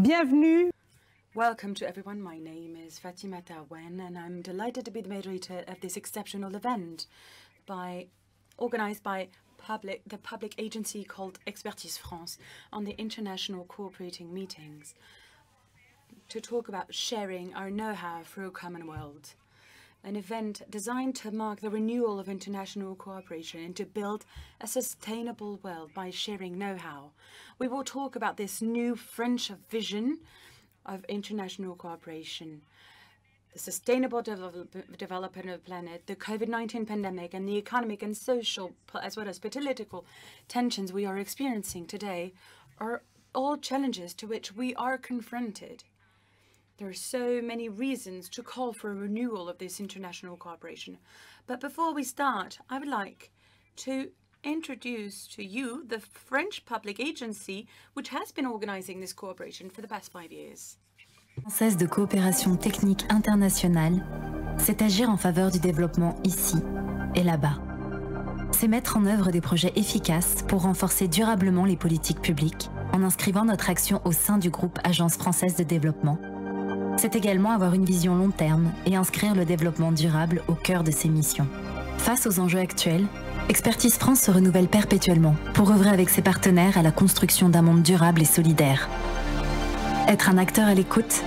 Bienvenue. Welcome to everyone. My name is Fatima Tawen, and I'm delighted to be the moderator of this exceptional event organized by the public agency called Expertise France on the international cooperating meetings to talk about sharing our know-how through a common world. An event designed to mark the renewal of international cooperation and to build a sustainable world by sharing know-how. We will talk about this new French vision of international cooperation, the sustainable development of the planet, the COVID-19 pandemic, and the economic and social, as well as political tensions we are experiencing today are all challenges to which we are confronted. There are so many reasons to call for a renewal of this international cooperation. But before we start, I would like to introduce to you the French public agency which has been organizing this cooperation for the past 5 years. Française de coopération technique internationale, c'est agir en faveur du développement ici et là-bas. C'est mettre en œuvre des projets efficaces pour renforcer durablement les politiques publiques en inscrivant notre action au sein du groupe Agence française de développement. C'est également avoir une vision long terme et inscrire le développement durable au cœur de ses missions. Face aux enjeux actuels, Expertise France se renouvelle perpétuellement pour œuvrer avec ses partenaires à la construction d'un monde durable et solidaire. Être un acteur à l'écoute,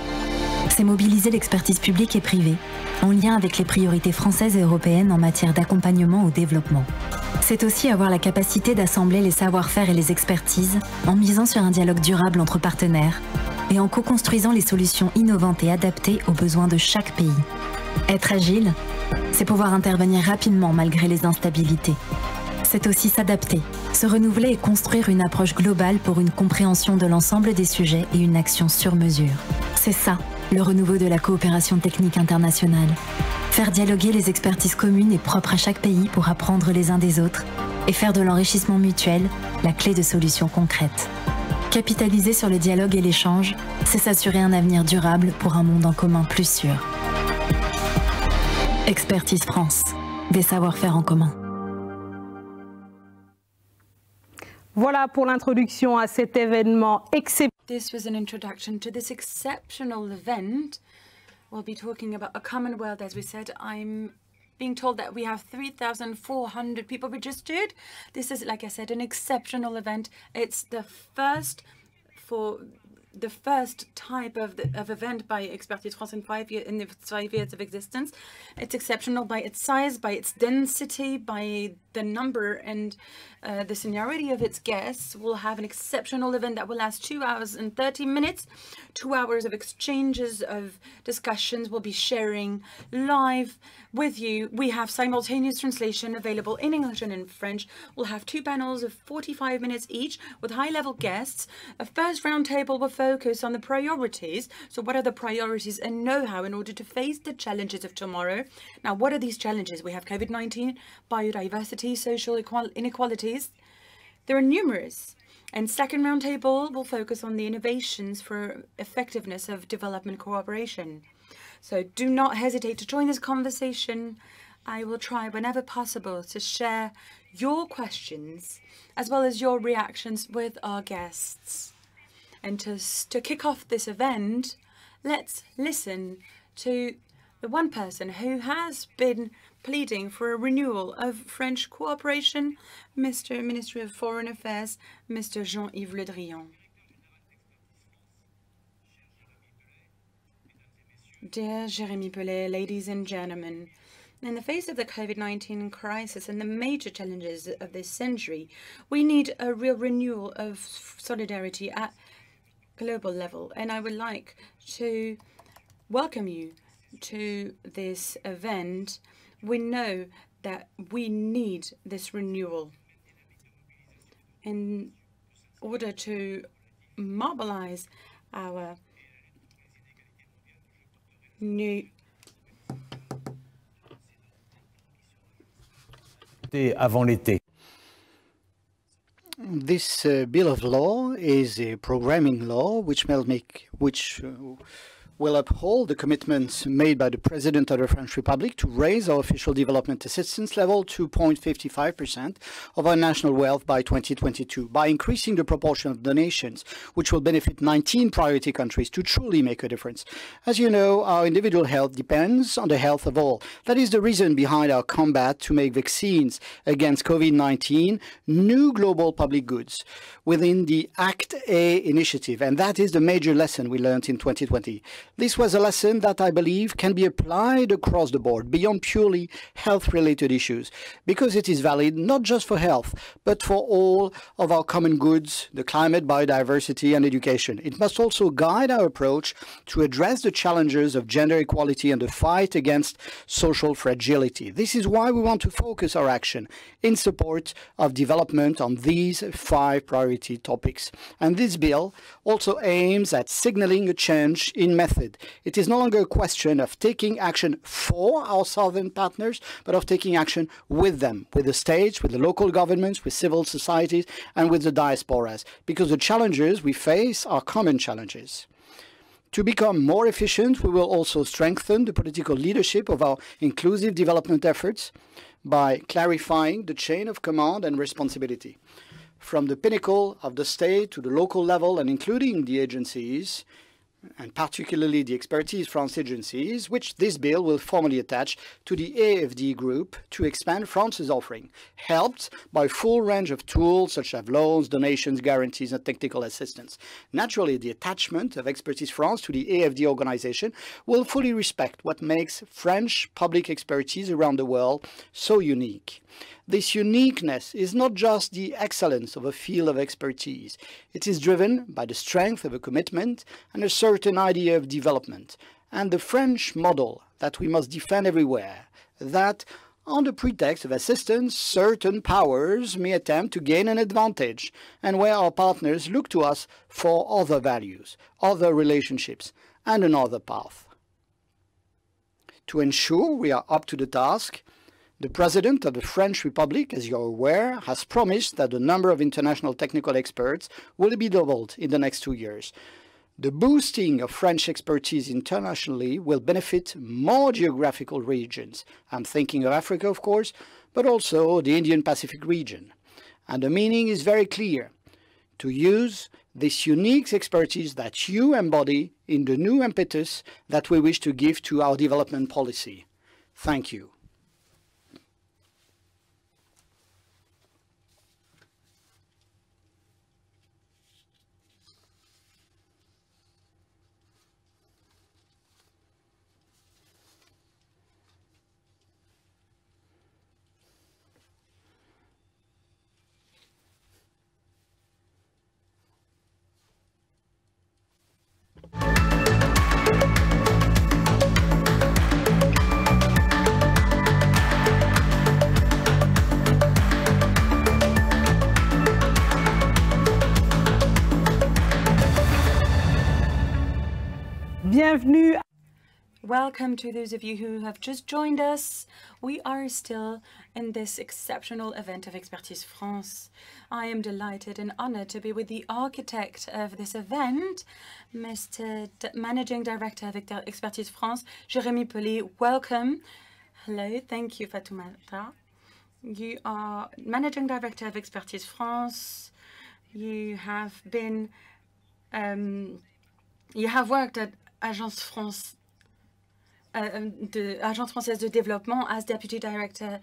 c'est mobiliser l'expertise publique et privée en lien avec les priorités françaises et européennes en matière d'accompagnement au développement. C'est aussi avoir la capacité d'assembler les savoir-faire et les expertises en misant sur un dialogue durable entre partenaires et en co-construisant les solutions innovantes et adaptées aux besoins de chaque pays. Être agile, c'est pouvoir intervenir rapidement malgré les instabilités. C'est aussi s'adapter, se renouveler et construire une approche globale pour une compréhension de l'ensemble des sujets et une action sur mesure. C'est ça, le renouveau de la coopération technique internationale. Faire dialoguer les expertises communes et propres à chaque pays pour apprendre les uns des autres et faire de l'enrichissement mutuel la clé de solutions concrètes. Capitaliser sur le dialogue et l'échange, c'est s'assurer un avenir durable pour un monde en commun plus sûr. Expertise France, des savoir-faire en commun. Voilà pour l'introduction à cet événement exceptionnel. This was an introduction to this exceptional event. We'll be talking about a common world, as we said. I'm being told that we have 3,400 people registered. This is, like I said, an exceptional event. It's the first type of event by Expertise France in the 5 years of existence. It's exceptional by its size, by its density, by the number and the seniority of its guests. We'll have an exceptional event that will last 2 hours and 30 minutes, 2 hours of exchanges, of discussions. We'll be sharing live with you. We have simultaneous translation available in English and in French. We'll have 2 panels of 45 minutes each with high-level guests. A first roundtable will focus on the priorities. So what are the priorities and know-how in order to face the challenges of tomorrow? Now, what are these challenges? We have COVID-19, biodiversity, social inequalities. There are numerous. And second roundtable will focus on the innovations for effectiveness of development cooperation. So do not hesitate to join this conversation. I will try whenever possible to share your questions as well as your reactions with our guests. And to kick off this event, let's listen to the one person who has been pleading for a renewal of French cooperation, Mr. Ministry of Foreign Affairs, Mr. Jean-Yves Le Drian. Dear Jérémy Pellet, ladies and gentlemen, in the face of the COVID-19 crisis and the major challenges of this century, we need a real renewal of solidarity at global level. And I would like to welcome you to this event. We know that we need this renewal in order to mobilize our new avant l'été. This bill of law is a programming law which will uphold the commitments made by the President of the French Republic to raise our official development assistance level to 0.55% of our national wealth by 2022 by increasing the proportion of donations, which will benefit 19 priority countries to truly make a difference. As you know, our individual health depends on the health of all. That is the reason behind our combat to make vaccines against COVID-19 new global public goods within the Act A initiative, and that is the major lesson we learned in 2020. This was a lesson that I believe can be applied across the board, beyond purely health-related issues, because it is valid not just for health, but for all of our common goods, the climate, biodiversity, and education. It must also guide our approach to address the challenges of gender equality and the fight against social fragility. This is why we want to focus our action in support of development on these 5 priority topics. And this bill also aims at signaling a change in method. It is no longer a question of taking action for our southern partners, but of taking action with them, with the states, with the local governments, with civil societies, and with the diasporas, because the challenges we face are common challenges. To become more efficient, we will also strengthen the political leadership of our inclusive development efforts by clarifying the chain of command and responsibility. From the pinnacle of the state to the local level, and including the agencies, and particularly the Expertise France agencies, which this bill will formally attach to the AFD group to expand France's offering, helped by a full range of tools such as loans, donations, guarantees, and technical assistance. Naturally, the attachment of Expertise France to the AFD organization will fully respect what makes French public expertise around the world so unique. This uniqueness is not just the excellence of a field of expertise. It is driven by the strength of a commitment and a certain idea of development, and the French model that we must defend everywhere, that on the pretext of assistance, certain powers may attempt to gain an advantage, and where our partners look to us for other values, other relationships, and another path. To ensure we are up to the task, the President of the French Republic, as you are aware, has promised that the number of international technical experts will be doubled in the next 2 years. The boosting of French expertise internationally will benefit more geographical regions. I'm thinking of Africa, of course, but also the Indian Pacific region. And the meaning is very clear: to use this unique expertise that you embody in the new impetus that we wish to give to our development policy. Thank you. Bienvenue. Welcome to those of you who have just joined us. We are still in this exceptional event of Expertise France. I am delighted and honored to be with the architect of this event, Mr. Managing Director of Expertise France, Jérémy Pelly. Welcome. Hello, thank you, Fatoumata. You are Managing Director of Expertise France. You have been, you have worked at Agence Française de Développement as Deputy Director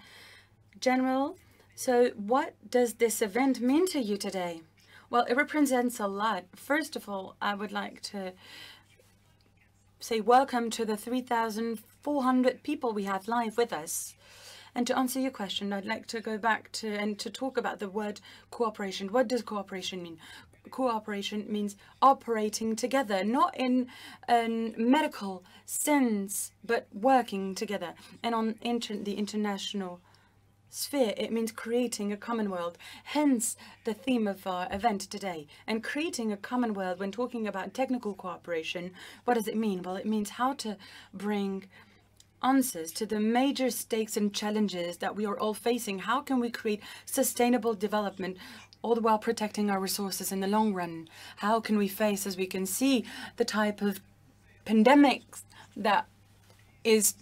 General. So what does this event mean to you today? Well, it represents a lot. First of all, I would like to say welcome to the 3,400 people we have live with us. And to answer your question, I'd like to go back to and to talk about the word cooperation. What does cooperation mean? Cooperation means operating together, not in a medical sense, but working together. And on the international sphere, it means creating a common world. Hence the theme of our event today. And creating a common world, when talking about technical cooperation, what does it mean? Well, it means how to bring answers to the major stakes and challenges that we are all facing. How can we create sustainable development, all the while protecting our resources in the long run? How can we face, as we can see, the type of pandemic that is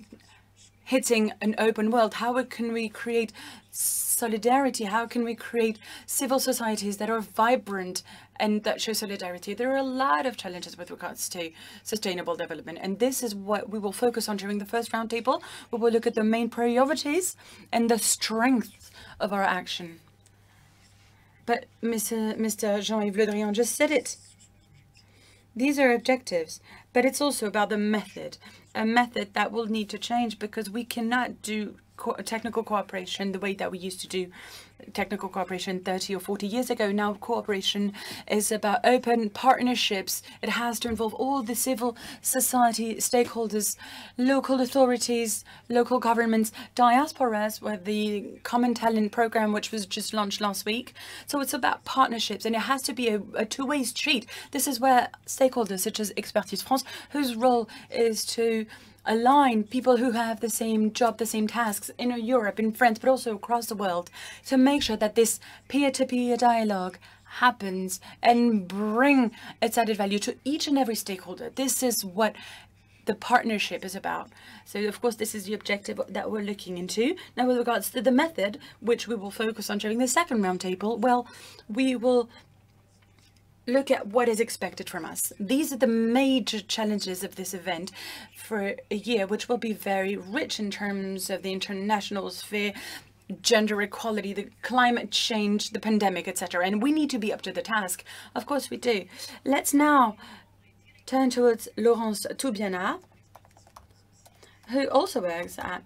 hitting an open world, how can we create solidarity? How can we create civil societies that are vibrant and that show solidarity? There are a lot of challenges with regards to sustainable development, and this is what we will focus on during the first roundtable. We will look at the main priorities and the strength of our action. But Mr. Jean-Yves Le Drian just said it. These are objectives, but it's also about the method, a method that will need to change because we cannot do technical cooperation the way that we used to do technical cooperation 30 or 40 years ago. Now cooperation is about open partnerships. It has to involve all the civil society stakeholders, local authorities, local governments, diasporas, with the Common Talent Program, which was just launched last week. So it's about partnerships, and it has to be a two-way street. This is where stakeholders such as Expertise France, whose role is to align people who have the same job, the same tasks in Europe, in France, but also across the world, to make sure that this peer-to-peer dialogue happens and bring its added value to each and every stakeholder. This is what the partnership is about. So, of course, this is the objective that we're looking into. Now, with regards to the method, which we will focus on during the second roundtable, well, we will look at what is expected from us. These are the major challenges of this event for a year, which will be very rich in terms of the international sphere, gender equality, the climate change, the pandemic, etc. And we need to be up to the task. Of course we do. Let's now turn towards Laurence Toubiana, who also works at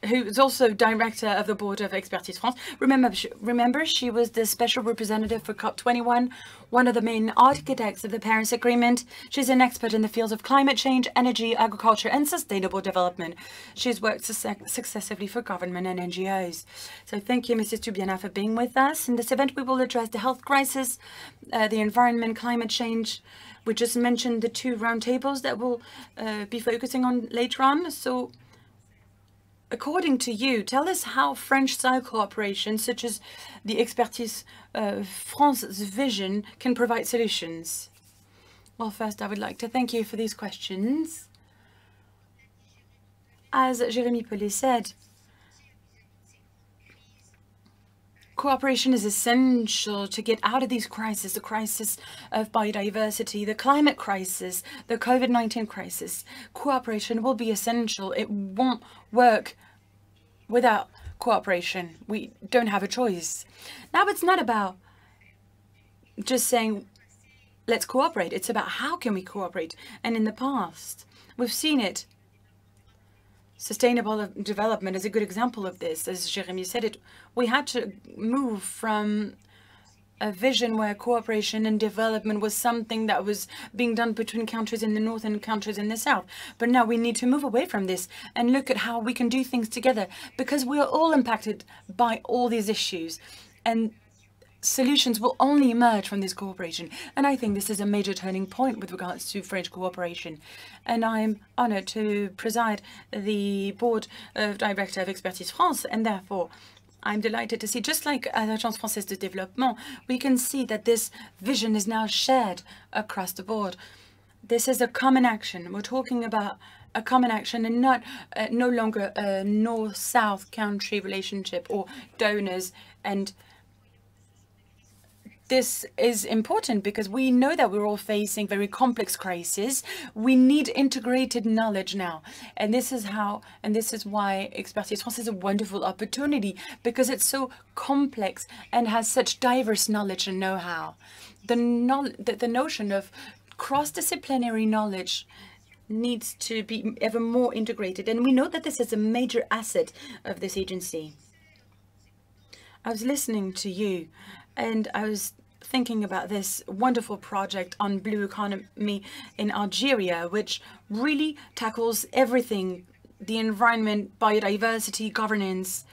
who is also director of the board of Expertise France. Remember, she was the special representative for COP21, one of the main architects of the Paris Agreement. She's an expert in the fields of climate change, energy, agriculture, and sustainable development. She's worked successively for government and NGOs. So thank you, Mrs. Toubiana, for being with us. In this event, we will address the health crisis, the environment, climate change. We just mentioned the two roundtables that we'll be focusing on later on. So, according to you, tell us how French-style cooperation, such as the Expertise France's vision, can provide solutions. Well, first, I would like to thank you for these questions. As Jérémy Pellet said, cooperation is essential to get out of these crises, the crisis of biodiversity, the climate crisis, the COVID-19 crisis. Cooperation will be essential. It won't work without cooperation. We don't have a choice. Now, it's not about just saying, let's cooperate. It's about how can we cooperate? And in the past, we've seen it. Sustainable development is a good example of this. As Jérémy said it, we had to move from a vision where cooperation and development was something that was being done between countries in the north and countries in the south. But now we need to move away from this and look at how we can do things together, because we are all impacted by all these issues, and solutions will only emerge from this cooperation. And I think this is a major turning point with regards to French cooperation. And I'm honored to preside the board of director of Expertise France, and therefore I'm delighted to see, just like at Agence Française de Développement, we can see that this vision is now shared across the board. This is a common action. We're talking about a common action and not no longer a north-south country relationship or donors. And this is important because we know that we're all facing very complex crises. We need integrated knowledge now. And this is how, and this is why Expertise France is a wonderful opportunity, because it's so complex and has such diverse knowledge and know-how. The notion of cross-disciplinary knowledge needs to be ever more integrated. And we know that this is a major asset of this agency. I was listening to you, and I was thinking about this wonderful project on blue economy in Algeria, which really tackles everything: the environment, biodiversity, governance.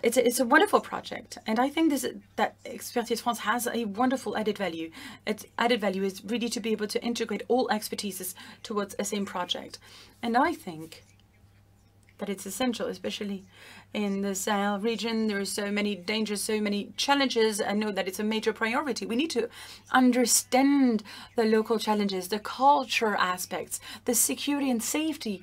It's a wonderful project, and I think that Expertise France has a wonderful added value. Its added value is really to be able to integrate all expertises towards a same project. And I think that it's essential, especially in the Sahel region. There are so many dangers, so many challenges. I know that it's a major priority. We need to understand the local challenges, the culture aspects, the security and safety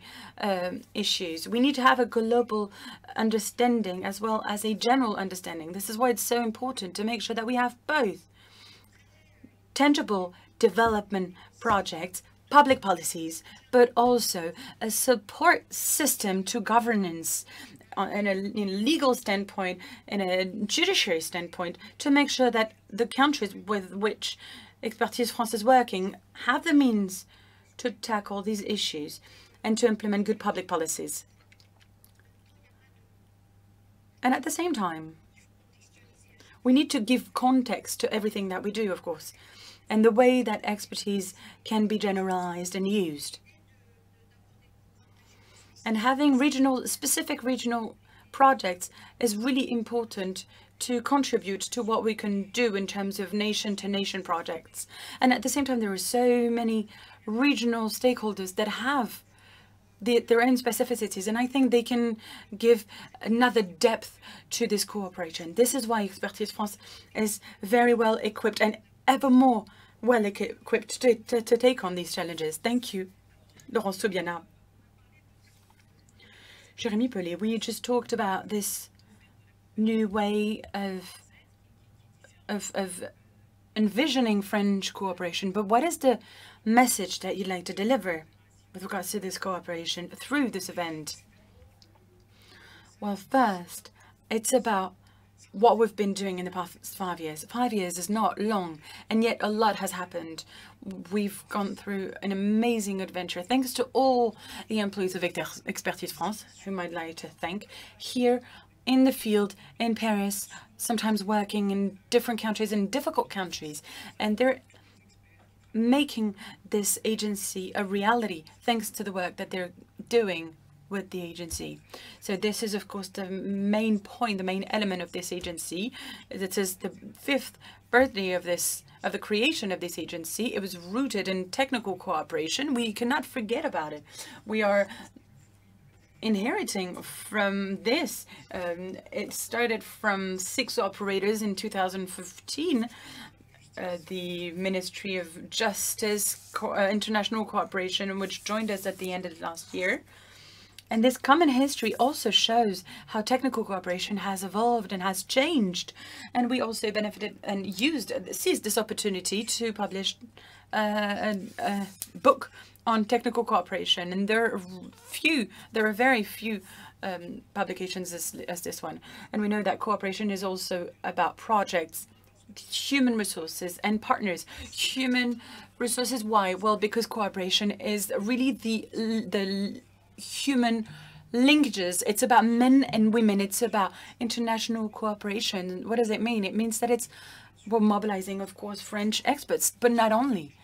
issues. We need to have a global understanding as well as a general understanding. This is why it's so important to make sure that we have both tangible development projects, public policies, but also a support system to governance in a legal standpoint, in a judiciary standpoint, to make sure that the countries with which Expertise France is working have the means to tackle these issues and to implement good public policies. And at the same time, we need to give context to everything that we do, of course, and the way that expertise can be generalized and used. And having specific regional projects is really important to contribute to what we can do in terms of nation-to-nation projects. And at the same time, there are so many regional stakeholders that have their own specificities, and I think they can give another depth to this cooperation. This is why Expertise France is very well equipped and ever more well equipped to take on these challenges. Thank you, Laurence Toubiana. Jérémy Pellet, we just talked about this new way of envisioning French cooperation, but what is the message that you'd like to deliver with regards to this cooperation through this event? Well, first, it's about what we've been doing in the past 5 years. 5 years is not long, and yet a lot has happened. We've gone through an amazing adventure, thanks to all the employees of Expertise France, whom I'd like to thank, here in the field, in Paris, sometimes working in different countries, in difficult countries, and they're making this agency a reality, thanks to the work that they're doing with the agency. So this is, of course, the main point, the main element of this agency. It is the 5th birthday of the creation of this agency. It was rooted in technical cooperation. We cannot forget about it. We are inheriting from this. It started from 6 operators in 2015. The Ministry of Justice, International Cooperation, which joined us at the end of last year. And this common history also shows how technical cooperation has evolved and has changed. And we also benefited and seized this opportunity to publish a book on technical cooperation. And there are very few publications as this one. And we know that cooperation is also about projects, human resources and partners. Human resources, why? Well, because cooperation is really the human linkages. It's about men and women. It's about international cooperation. What does it mean? It means that we're mobilizing, of course, French experts, but not only.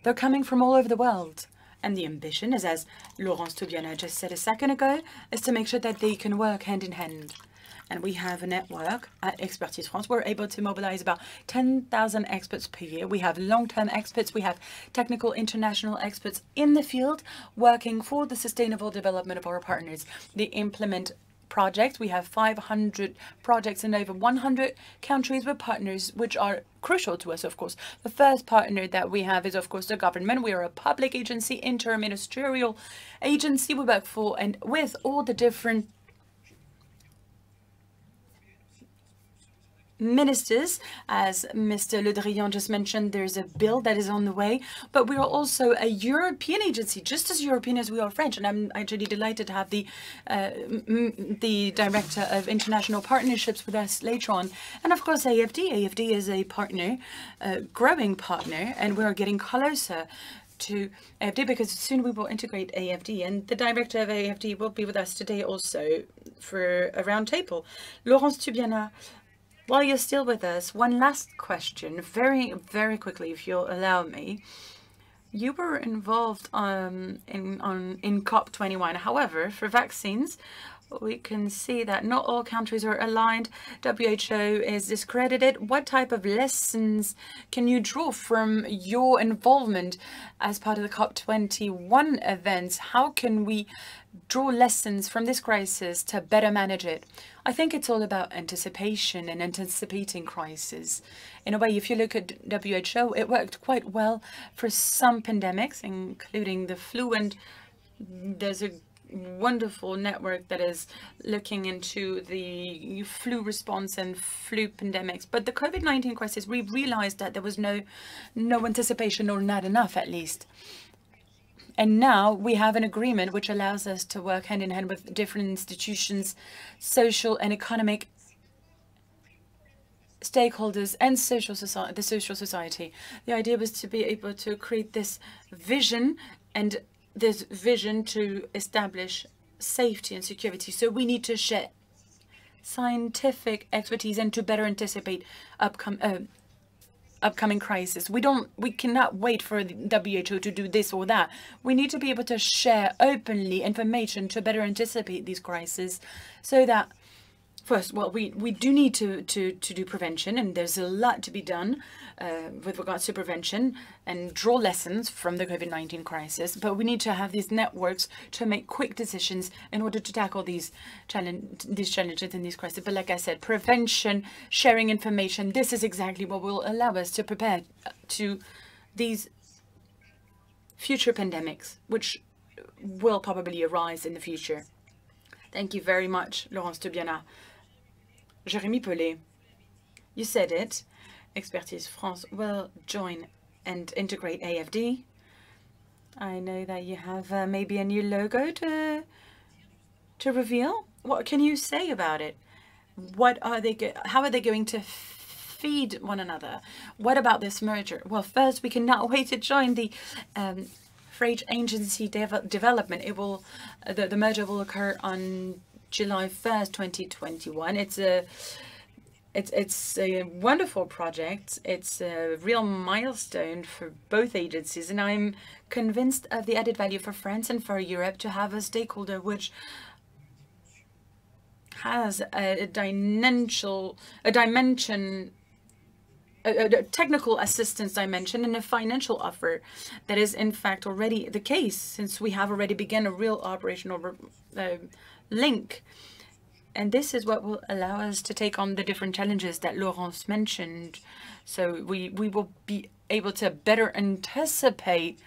They're coming from all over the world. And the ambition is, as Laurence Toubiana just said a second ago, is to make sure that they can work hand in hand. And we have a network at Expertise France. We're able to mobilize about 10,000 experts per year. We have long-term experts. We have technical international experts in the field working for the sustainable development of our partners. They implement projects. We have 500 projects in over 100 countries with partners, which are crucial to us, of course. The first partner that we have is, of course, the government. We are a public agency, interministerial agency. We work for and with all the different ministers. As Mr. Le Drian just mentioned, there's a bill that is on the way, but we are also a European agency, just as European as we are French. And I'm actually delighted to have the Director of International Partnerships with us later on. And of course, AFD. AFD is a partner, a growing partner, and we're getting closer to AFD because soon we will integrate AFD, and the director of AFD will be with us today also for a round table. Laurence Toubiana, while you're still with us, one last question, very, very quickly, if you'll allow me. You were involved in COP21. However, for vaccines, we can see that not all countries are aligned. WHO is discredited. What type of lessons can you draw from your involvement as part of the COP21 events? How can we draw lessons from this crisis to better manage it? I think it's all about anticipation and anticipating crisis. In a way, if you look at WHO, it worked quite well for some pandemics, including the flu, and there's a wonderful network that is looking into the flu response and flu pandemics. But the COVID-19 crisis, we realized that there was no anticipation, or not enough at least. And now we have an agreement which allows us to work hand in hand with different institutions, social and economic stakeholders, and the social society. The idea was to be able to create this vision, and this vision to establish safety and security. So we need to share scientific expertise and to better anticipate upcoming crisis. We cannot wait for the WHO to do this or that. We need to be able to share openly information to better anticipate these crises, so that first, well, we do need to do prevention, and there's a lot to be done with regards to prevention and draw lessons from the COVID-19 crisis. But we need to have these networks to make quick decisions in order to tackle these challenges and these crises. But like I said, prevention, sharing information, this is exactly what will allow us to prepare to these future pandemics, which will probably arise in the future. Thank you very much, Laurence Toubiana. Jérémy Pellet, you said it. Expertise France will join and integrate AFD. I know that you have maybe a new logo to reveal. What can you say about it? What are they? How are they going to feed one another? What about this merger? Well, first, we cannot wait to join the Freight Agency development. It will the merger will occur on July 1st, 2021. It's a wonderful project. It's a real milestone for both agencies, and I'm convinced of the added value for France and for Europe to have a stakeholder which has a technical assistance dimension and a financial offer that is in fact already the case, since we have already begun a real operational link. And this is what will allow us to take on the different challenges that Laurence mentioned. So we will be able to better anticipate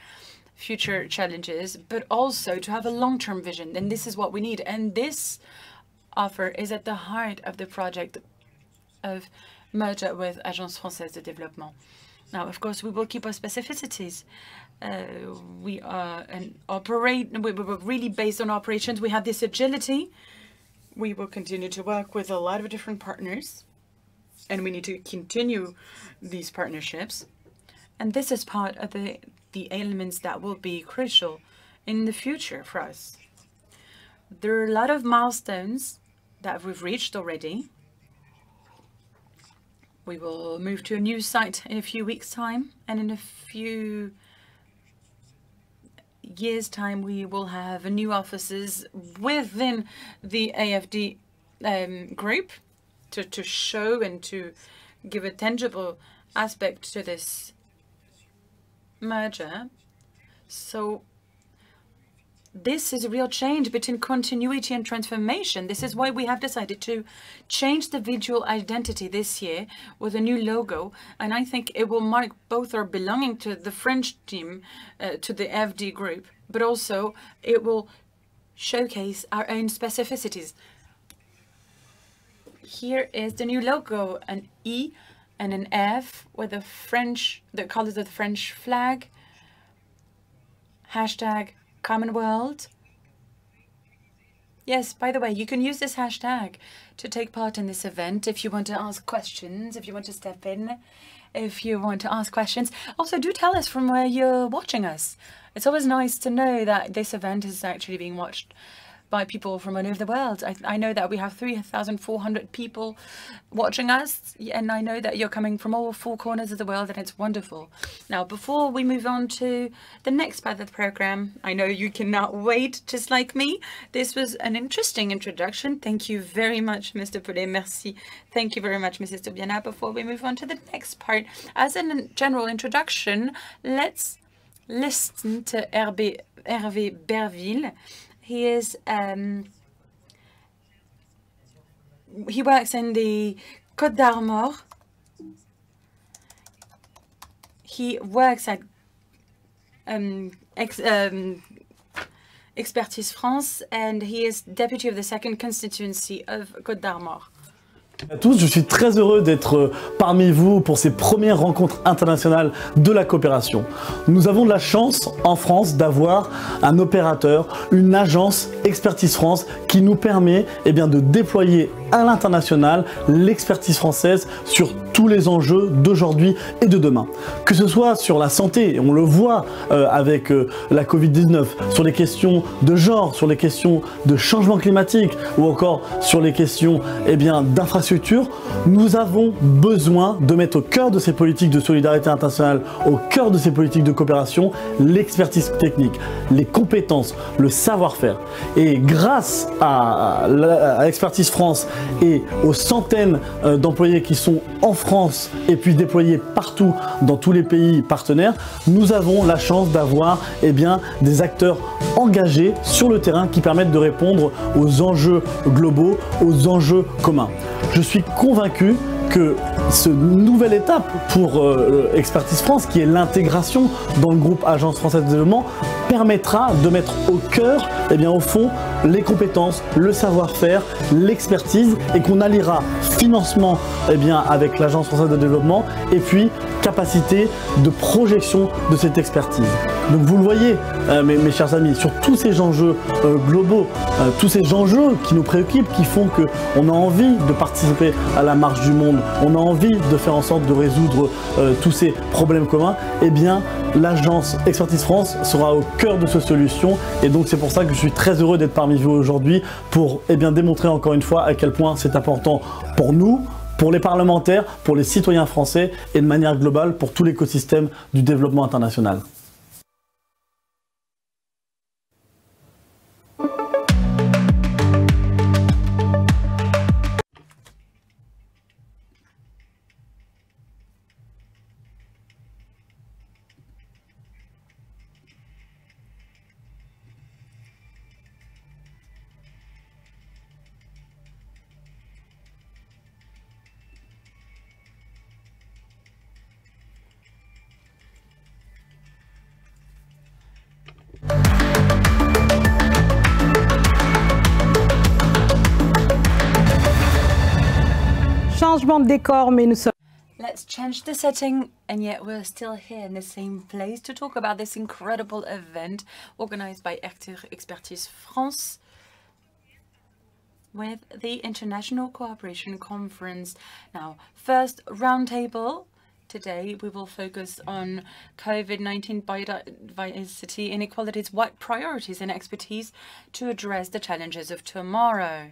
future challenges, but also to have a long-term vision. And this is what we need. And this offer is at the heart of the project of merger with Agence Française de Développement. Now, of course, we will keep our specificities. We are we're really based on operations. We have this agility. We will continue to work with a lot of different partners, and we need to continue these partnerships. And this is part of the elements that will be crucial in the future for us. There are a lot of milestones that we've reached already. We will move to a new site in a few weeks' time, and in a few years' time, we will have new offices within the AFD group to show and to give a tangible aspect to this merger. So this is a real change between continuity and transformation. This is why we have decided to change the visual identity this year with a new logo. And I think it will mark both our belonging to the French team, to the FD group, but also it will showcase our own specificities. Here is the new logo, an E and an F with the colors of the French flag. Hashtag Common World. Yes, by the way, you can use this hashtag to take part in this event if you want to ask questions, if you want to step in, if you want to ask questions. Also, do tell us from where you're watching us. It's always nice to know that this event is actually being watched by people from all over the world. I know that we have 3,400 people watching us, and I know that you're coming from all four corners of the world, and it's wonderful. Now, before we move on to the next part of the program, I know you cannot wait, just like me. This was an interesting introduction. Thank you very much, Mr. Poulet. Merci. Thank you very much, Mrs. Toubiana. Before we move on to the next part, as a general introduction, let's listen to Hervé Berville. He is he works in the Côte d'Armor. He works at Expertise France, and he is deputy of the second constituency of Côte d'Armor. À tous, je suis très heureux d'être parmi vous pour ces premières rencontres internationales de la coopération. Nous avons de la chance en France d'avoir un opérateur, une agence Expertise France qui nous permet de déployer à l'international l'expertise française sur tous les enjeux d'aujourd'hui et de demain. Que ce soit sur la santé, on le voit avec la Covid-19, sur les questions de genre, sur les questions de changement climatique ou encore sur les questions d'infrastructure, nous avons besoin de mettre au cœur de ces politiques de solidarité internationale, au cœur de ces politiques de coopération, l'expertise technique, les compétences, le savoir-faire. Et grâce à Expertise France et aux centaines d'employés qui sont en France et puis déployés partout dans tous les pays partenaires, nous avons la chance d'avoir des acteurs engagés sur le terrain qui permettent de répondre aux enjeux globaux, aux enjeux communs. Je suis convaincu que ce nouvelle étape pour Expertise France, qui est l'intégration dans le groupe Agence Française de Développement, permettra de mettre au cœur, au fond, les compétences, le savoir-faire, l'expertise, et qu'on alliera financement avec l'Agence Française de Développement et puis capacité de projection de cette expertise. Donc vous le voyez, mes chers amis, sur tous ces enjeux globaux, tous ces enjeux qui nous préoccupent, qui font qu'on a envie de participer à la marche du monde, on a envie de faire en sorte de résoudre tous ces problèmes communs, l'agence Expertise France sera au cœur de ces solutions, et donc c'est pour ça que je suis très heureux d'être parmi vous aujourd'hui pour démontrer encore une fois à quel point c'est important pour nous, pour les parlementaires, pour les citoyens français et de manière globale pour tout l'écosystème du développement international. Changement de décor, mais nous sommes... Let's change the setting, and yet we're still here in the same place to talk about this incredible event organized by Expertise France with the International Cooperation Conference. Now, first roundtable. Today, we will focus on COVID-19 biodiversity inequalities, what priorities and expertise to address the challenges of tomorrow.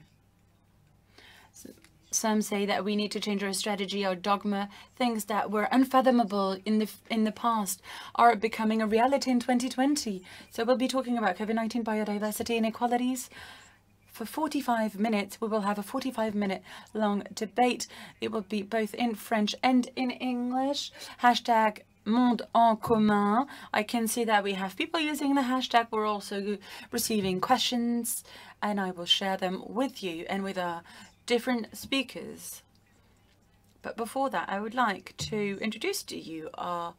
Some say that we need to change our strategy, our dogma. Things that were unfathomable in the past are becoming a reality in 2020. So we'll be talking about COVID-19 biodiversity inequalities. For 45 minutes, we will have a 45-minute long debate. It will be both in French and in English. Hashtag Monde en commun. I can see that we have people using the hashtag. We're also receiving questions, and I will share them with you and with our different speakers. But before that, I would like to introduce to you our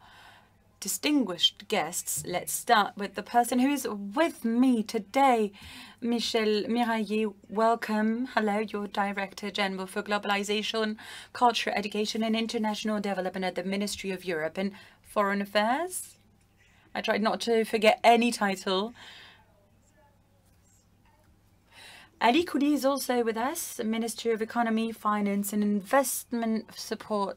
distinguished guests. Let's start with the person who is with me today. Michel Miraillet, welcome. Hello, you're Director General for Globalization, Culture, Education and International Development at the Ministry of Europe and Foreign Affairs. I tried not to forget any title. Ali Kouli is also with us, Minister of Economy, Finance and Investment Support.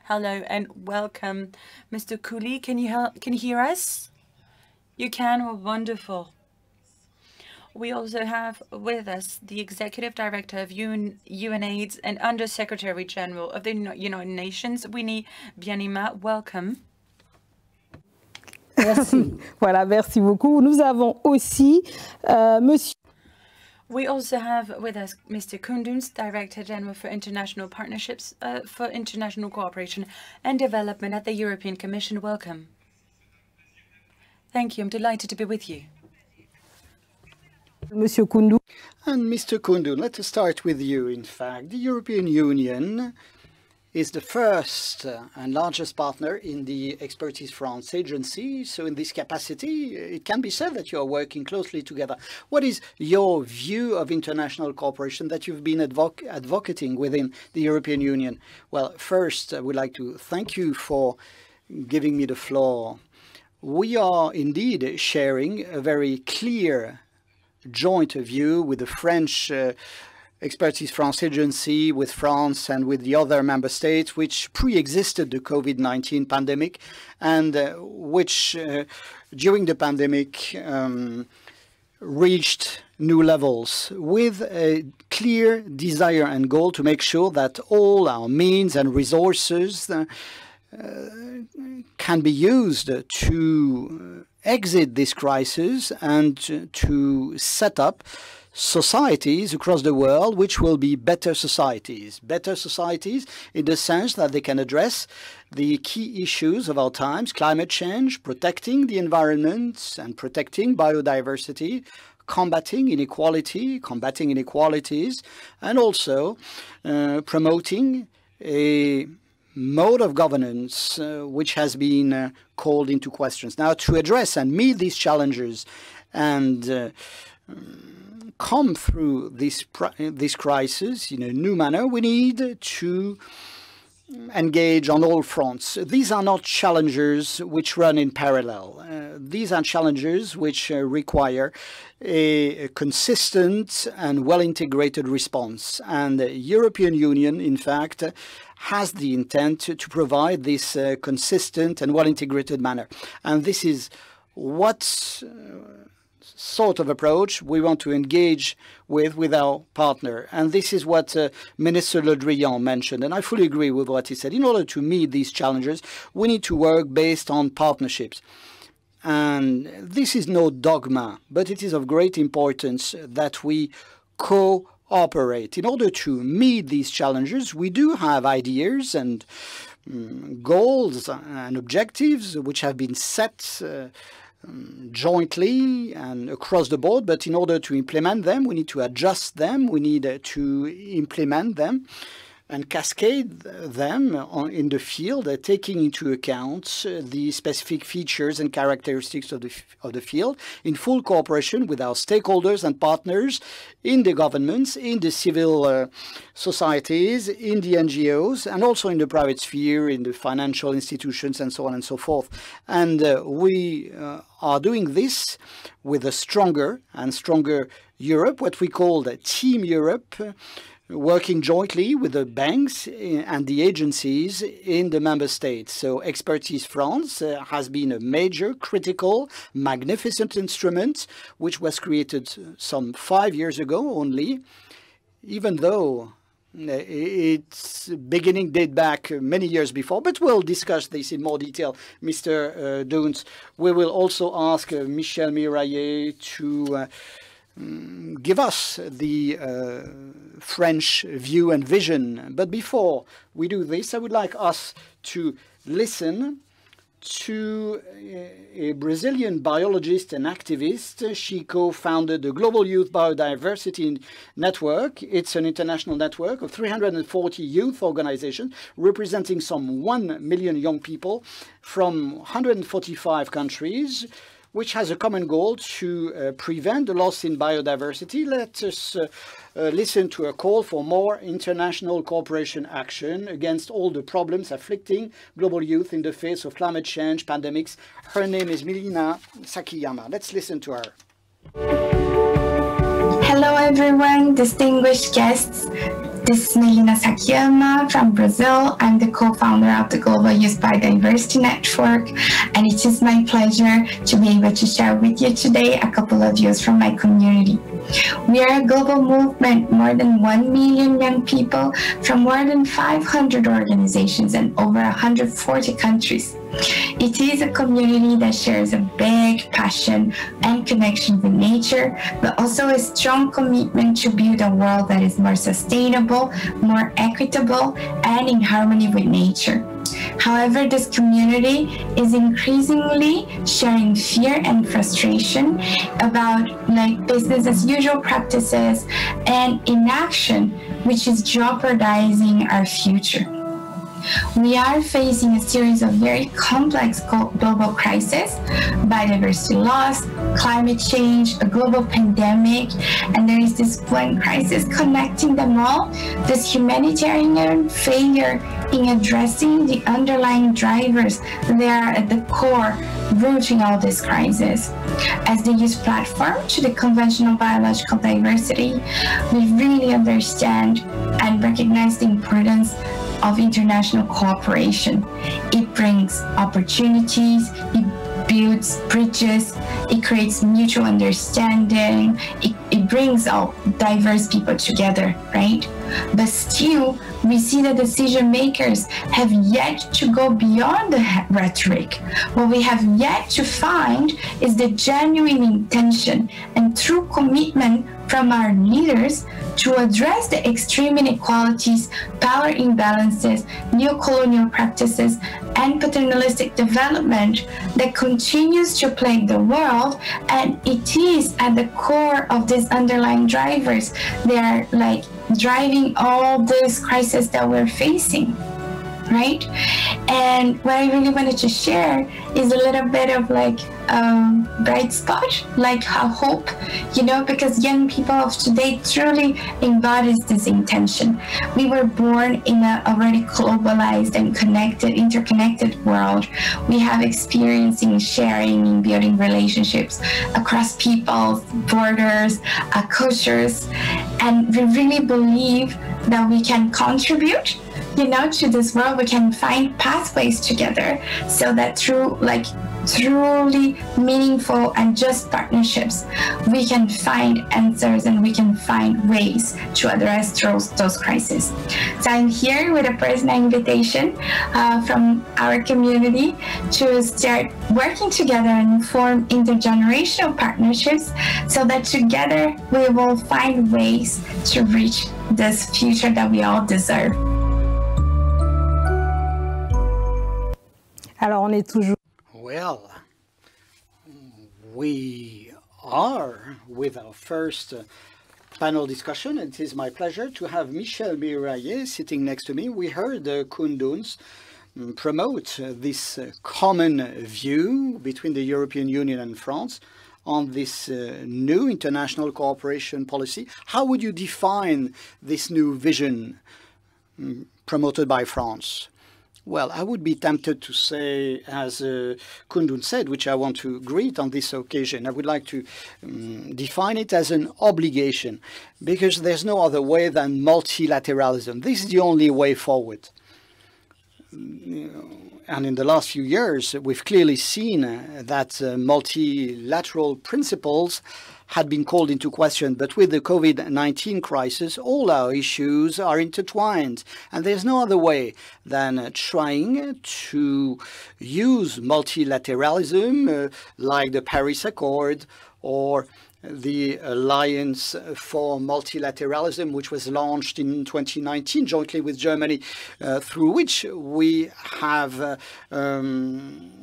Hello and welcome, Mr. Kouli. Can you hear us? You can? Well, wonderful. We also have with us the Executive Director of UNAIDS and Under-Secretary General of the United Nations, Winnie Byanyima. Welcome. Merci. Voilà, merci beaucoup. Nous avons aussi Monsieur. We also have with us Mr. Kunduns, Director General for International Partnerships for International Cooperation and Development at the European Commission. Welcome. Thank you. I'm delighted to be with you. Monsieur Koundou. And Mr. Koundou, let us start with you, in fact. The European Union is the first and largest partner in the Expertise France agency. So in this capacity, it can be said that you are working closely together. What is your view of international cooperation that you've been advocating within the European Union? Well, first, I would like to thank you for giving me the floor. We are indeed sharing a very clear joint view with the French Expertise France agency, with France and with the other member states, which pre-existed the COVID-19 pandemic and which during the pandemic reached new levels with a clear desire and goal to make sure that all our means and resources can be used to exit this crisis and to set up societies across the world which will be better societies. Better societies in the sense that they can address the key issues of our times: climate change, protecting the environment and protecting biodiversity, combating inequalities, and also promoting a mode of governance which has been called into questions. Now, to address and meet these challenges and come through this crisis in a new manner, we need to engage on all fronts. These are not challenges which run in parallel. These are challenges which require a consistent and well-integrated response. And the European Union, in fact, has the intent to provide this consistent and well-integrated manner. And this is what sort of approach we want to engage with our partner. And this is what Minister Le Drian mentioned, and I fully agree with what he said. In order to meet these challenges, we need to work based on partnerships. And this is no dogma, but it is of great importance that we cooperate. In order to meet these challenges, we do have ideas and goals and objectives which have been set jointly and across the board, but in order to implement them, we need to adjust them, we need to implement them and cascade them in the field, taking into account the specific features and characteristics of the field, in full cooperation with our stakeholders and partners in the governments, in the civil societies, in the NGOs, and also in the private sphere, in the financial institutions, and so on and so forth. And we are doing this with a stronger and stronger Europe, what we call the Team Europe, working jointly with the banks and the agencies in the member states. So Expertise France has been a major, critical, magnificent instrument which was created some 5 years ago only, even though its beginning date back many years before, but we'll discuss this in more detail, Mr. Duns. We will also ask Michel Miraillet to give us the French view and vision. But before we do this, I would like us to listen to a Brazilian biologist and activist. She co-founded the Global Youth Biodiversity Network. It's an international network of 340 youth organizations representing some 1 million young people from 145 countries, which has a common goal to prevent the loss in biodiversity. Let us listen to a call for more international cooperation action against all the problems afflicting global youth in the face of climate change, pandemics. Her name is Melina Sakiyama. Let's listen to her. Hello, everyone, distinguished guests. This is Melina Sakiyama from Brazil. I'm the co-founder of the Global Youth Biodiversity Network, and it is my pleasure to be able to share with you today a couple of views from my community. We are a global movement, more than 1 million young people from more than 500 organizations and over 140 countries. It is a community that shares a big passion and connection with nature, but also a strong commitment to build a world that is more sustainable, more equitable, and in harmony with nature. However, this community is increasingly sharing fear and frustration about business as usual practices and inaction, which is jeopardizing our future. We are facing a series of very complex global crises: biodiversity loss, climate change, a global pandemic, and there is this one crisis connecting them all, this humanitarian failure in addressing the underlying drivers that are at the core rooting all this crisis. As the youth platform to the conventional biological diversity, we really understand and recognize the importance of international cooperation. It brings opportunities, it builds bridges, it creates mutual understanding, it brings all diverse people together, right? But still, we see that decision makers have yet to go beyond the rhetoric. What we have yet to find is the genuine intention and true commitment from our leaders to address the extreme inequalities, power imbalances, neo-colonial practices, and paternalistic development that continues to plague the world. And it is at the core of these underlying drivers. They are driving all this crisis that we're facing, right? And what I really wanted to share is a little bit of bright spot, hope, because young people of today truly embodies this intention. We were born in an already globalized and interconnected world. We have experience in sharing, in building relationships across peoples, borders, cultures, and we really believe that we can contribute to this world. We can find pathways together so that through truly meaningful and just partnerships, we can find answers and we can find ways to address those crises. So I'm here with a personal invitation from our community to start working together and form intergenerational partnerships so that together we will find ways to reach this future that we all deserve. Alors on est toujours. Well, we are with our first panel discussion. It is my pleasure to have Michel Miraillet sitting next to me. We heard Koundoun's promote this common view between the European Union and France on this new international cooperation policy. How would you define this new vision promoted by France? Well, I would be tempted to say, as Koundoun said, which I want to greet on this occasion, I would like to define it as an obligation, because there's no other way than multilateralism. This is the only way forward. And in the last few years, we've clearly seen that multilateral principles had been called into question. But with the COVID-19 crisis, all our issues are intertwined. And there's no other way than trying to use multilateralism like the Paris Accord or the Alliance for Multilateralism, which was launched in 2019 jointly with Germany, through which we have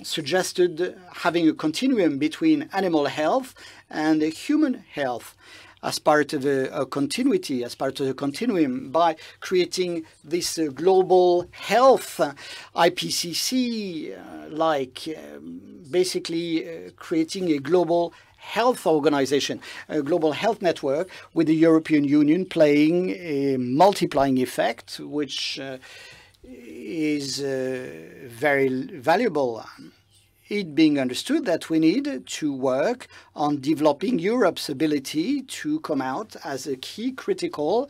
suggested having a continuum between animal health and human health as part of a continuity, as part of a continuum, by creating this global health IPCC, basically creating a global health organization, a global health network, with the European Union playing a multiplying effect, which is very valuable. It being understood that we need to work on developing Europe's ability to come out as a key critical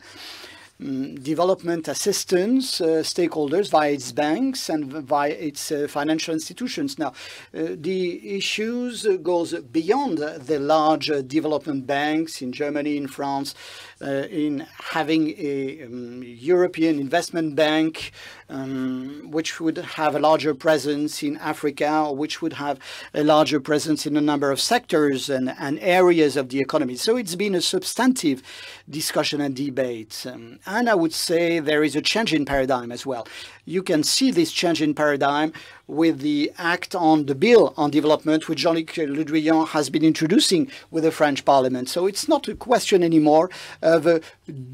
development assistance stakeholders via its banks and via its financial institutions. Now, the issues goes beyond the large development banks in Germany, in France, in having a European investment bank which would have a larger presence in Africa, or which would have a larger presence in a number of sectors and areas of the economy. So it's been a substantive discussion and debate. And I would say there is a change in paradigm as well. You can see this change in paradigm with the act on the bill on development, which Jean-Luc Le Drian has been introducing with the French Parliament. So it's not a question anymore of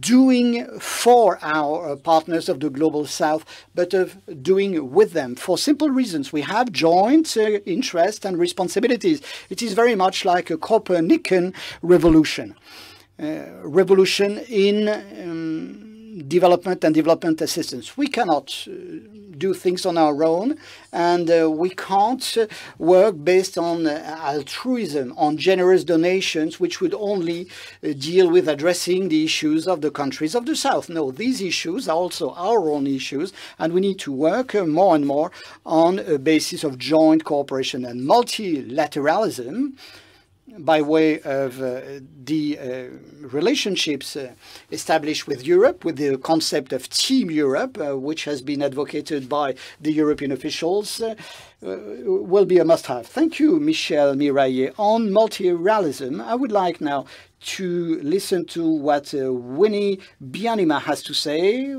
doing for our partners of the Global South, but of doing with them for simple reasons. We have joint interest and responsibilities. It is very much like a Copernican revolution. Revolution in development and development assistance. We cannot do things on our own, and we can't work based on altruism, on generous donations, which would only deal with addressing the issues of the countries of the South. No, these issues are also our own issues, and we need to work more and more on a basis of joint cooperation and multilateralism, by way of the relationships established with Europe, with the concept of Team Europe, which has been advocated by the European officials, will be a must-have. Thank you, Michel Miraillet. On multilateralism, I would like now to listen to what Winnie Bianima has to say,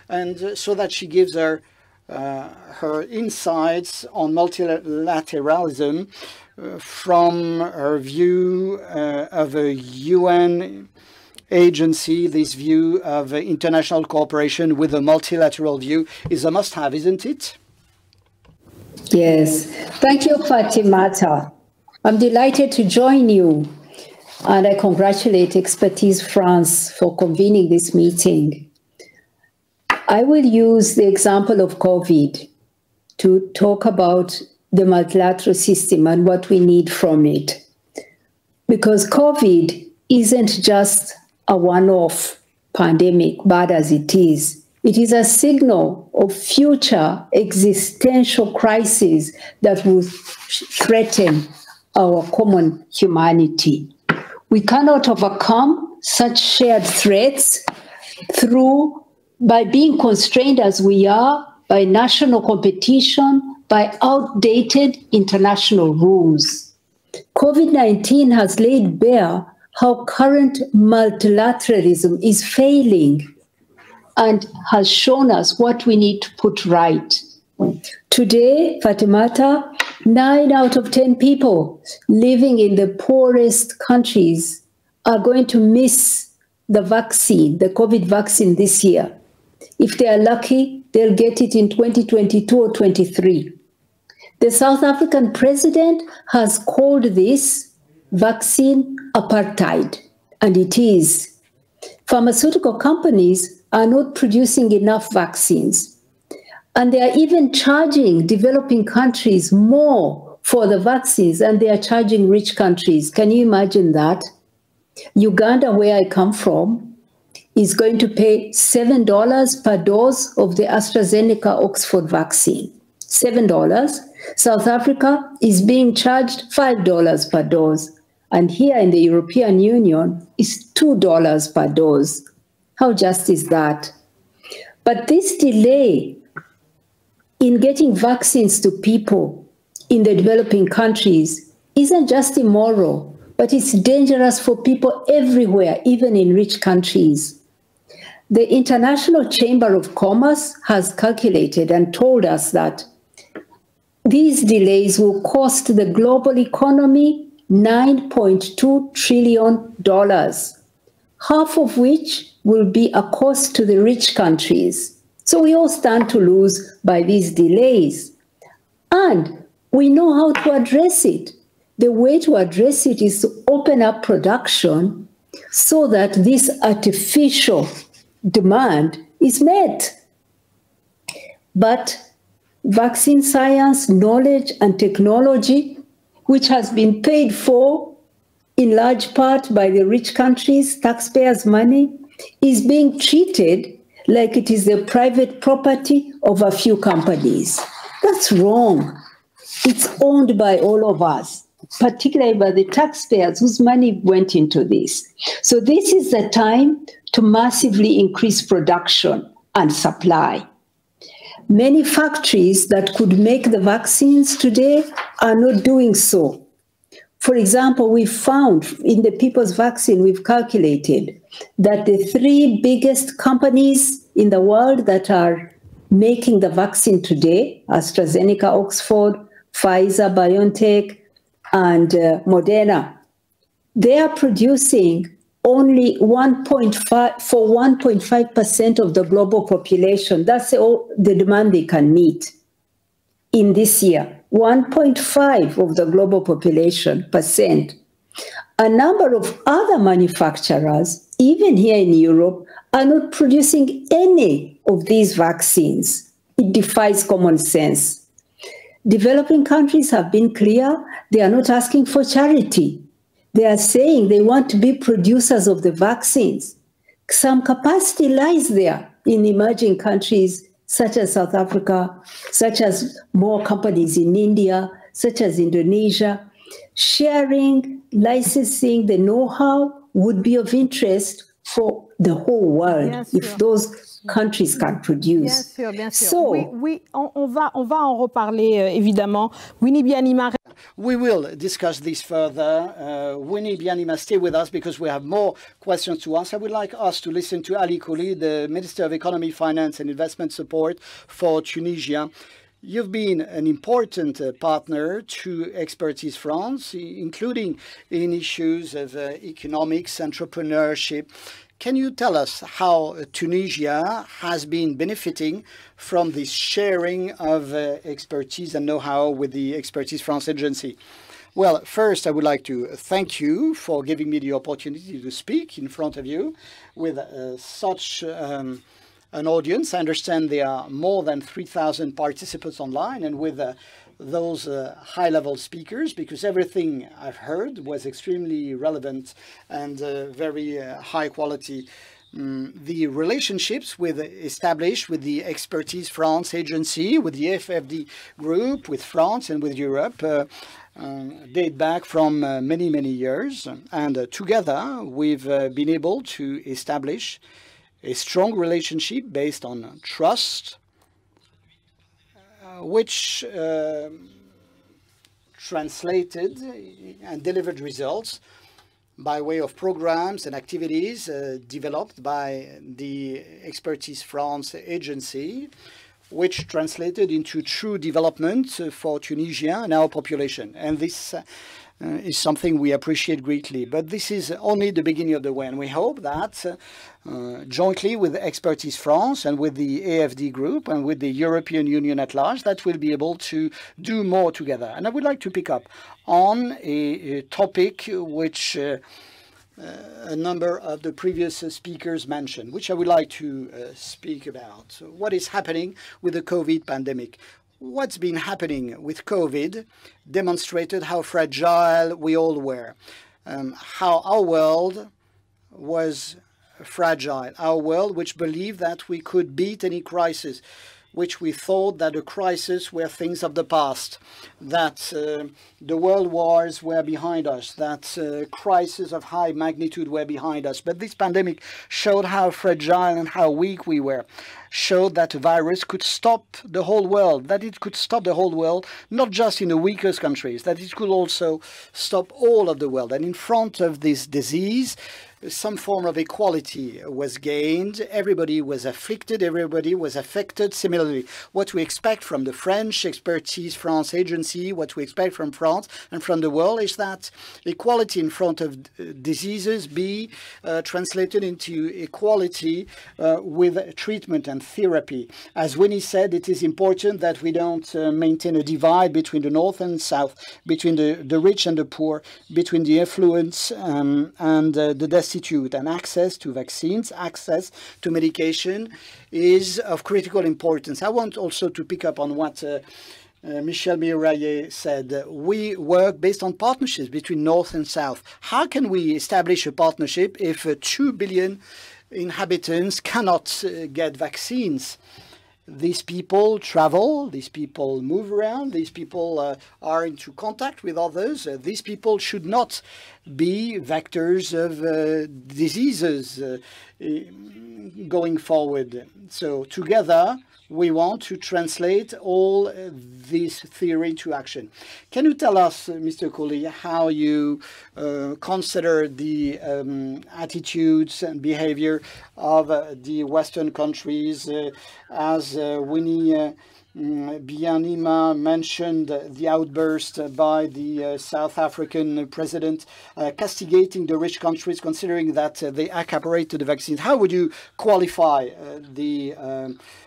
and so that she gives her insights on multilateralism from her view of a UN agency. This view of international cooperation with a multilateral view is a must-have, isn't it? Yes. Thank you, Fatimata. I'm delighted to join you, and I congratulate Expertise France for convening this meeting. I will use the example of COVID to talk about the multilateral system and what we need from it. Because COVID isn't just a one-off pandemic, bad as it is. It is a signal of future existential crises that will threaten our common humanity. We cannot overcome such shared threats by being constrained as we are by national competition, by outdated international rules. COVID-19 has laid bare how current multilateralism is failing and has shown us what we need to put right. Today, Fatimata, 9 out of 10 people living in the poorest countries are going to miss the vaccine, the COVID vaccine this year. If they are lucky, they'll get it in 2022 or 23. The South African president has called this vaccine apartheid, and it is. Pharmaceutical companies are not producing enough vaccines, and they are even charging developing countries more for the vaccines than they are charging rich countries. Can you imagine that? Uganda, where I come from, is going to pay $7 per dose of the AstraZeneca Oxford vaccine. $7. South Africa is being charged $5 per dose. And here in the European Union, it's $2 per dose. How just is that? But this delay in getting vaccines to people in the developing countries isn't just immoral, but it's dangerous for people everywhere, even in rich countries. The International Chamber of Commerce has calculated and told us that these delays will cost the global economy $9.2 trillion, half of which will be a cost to the rich countries. So we all stand to lose by these delays. And we know how to address it. The way to address it is to open up production so that this artificial demand is met. But vaccine science, knowledge, and technology, which has been paid for in large part by the rich countries' taxpayers' money, is being treated like it is the private property of a few companies. That's wrong. It's owned by all of us, particularly by the taxpayers whose money went into this. So this is the time to massively increase production and supply. Many factories that could make the vaccines today are not doing so. For example, we found in the people's vaccine, we've calculated that the 3 biggest companies in the world that are making the vaccine today, AstraZeneca, Oxford, Pfizer, BioNTech, and Moderna, they are producing only 1.5% of the global population. That's all the demand they can meet in this year. 1.5 of the global population %. A number of other manufacturers, even here in Europe, are not producing any of these vaccines. It defies common sense. Developing countries have been clear. They are not asking for charity. They are saying they want to be producers of the vaccines. Some capacity lies there in emerging countries such as South Africa, such as more companies in India, such as Indonesia. Sharing, licensing the know-how would be of interest for the whole world if those countries can produce. Bien sûr, bien sûr. So, oui, on va en reparler évidemment. Winnie Byanyima. We will discuss this further. Winnie Byanyima, stay with us because we have more questions to ask. I would like us to listen to Ali Kouli, the Minister of Economy, Finance and Investment Support for Tunisia. You've been an important partner to Expertise France, including in issues of economics, entrepreneurship. Can you tell us how Tunisia has been benefiting from this sharing of expertise and know-how with the Expertise France agency? Well, first, I would like to thank you for giving me the opportunity to speak in front of you with such an audience. I understand there are more than 3,000 participants online, and with those high-level speakers, because everything I've heard was extremely relevant and very high quality. The relationships established with the Expertise France agency, with the FFD group, with France and with Europe date back from many, many years. And together, we've been able to establish a strong relationship based on trust, which translated and delivered results by way of programs and activities developed by the Expertise France agency, which translated into true development for Tunisia and our population. And this is something we appreciate greatly. But this is only the beginning of the way. And we hope that jointly with Expertise France and with the AFD group and with the European Union at large, that we'll be able to do more together. And I would like to pick up on a topic which a number of the previous speakers mentioned, which I would like to speak about. What is happening with the COVID pandemic? What's been happening with COVID demonstrated how fragile we all were, how our world was fragile, our world which believed that we could beat any crisis, which we thought that the crises were things of the past, that the world wars were behind us, that crises of high magnitude were behind us. But this pandemic showed how fragile and how weak we were, showed that a virus could stop the whole world, that it could stop the whole world, not just in the weakest countries, that it could also stop all of the world. And in front of this disease, some form of equality was gained. Everybody was afflicted. Everybody was affected similarly. What we expect from the French Expertise France agency, what we expect from France and from the world is that equality in front of diseases be translated into equality with treatment and therapy. As Winnie said, it is important that we don't maintain a divide between the north and south, between the rich and the poor, between the affluent and the destitute. And access to vaccines, access to medication is of critical importance. I want also to pick up on what Michel Miraillet said. We work based on partnerships between North and South. How can we establish a partnership if 2 billion inhabitants cannot get vaccines. These people travel, these people move around, these people are into contact with others. These people should not be vectors of diseases going forward. So together, we want to translate all this theory to action. Can you tell us, Mr. Cooley, how you consider the attitudes and behavior of the Western countries? As Winnie Byanyima mentioned, the outburst by the South African president castigating the rich countries, considering that they accaparate the vaccines. How would you qualify the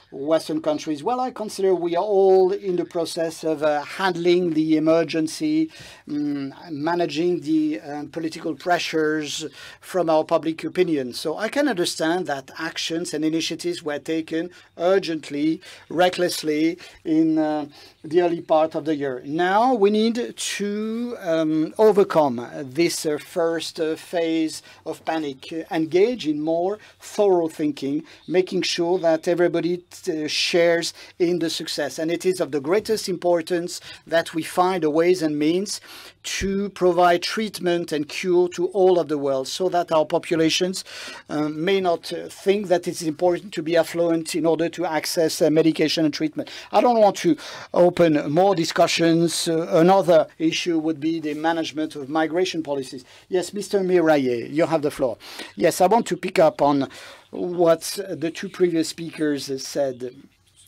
Western countries? Well, I consider we are all in the process of handling the emergency, managing the political pressures from our public opinion. So I can understand that actions and initiatives were taken urgently, recklessly in the early part of the year. Now we need to overcome this first phase of panic, engage in more thorough thinking, making sure that everybody shares in the success. And it is of the greatest importance that we find a ways and means to provide treatment and cure to all of the world, so that our populations may not think that it's important to be affluent in order to access medication and treatment. I don't want to open more discussions. Another issue would be the management of migration policies. Yes, Mr. Miraillet, you have the floor. Yes, I want to pick up on what the two previous speakers said.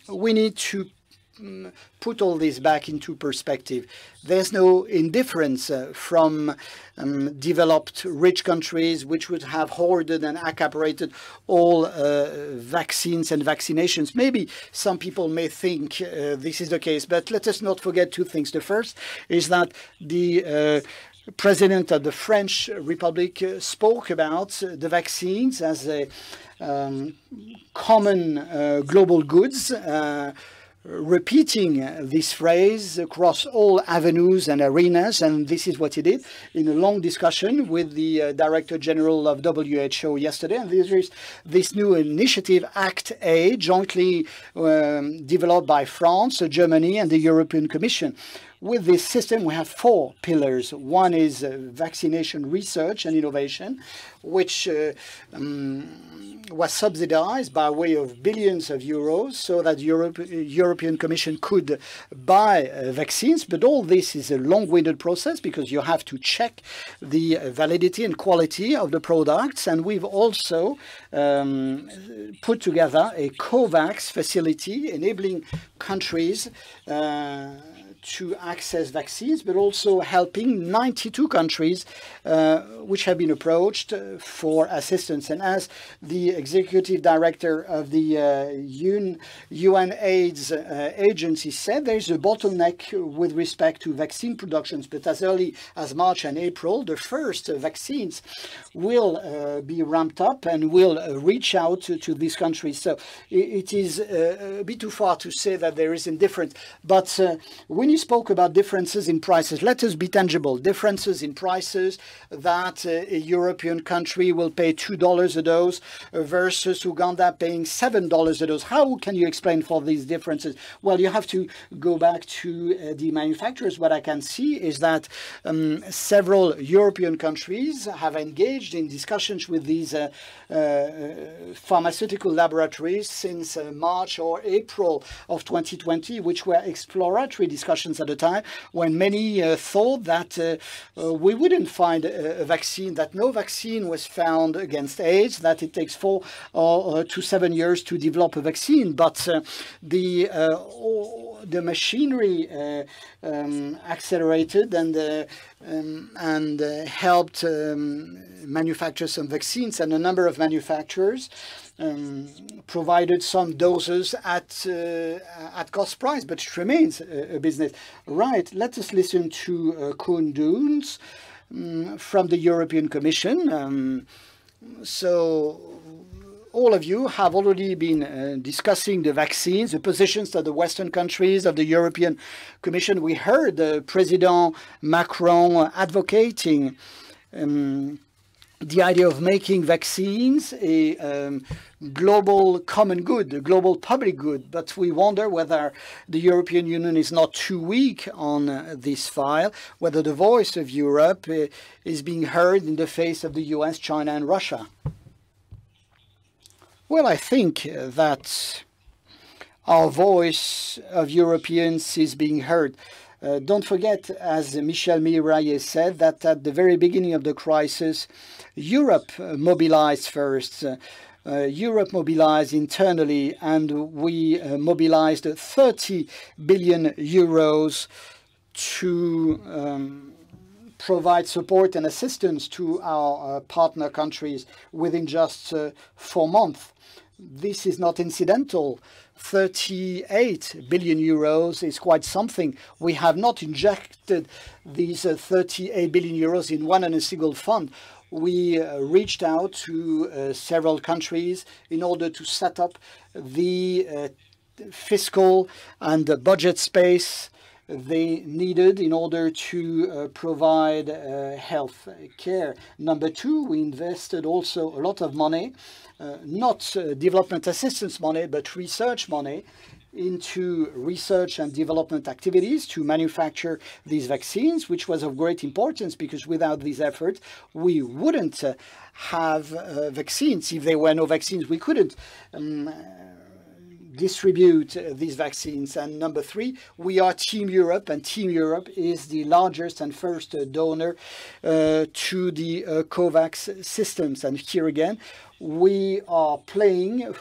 We need to put all this back into perspective. There's no indifference from developed rich countries which would have hoarded and accaparated all vaccines and vaccinations. Maybe some people may think this is the case, but let us not forget two things. The first is that the President of the French Republic spoke about the vaccines as a common global goods, repeating this phrase across all avenues and arenas, and this is what he did in a long discussion with the Director General of WHO yesterday. And there is this new initiative, Act A, jointly developed by France, Germany, and the European Commission. With this system, we have four pillars. One is vaccination research and innovation, which was subsidized by way of billions of euros so that European Commission could buy vaccines. But all this is a long-winded process because you have to check the validity and quality of the products. And we've also put together a COVAX facility enabling countries to access vaccines, but also helping 92 countries which have been approached for assistance. And as the executive director of the UN AIDS agency said, there is a bottleneck with respect to vaccine productions, but as early as March and April, the first vaccines will be ramped up and will reach out to these countries. So it is a bit too far to say that there is indifference, but when you spoke about differences in prices, let us be tangible. Differences in prices, that a European country will pay $2 a dose versus Uganda paying $7 a dose. How can you explain for these differences? Well, you have to go back to the manufacturers. What I can see is that several European countries have engaged in discussions with these pharmaceutical laboratories since March or April of 2020, which were exploratory discussions at the time, when many thought that we wouldn't find a vaccine, that no vaccine was found against AIDS, that it takes 4 to 7 years to develop a vaccine. But the machinery accelerated and helped manufacture some vaccines, and a number of manufacturers provided some doses at cost price, but it remains a business. Right, let us listen to Koen Doens from the European Commission. So all of you have already been discussing the vaccines, the positions of the Western countries, of the European Commission. We heard President Macron advocating the idea of making vaccines a global common good, a global public good. But we wonder whether the European Union is not too weak on this file, whether the voice of Europe is being heard in the face of the US, China, and Russia. Well, I think that our voice of Europeans is being heard. Don't forget, as Michel Miraillet said, that at the very beginning of the crisis, Europe mobilized first. Europe mobilized internally, and we mobilized 30 billion euros to provide support and assistance to our partner countries within just 4 months. This is not incidental. 38 billion euros is quite something. We have not injected these 38 billion euros in one and a single fund. We reached out to several countries in order to set up the fiscal and the budget space they needed in order to provide health care. Number two, we invested also a lot of money, not development assistance money, but research money, into research and development activities to manufacture these vaccines, which was of great importance because without these efforts, we wouldn't have vaccines. If there were no vaccines, we couldn't distribute these vaccines. And number three, we are Team Europe, and Team Europe is the largest and first donor to the COVAX systems. And here again, we are playing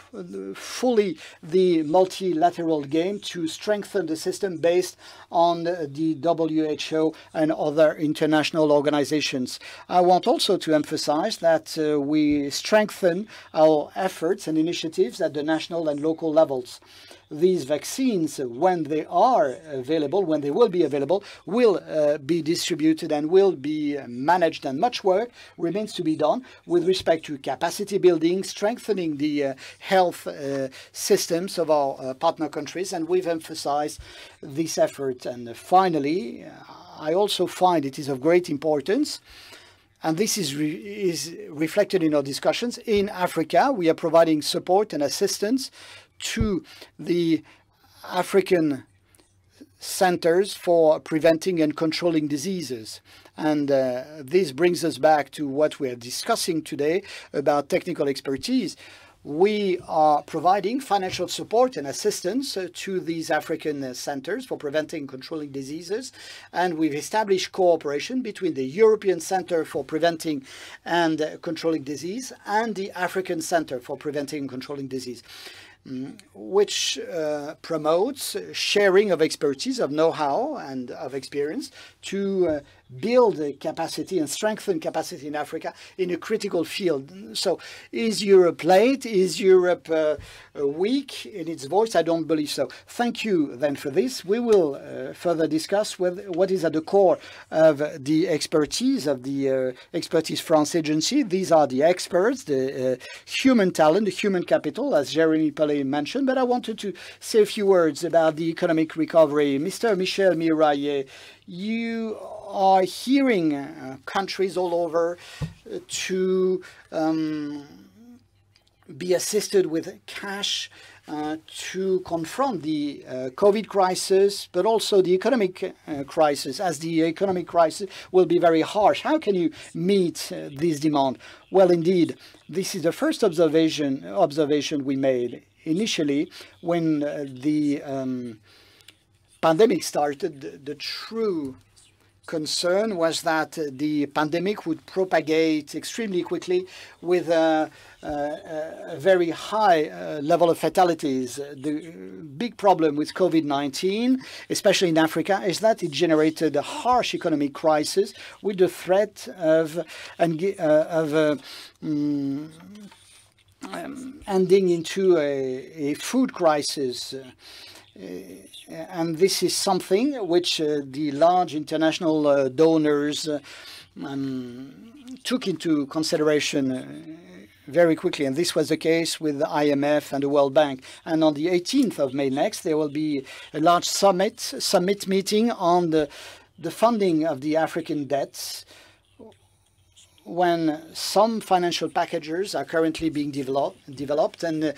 fully the multilateral game to strengthen the system based on the WHO and other international organizations. I want also to emphasize that we strengthen our efforts and initiatives at the national and local levels. These vaccines, when they are available, when they will be available, will be distributed and will be managed, and much work remains to be done with respect to capacity building, strengthening the health systems of our partner countries, and we've emphasized this effort. And finally, I also find it is of great importance, and this is reflected in our discussions. In Africa, we are providing support and assistance to the African centers for preventing and controlling diseases. And this brings us back to what we are discussing today about technical expertise. We are providing financial support and assistance to these African centers for preventing and controlling diseases. And we've established cooperation between the European Center for Preventing and Controlling Disease and the African Center for Preventing and Controlling Disease, which promotes sharing of expertise, of know-how, and of experience to build capacity and strengthen capacity in Africa in a critical field. So is Europe late? Is Europe weak in its voice? I don't believe so. Thank you then for this. We will further discuss what is at the core of the expertise of the Expertise France Agency. These are the experts, the human talent, the human capital, as Jeremy Palais mentioned. But I wanted to say a few words about the economic recovery. Mr. Michel Miraillet, you are hearing countries all over to be assisted with cash to confront the COVID crisis, but also the economic crisis, as the economic crisis will be very harsh. How can you meet this demand? Well, indeed, this is the first observation we made. Initially, when the pandemic started, the true concern was that the pandemic would propagate extremely quickly with a very high level of fatalities. The big problem with COVID-19, especially in Africa, is that it generated a harsh economic crisis with the threat of ending into a food crisis. And this is something which the large international donors took into consideration very quickly. And this was the case with the IMF and the World Bank. And on the 18th of May next, there will be a large summit meeting on the funding of the African debts, when some financial packages are currently being developed and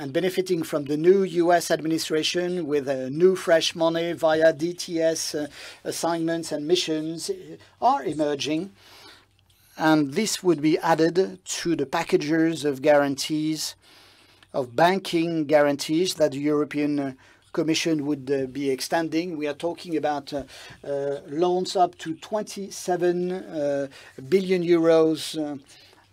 benefiting from the new U.S. administration with new fresh money via DTS assignments and missions are emerging. And this would be added to the packages of guarantees, of banking guarantees that the European Commission would be extending. We are talking about loans up to 27 billion euros.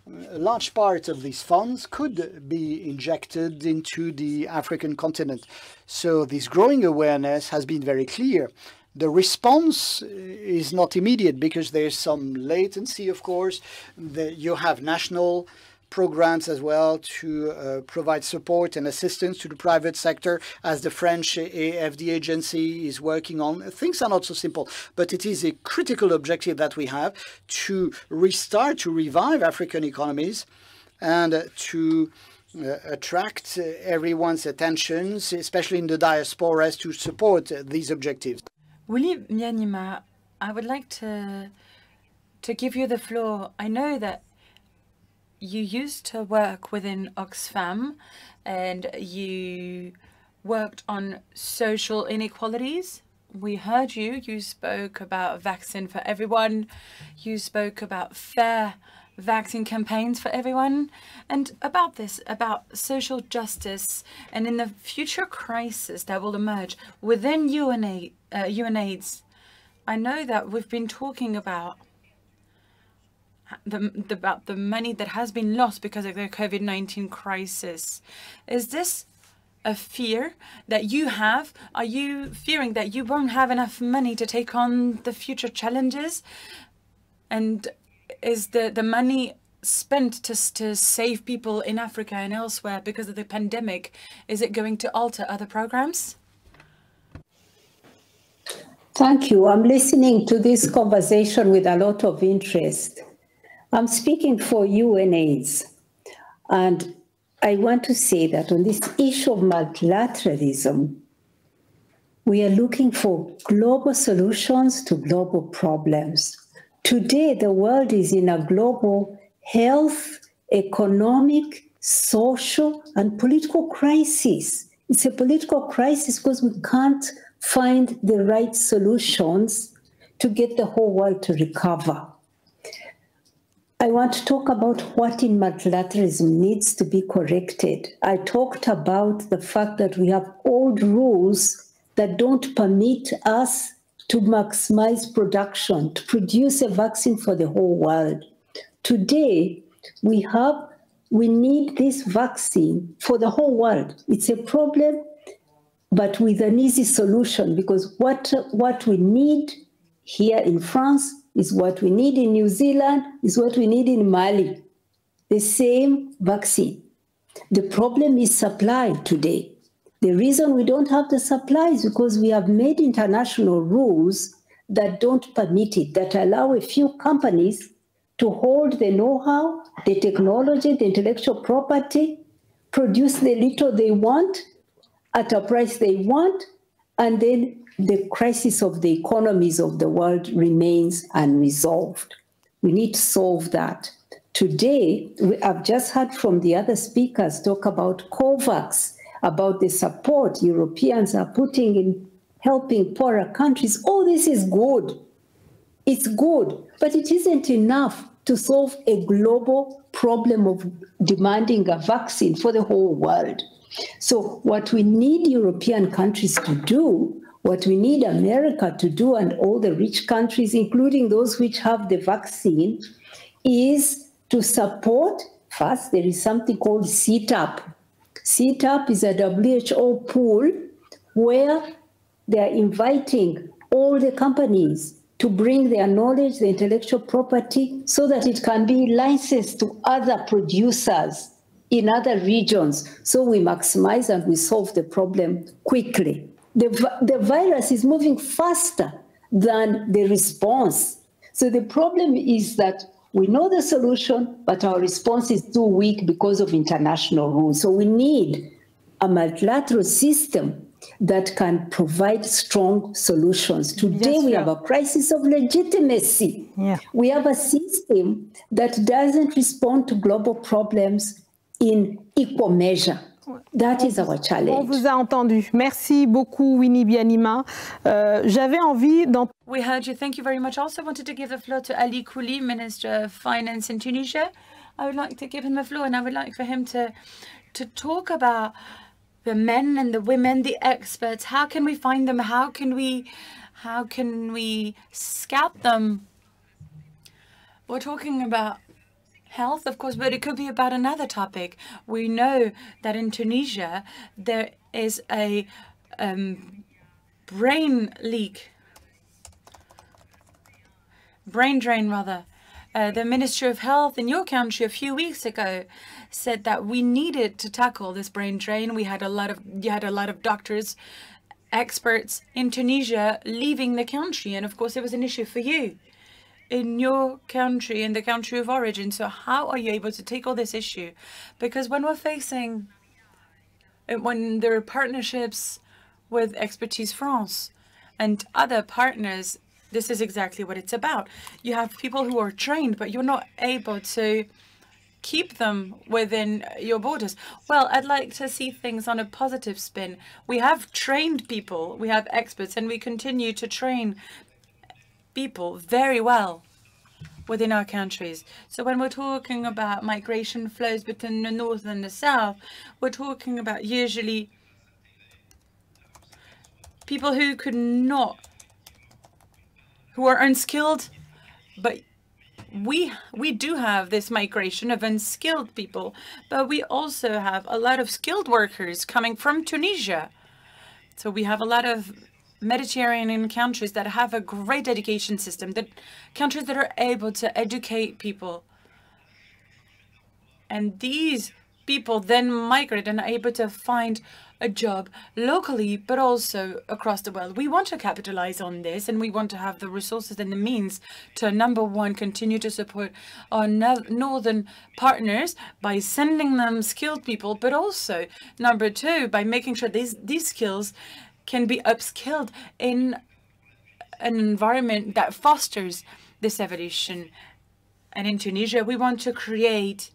A large part of these funds could be injected into the African continent. So this growing awareness has been very clear. The response is not immediate because there's some latency, of course. You have national programs as well to provide support and assistance to the private sector, as the French AFD agency is working on. Things are not so simple, but it is a critical objective that we have to restart, to revive African economies and to attract everyone's attentions, especially in the diasporas, to support these objectives. Willy Myanmar, I would like to give you the floor. I know that you used to work within Oxfam and you worked on social inequalities. We heard you. You spoke about vaccine for everyone. You spoke about fair vaccine campaigns for everyone. And about this, about social justice and in the future crisis that will emerge within UNAIDS, I know that we've been talking about the money that has been lost because of the COVID-19 crisis. Is this a fear that you have? Are you fearing that you won't have enough money to take on the future challenges? And is the money spent to save people in Africa and elsewhere because of the pandemic, is it going to alter other programs? Thank you. I'm listening to this conversation with a lot of interest. I'm speaking for UNAIDS, and I want to say that on this issue of multilateralism, we are looking for global solutions to global problems. Today, the world is in a global health, economic, social, and political crisis. It's a political crisis because we can't find the right solutions to get the whole world to recover. I want to talk about what in multilateralism needs to be corrected. I talked about the fact that we have old rules that don't permit us to maximize production, to produce a vaccine for the whole world. Today, we need this vaccine for the whole world. It's a problem, but with an easy solution, because what we need here in France is what we need in New Zealand, is what we need in Mali. The same vaccine. The problem is supply today. The reason we don't have the supply is because we have made international rules that don't permit it, that allow a few companies to hold the know-how, the technology, the intellectual property, produce the little they want at a price they want, and then the crisis of the economies of the world remains unresolved. We need to solve that. Today, I've just heard from the other speakers talk about COVAX, about the support Europeans are putting in helping poorer countries. All this is good. It's good, but it isn't enough to solve a global problem of demanding a vaccine for the whole world. So what we need European countries to do, what we need America to do, and all the rich countries, including those which have the vaccine, is to support. First, there is something called CTAP. CTAP is a WHO pool where they're inviting all the companies to bring their knowledge, the intellectual property, so that it can be licensed to other producers in other regions. So we maximize and we solve the problem quickly. The virus is moving faster than the response. So the problem is that we know the solution, but our response is too weak because of international rules. So we need a multilateral system that can provide strong solutions. Today, we have a crisis of legitimacy. Yeah. We have a system that doesn't respond to global problems in equal measure. That is our challenge. On vous a entendu. Merci beaucoup, Winnie Byanyima. J'avais envie d'en... We heard you. Thank you very much. I also wanted to give the floor to Ali Kouli, Minister of Finance in Tunisia. I would like to give him the floor, and I would like for him to talk about the men and the women, the experts. How can we find them? How can we scout them? We're talking about health, of course, but it could be about another topic. We know that in Tunisia there is a brain drain rather. The Minister of Health in your country a few weeks ago said that we needed to tackle this brain drain. You had a lot of doctors, experts in Tunisia leaving the country, and of course it was an issue for you in your country, in the country of origin. So how are you able to take all this issue? Because when there are partnerships with Expertise France and other partners, this is exactly what it's about. You have people who are trained, but you're not able to keep them within your borders. Well, I'd like to see things on a positive spin. We have trained people, we have experts, and we continue to train people very well within our countries. So when we're talking about migration flows between the north and the south, we're talking about usually people who are unskilled, but we do have this migration of unskilled people, but we also have a lot of skilled workers coming from Tunisia. So we have a lot of Mediterranean countries that have a great education system, countries that are able to educate people. And these people then migrate and are able to find a job locally, but also across the world. We want to capitalize on this, and we want to have the resources and the means to, number one, continue to support our northern partners by sending them skilled people, but also, number two, by making sure these skills can be upskilled in an environment that fosters this evolution. And in Tunisia, we want to create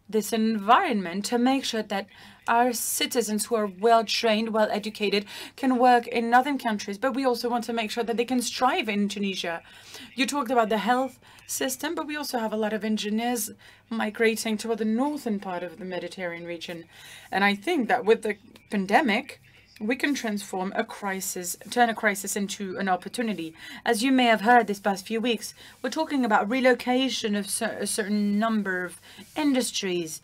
this environment to make sure that our citizens who are well-trained, well-educated, can work in northern countries, but we also want to make sure that they can strive in Tunisia. You talked about the health system, but we also have a lot of engineers migrating toward the northern part of the Mediterranean region. And I think that with the pandemic, we can transform turn a crisis into an opportunity. As you may have heard this past few weeks, we're talking about relocation of a certain number of industries.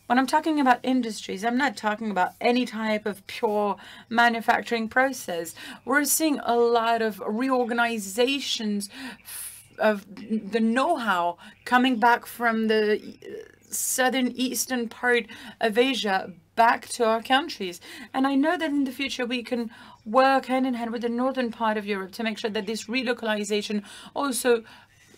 When I'm talking about industries, I'm not talking about any type of pure manufacturing process. We're seeing a lot of reorganizations of the know-how coming back from the southern eastern part of Asia back to our countries. And I know that in the future we can work hand in hand with the northern part of Europe to make sure that this relocalization also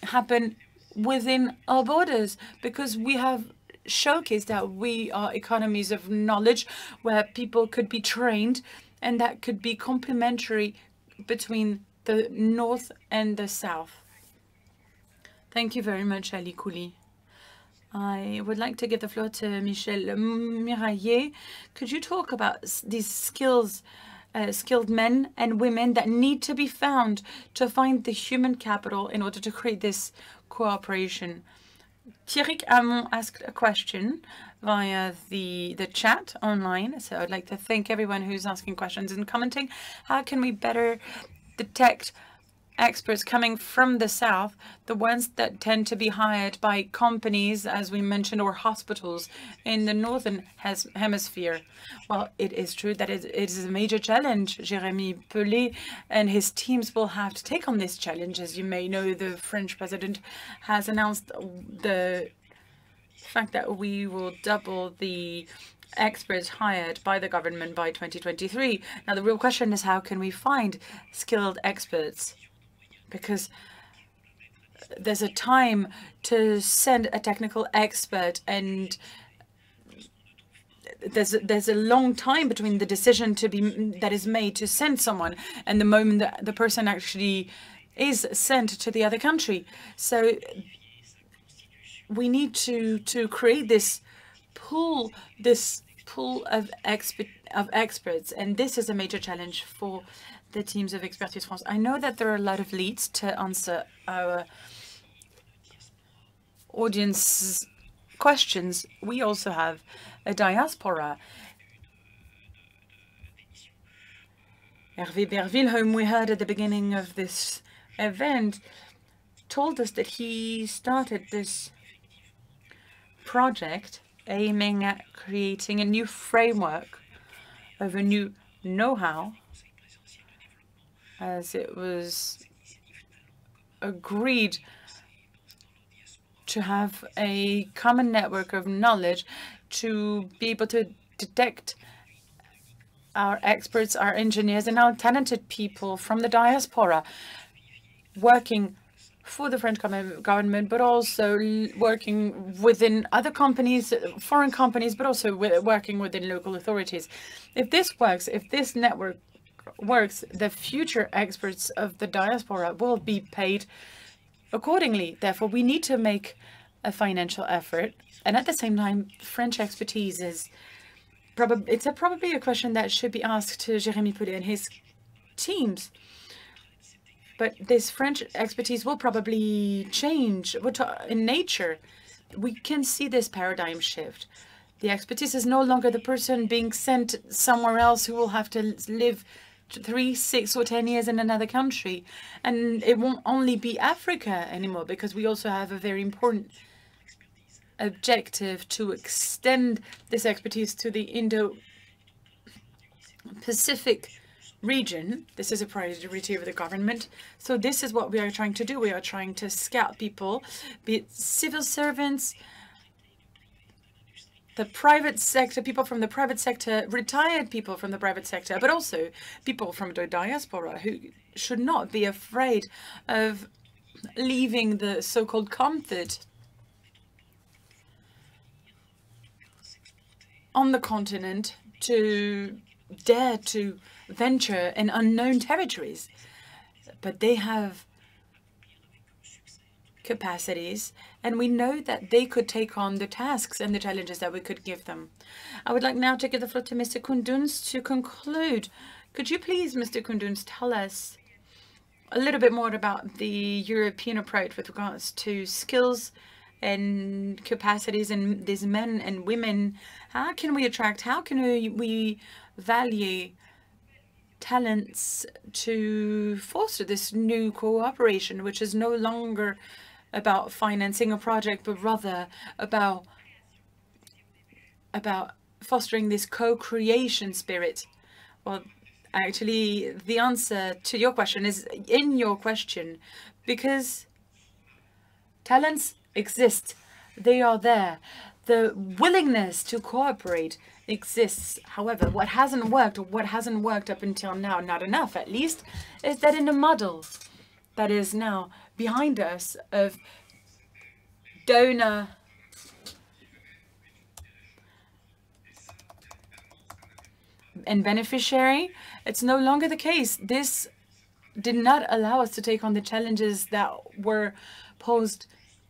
happen within our borders, because we have showcased that we are economies of knowledge where people could be trained, and that could be complementary between the north and the south. Thank you very much, Ali Kouli. I would like to give the floor to Michel Miraillet. Could you talk about these skilled men and women that need to be found to find the human capital in order to create this cooperation? Thierry Hamon asked a question via the chat online. So I'd like to thank everyone who's asking questions and commenting. How can we better detect experts coming from the south, the ones that tend to be hired by companies, as we mentioned, or hospitals in the northern hemisphere? Well, it is true that it is a major challenge. Jérémy Pelé and his teams will have to take on this challenge. As you may know, the French president has announced the fact that we will double the experts hired by the government by 2023. Now, the real question is, how can we find skilled experts? Because there's a time to send a technical expert, and there's a long time between the decision that is made to send someone and the moment that the person actually is sent to the other country. So we need to create this pool of experts, and this is a major challenge for the teams of Expertise France. I know that there are a lot of leads to answer our audience's questions. We also have a diaspora. Hervé Berville, whom we heard at the beginning of this event, told us that he started this project aiming at creating a new framework of a new know-how, as it was agreed to have a common network of knowledge to be able to detect our experts, our engineers, and our talented people from the diaspora working for the French government, but also working within other companies, foreign companies, but also working within local authorities. If this works, if this network works, the future experts of the diaspora will be paid accordingly. Therefore, we need to make a financial effort. And at the same time, French expertise is probably a question that should be asked to Jérémy Poulet and his teams. But this French expertise will probably change in nature. We can see this paradigm shift. The expertise is no longer the person being sent somewhere else who will have to live 3, 6, or 10 years in another country. And it won't only be Africa anymore, because we also have a very important objective to extend this expertise to the Indo-Pacific region. This is a priority of the government. So this is what we are trying to do. We are trying to scout people, be it civil servants, the private sector, people from the private sector, retired people from the private sector, but also people from the diaspora who should not be afraid of leaving the so-called comfort on the continent to dare to venture in unknown territories. But they have capacities, and we know that they could take on the tasks and the challenges that we could give them. I would like now to give the floor to Mr. Koundouz to conclude. Could you please, Mr. Koundouz, tell us a little bit more about the European approach with regards to skills and capacities in these men and women? How can we attract, how can we value talents to foster this new cooperation, which is no longer about financing a project, but rather about fostering this co-creation spirit? Well, actually, the answer to your question is in your question, because talents exist. They are there. The willingness to cooperate exists. However, what hasn't worked, or what hasn't worked up until now, not enough at least, is that in the model that is now behind us of donor and beneficiary, it's no longer the case. This did not allow us to take on the challenges that were posed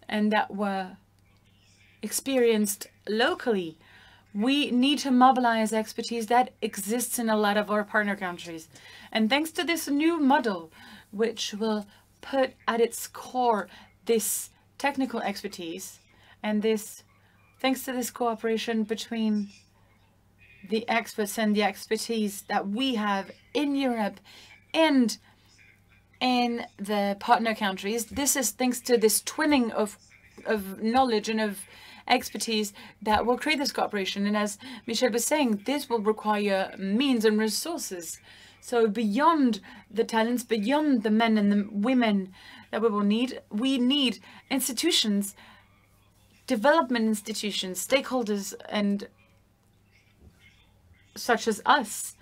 and that were experienced locally. We need to mobilize expertise that exists in a lot of our partner countries. And thanks to this new model, which will put at its core this technical expertise, and thanks to this cooperation between the experts and the expertise that we have in Europe and in the partner countries, this is thanks to this twinning of knowledge and of expertise that will create this cooperation. And as Michel was saying, this will require means and resources. So beyond the talents, beyond the men and the women that we will need, we need institutions, development institutions, stakeholders, and such as us.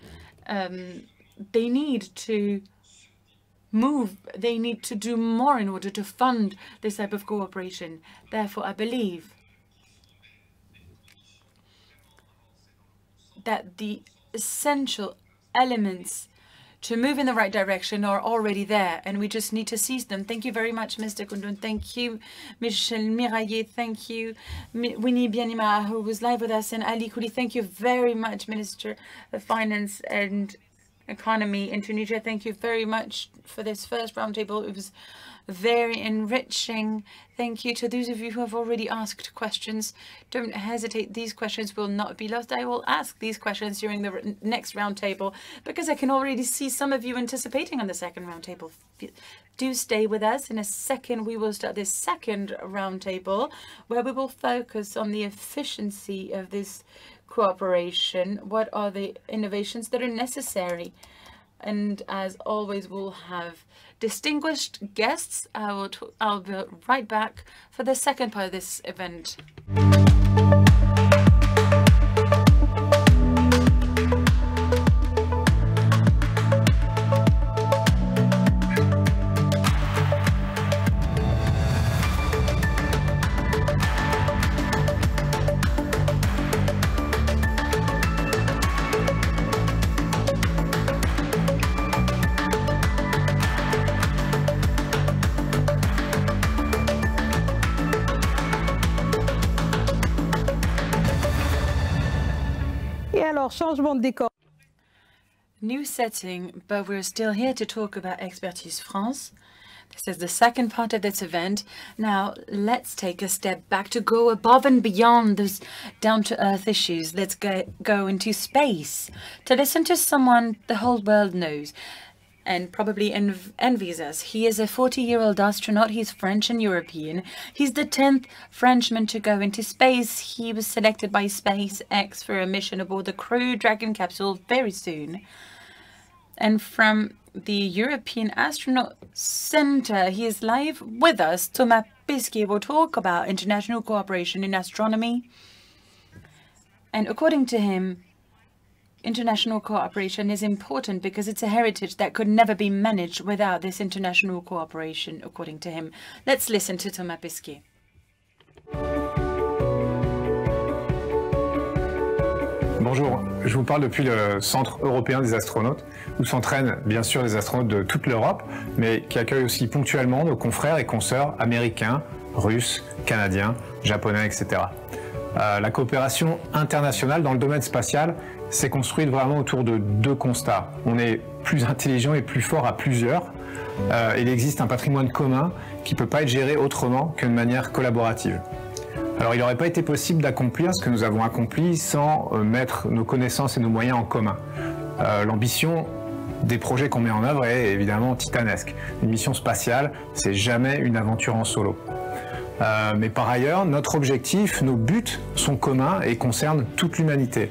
They need to move, they need to do more in order to fund this type of cooperation. Therefore, I believe that the essential elements to move in the right direction are already there, and we just need to seize them. Thank you very much, Mr. Koundoun. Thank you, Michel Miraillet. Thank you, Winnie Bianima, who was live with us, and Ali Kouli. Thank you very much, Minister of Finance and Economy in Tunisia. Thank you very much for this first roundtable. It was very enriching. Thank you to those of you who have already asked questions. Don't hesitate. These questions will not be lost. I will ask these questions during the next roundtable because I can already see some of you anticipating on the second roundtable. Do stay with us. In a second, we will start this second roundtable where we will focus on the efficiency of this cooperation. What are the innovations that are necessary? And as always, we'll have distinguished guests. I'll be right back for the second part of this event. Changement de décor. New setting, but we're still here to talk about Expertise France. This is the second part of this event. Now, let's take a step back to go above and beyond those down-to-earth issues. Let's go into space to listen to someone the whole world knows and probably envies us. He is a 40-year-old astronaut. He's French and European. He's the 10th Frenchman to go into space. He was selected by SpaceX for a mission aboard the Crew Dragon capsule very soon. And from the European Astronaut Center, he is live with us. Thomas Pesquet will talk about international cooperation in astronomy. And according to him, international cooperation is important because it's a heritage that could never be managed without this international cooperation, according to him. Let's listen to Thomas Pesquet. Bonjour, je vous parle depuis le Centre européen des astronautes, où s'entraînent bien sûr des astronautes de toute l'Europe, mais qui accueille aussi ponctuellement nos confrères et consoeurs américains, russes, canadiens, japonais, etc. La coopération internationale dans le domaine spatial s'est construite vraiment autour de deux constats. On est plus intelligent et plus fort à plusieurs. Il existe un patrimoine commun qui ne peut pas être géré autrement que de manière collaborative. Alors il n'aurait pas été possible d'accomplir ce que nous avons accompli sans mettre nos connaissances et nos moyens en commun. L'ambition des projets qu'on met en œuvre est évidemment titanesque. Une mission spatiale, c'est jamais une aventure en solo. Mais par ailleurs, notre objectif, nos buts sont communs et concernent toute l'humanité.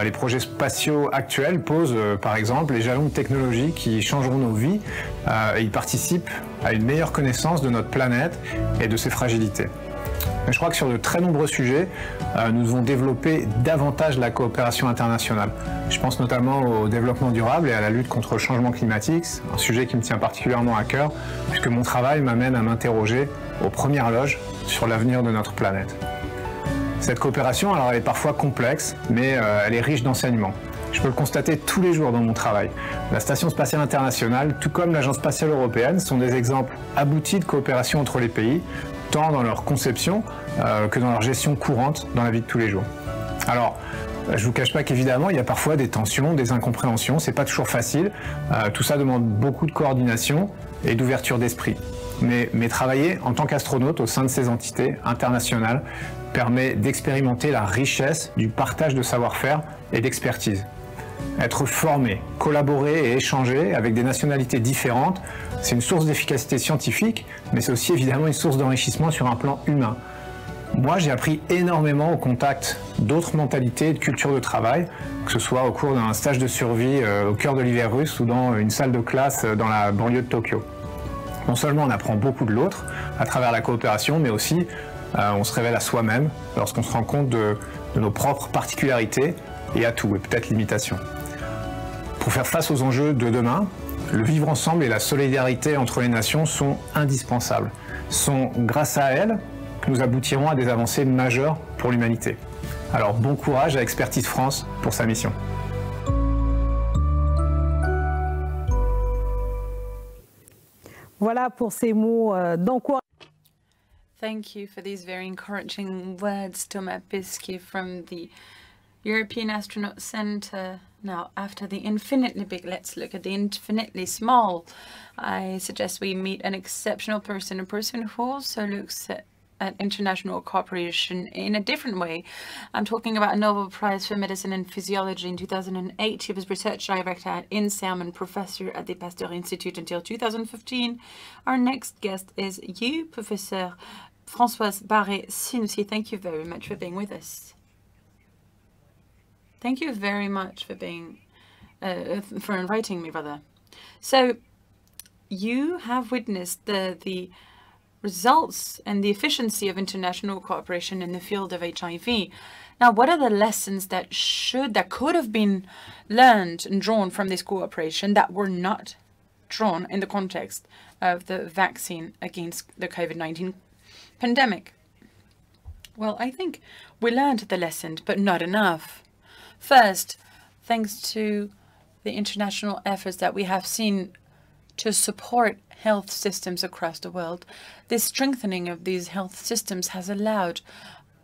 Les projets spatiaux actuels posent par exemple les jalons de technologie qui changeront nos vies et ils participent à une meilleure connaissance de notre planète et de ses fragilités. Mais je crois que sur de très nombreux sujets, nous devons développer davantage la coopération internationale. Je pense notamment au développement durable et à la lutte contre le changement climatique, un sujet qui me tient particulièrement à cœur, puisque mon travail m'amène à m'interroger aux premières loges sur l'avenir de notre planète. Cette coopération, alors elle est parfois complexe, mais elle est riche d'enseignements. Je peux le constater tous les jours dans mon travail. La Station spatiale internationale, tout comme l'Agence spatiale européenne, sont des exemples aboutis de coopération entre les pays, tant dans leur conception que dans leur gestion courante dans la vie de tous les jours. Alors, je ne vous cache pas qu'évidemment, il y a parfois des tensions, des incompréhensions, c'est pas toujours facile. Tout ça demande beaucoup de coordination et d'ouverture d'esprit. Mais travailler en tant qu'astronaute au sein de ces entités internationales permet d'expérimenter la richesse du partage de savoir-faire et d'expertise. Être formé, collaborer et échanger avec des nationalités différentes, c'est une source d'efficacité scientifique, mais c'est aussi évidemment une source d'enrichissement sur un plan humain. Moi, j'ai appris énormément au contact d'autres mentalités et de cultures de travail, que ce soit au cours d'un stage de survie au cœur de l'hiver russe ou dans une salle de classe dans la banlieue de Tokyo. Non seulement on apprend beaucoup de l'autre à travers la coopération, mais aussi on se révèle à soi-même lorsqu'on se rend compte de nos propres particularités et atouts et peut-être limitations. Pour faire face aux enjeux de demain, le vivre ensemble et la solidarité entre les nations sont indispensables. Ce sont grâce à elles que nous aboutirons à des avancées majeures pour l'humanité. Alors bon courage à Expertise France pour sa mission. Voilà pour ces mots d'encouragement. Thank you for these very encouraging words, Thomas Pesquet from the European Astronaut Centre. Now, after the infinitely big, let's look at the infinitely small. I suggest we meet an exceptional person, a person who also looks at international cooperation in a different way. I'm talking about a Nobel Prize for Medicine and Physiology in 2008. She was research director at INSERM and professor at the Pasteur Institute until 2015. Our next guest is you, Professor Françoise Barré-Sinoussi. Thank you very much for being with us. Thank you very much for being, for inviting me, rather. So, you have witnessed the results and the efficiency of international cooperation in the field of HIV. Now, what are the lessons that could have been learned and drawn from this cooperation that were not drawn in the context of the vaccine against the COVID-19 pandemic? Well, I think we learned the lesson, but not enough. First, thanks to the international efforts that we have seen to support health systems across the world, this strengthening of these health systems has allowed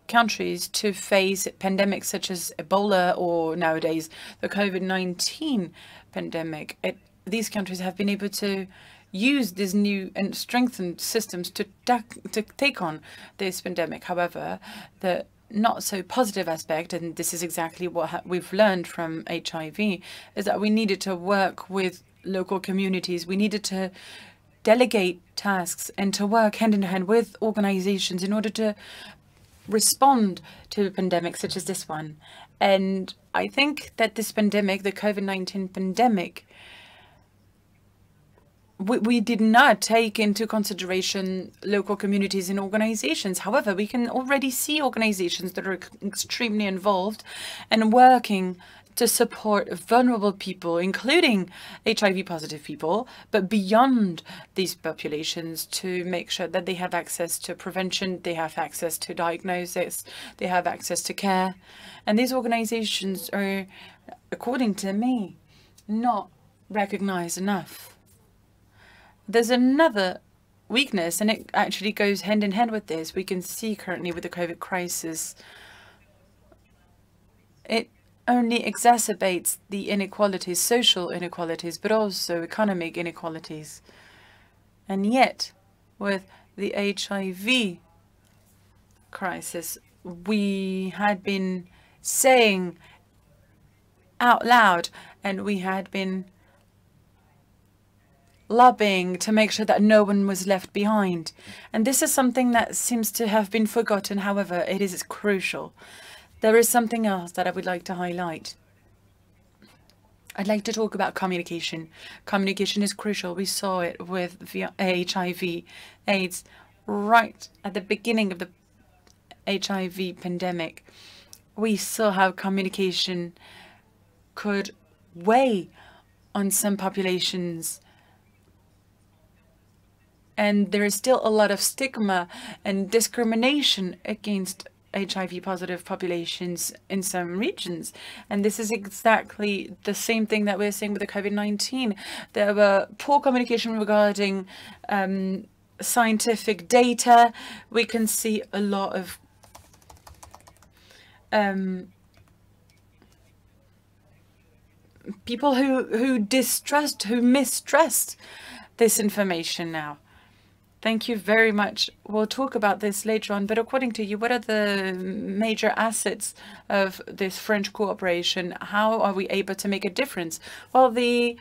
countries to face pandemics such as Ebola or nowadays the COVID-19 pandemic. These countries have been able to use these new and strengthened systems to take on this pandemic. However, the not so positive aspect, and this is exactly what we've learned from HIV, is that we needed to work with local communities. We needed to delegate tasks and to work hand in hand with organizations in order to respond to pandemics such as this one. And I think that this pandemic, the COVID-19 pandemic, we did not take into consideration local communities and organizations. However, we can already see organizations that are extremely involved and working to support vulnerable people, including HIV-positive people, but beyond these populations, to make sure that they have access to prevention, they have access to diagnosis, they have access to care. And these organizations are, according to me, not recognized enough. There's another weakness, and it actually goes hand in hand with this. We can see currently with the COVID crisis, it only exacerbates the inequalities, social inequalities, but also economic inequalities. And yet, with the HIV crisis, we had been saying out loud, and we had been lobbying to make sure that no one was left behind. And this is something that seems to have been forgotten. However, it is crucial. There is something else that I would like to highlight. I'd like to talk about communication. Communication is crucial. We saw it with HIV, AIDS, right at the beginning of the HIV pandemic. We saw how communication could weigh on some populations. And there is still a lot of stigma and discrimination against HIV-positive populations in some regions. And this is exactly the same thing that we're seeing with the COVID-19. There were poor communication regarding scientific data. We can see a lot of people who mistrust this information now. Thank you very much. We'll talk about this later on, but according to you, what are the major assets of this French cooperation? How are we able to make a difference? Well, the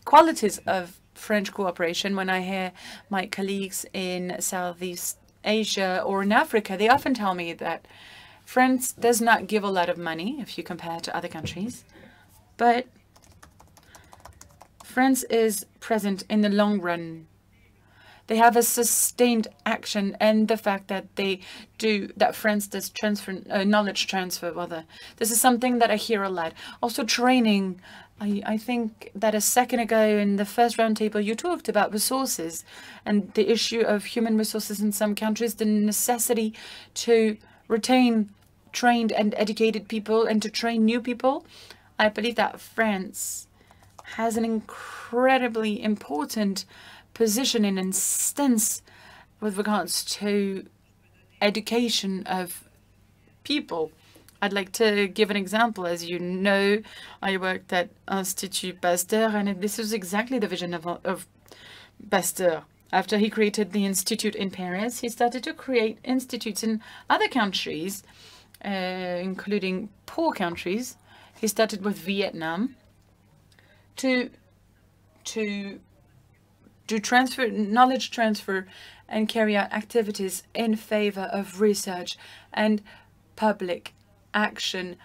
qualities of French cooperation, when I hear my colleagues in Southeast Asia or in Africa, they often tell me that France does not give a lot of money if you compare to other countries, but France is present in the long run. They have a sustained action, and the fact that France does knowledge transfer, rather. This is something that I hear a lot. Also training. I think that a second ago in the first roundtable, you talked about resources and the issue of human resources in some countries, the necessity to retain trained and educated people and to train new people, I believe that France has an incredibly important position and instance with regards to education of people. I'd like to give an example. As you know, I worked at Institut Pasteur, and this was exactly the vision of Pasteur. After he created the institute in Paris, he started to create institutes in other countries, including poor countries. He started with Vietnam to do knowledge transfer and carry out activities in favor of research and public action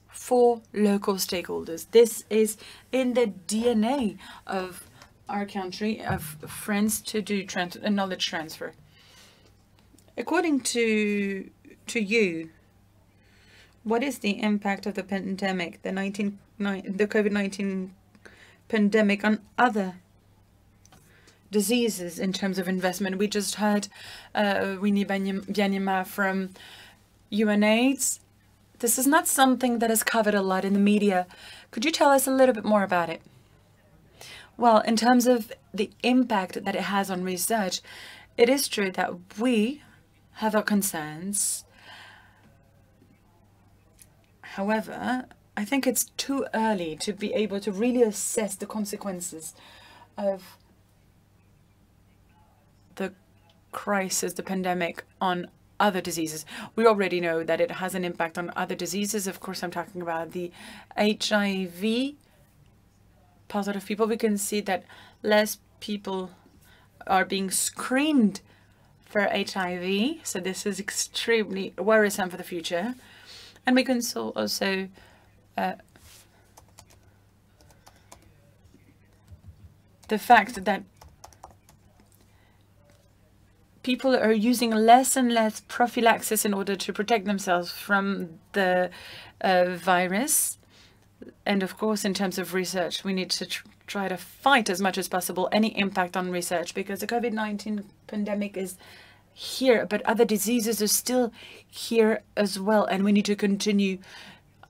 for local stakeholders. This is in the DNA of our country, of France, to do knowledge transfer. According to you, what is the impact of the pandemic, the COVID-19 pandemic, on other diseases in terms of investment? We just heard Winnie Byanyima from UNAIDS. This is not something that is covered a lot in the media. Could you tell us a little bit more about it? Well, in terms of the impact that it has on research, it is true that we have our concerns. However, I think it's too early to be able to really assess the consequences of the crisis, the pandemic, on other diseases. We already know that it has an impact on other diseases. Of course, I'm talking about the HIV positive people. We can see that less people are being screened for HIV. So this is extremely worrisome for the future. And we can also the fact that people are using less and less prophylaxis in order to protect themselves from the virus. And of course, in terms of research, we need to try to fight as much as possible any impact on research, because the COVID-19 pandemic is here, but other diseases are still here as well. And we need to continue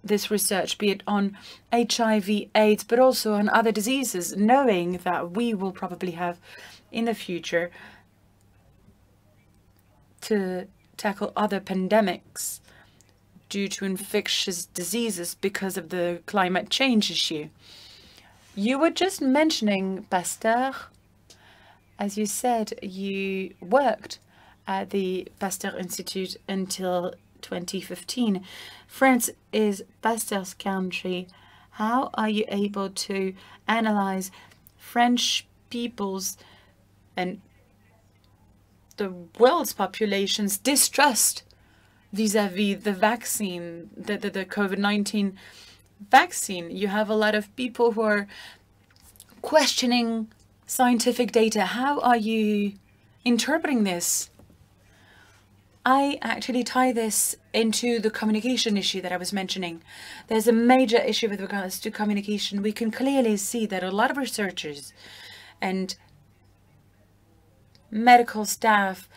this research, be it on HIV, AIDS, but also on other diseases, knowing that we will probably have in the future to tackle other pandemics due to infectious diseases because of the climate change issue. You were just mentioning Pasteur. As you said, you worked at the Pasteur Institute until 2015. France is Pasteur's country. How are you able to analyze French people's and the world's population's distrust vis-a-vis the vaccine, the COVID-19 vaccine? You have a lot of people who are questioning scientific data. How are you interpreting this? I actually tie this into the communication issue that I was mentioning. There's a major issue with regards to communication. We can clearly see that a lot of researchers and medical staff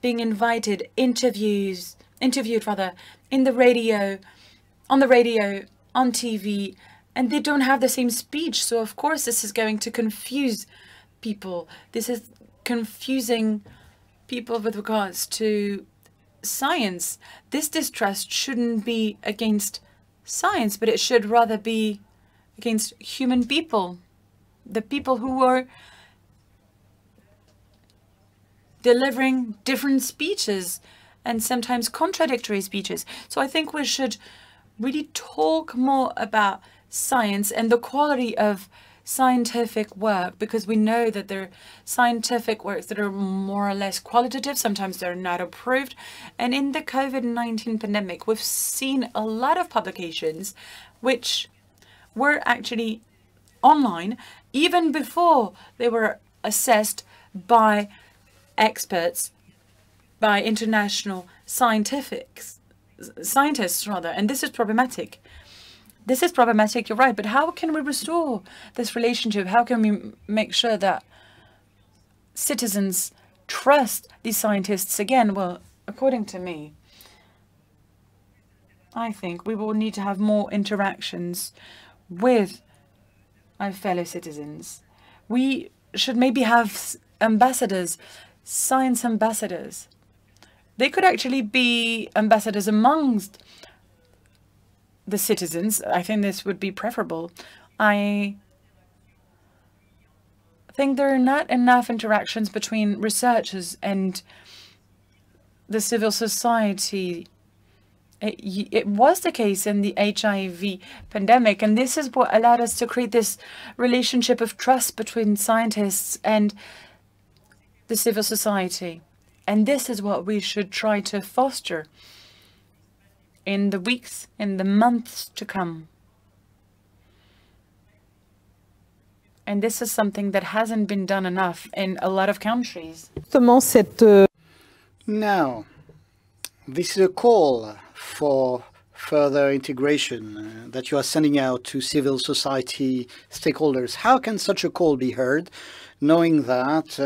being invited, interviewed rather, in the radio, on TV, and they don't have the same speech. So of course this is going to confuse people. This is confusing people with regards to science. This distrust shouldn't be against science, but it should rather be against human people, the people who are delivering different speeches and sometimes contradictory speeches. So I think we should really talk more about science and the quality of scientific work, because we know that there are scientific works that are more or less qualitative. Sometimes they're not approved. And in the COVID-19 pandemic, we've seen a lot of publications which were actually online even before they were assessed by experts, by international scientists, rather. And this is problematic. This is problematic, you're right, but how can we restore this relationship? How can we make sure that citizens trust these scientists again? Well, according to me, I think we will need to have more interactions with our fellow citizens. We should maybe have ambassadors, science ambassadors. They could actually be ambassadors amongst the citizens. I think this would be preferable. I think there are not enough interactions between researchers and the civil society. It was the case in the HIV pandemic, and this is what allowed us to create this relationship of trust between scientists and the civil society. And this is what we should try to foster in the weeks, in the months to come. And this is something that hasn't been done enough in a lot of countries. Now, this is a call for further integration that you are sending out to civil society stakeholders. How can such a call be heard, knowing that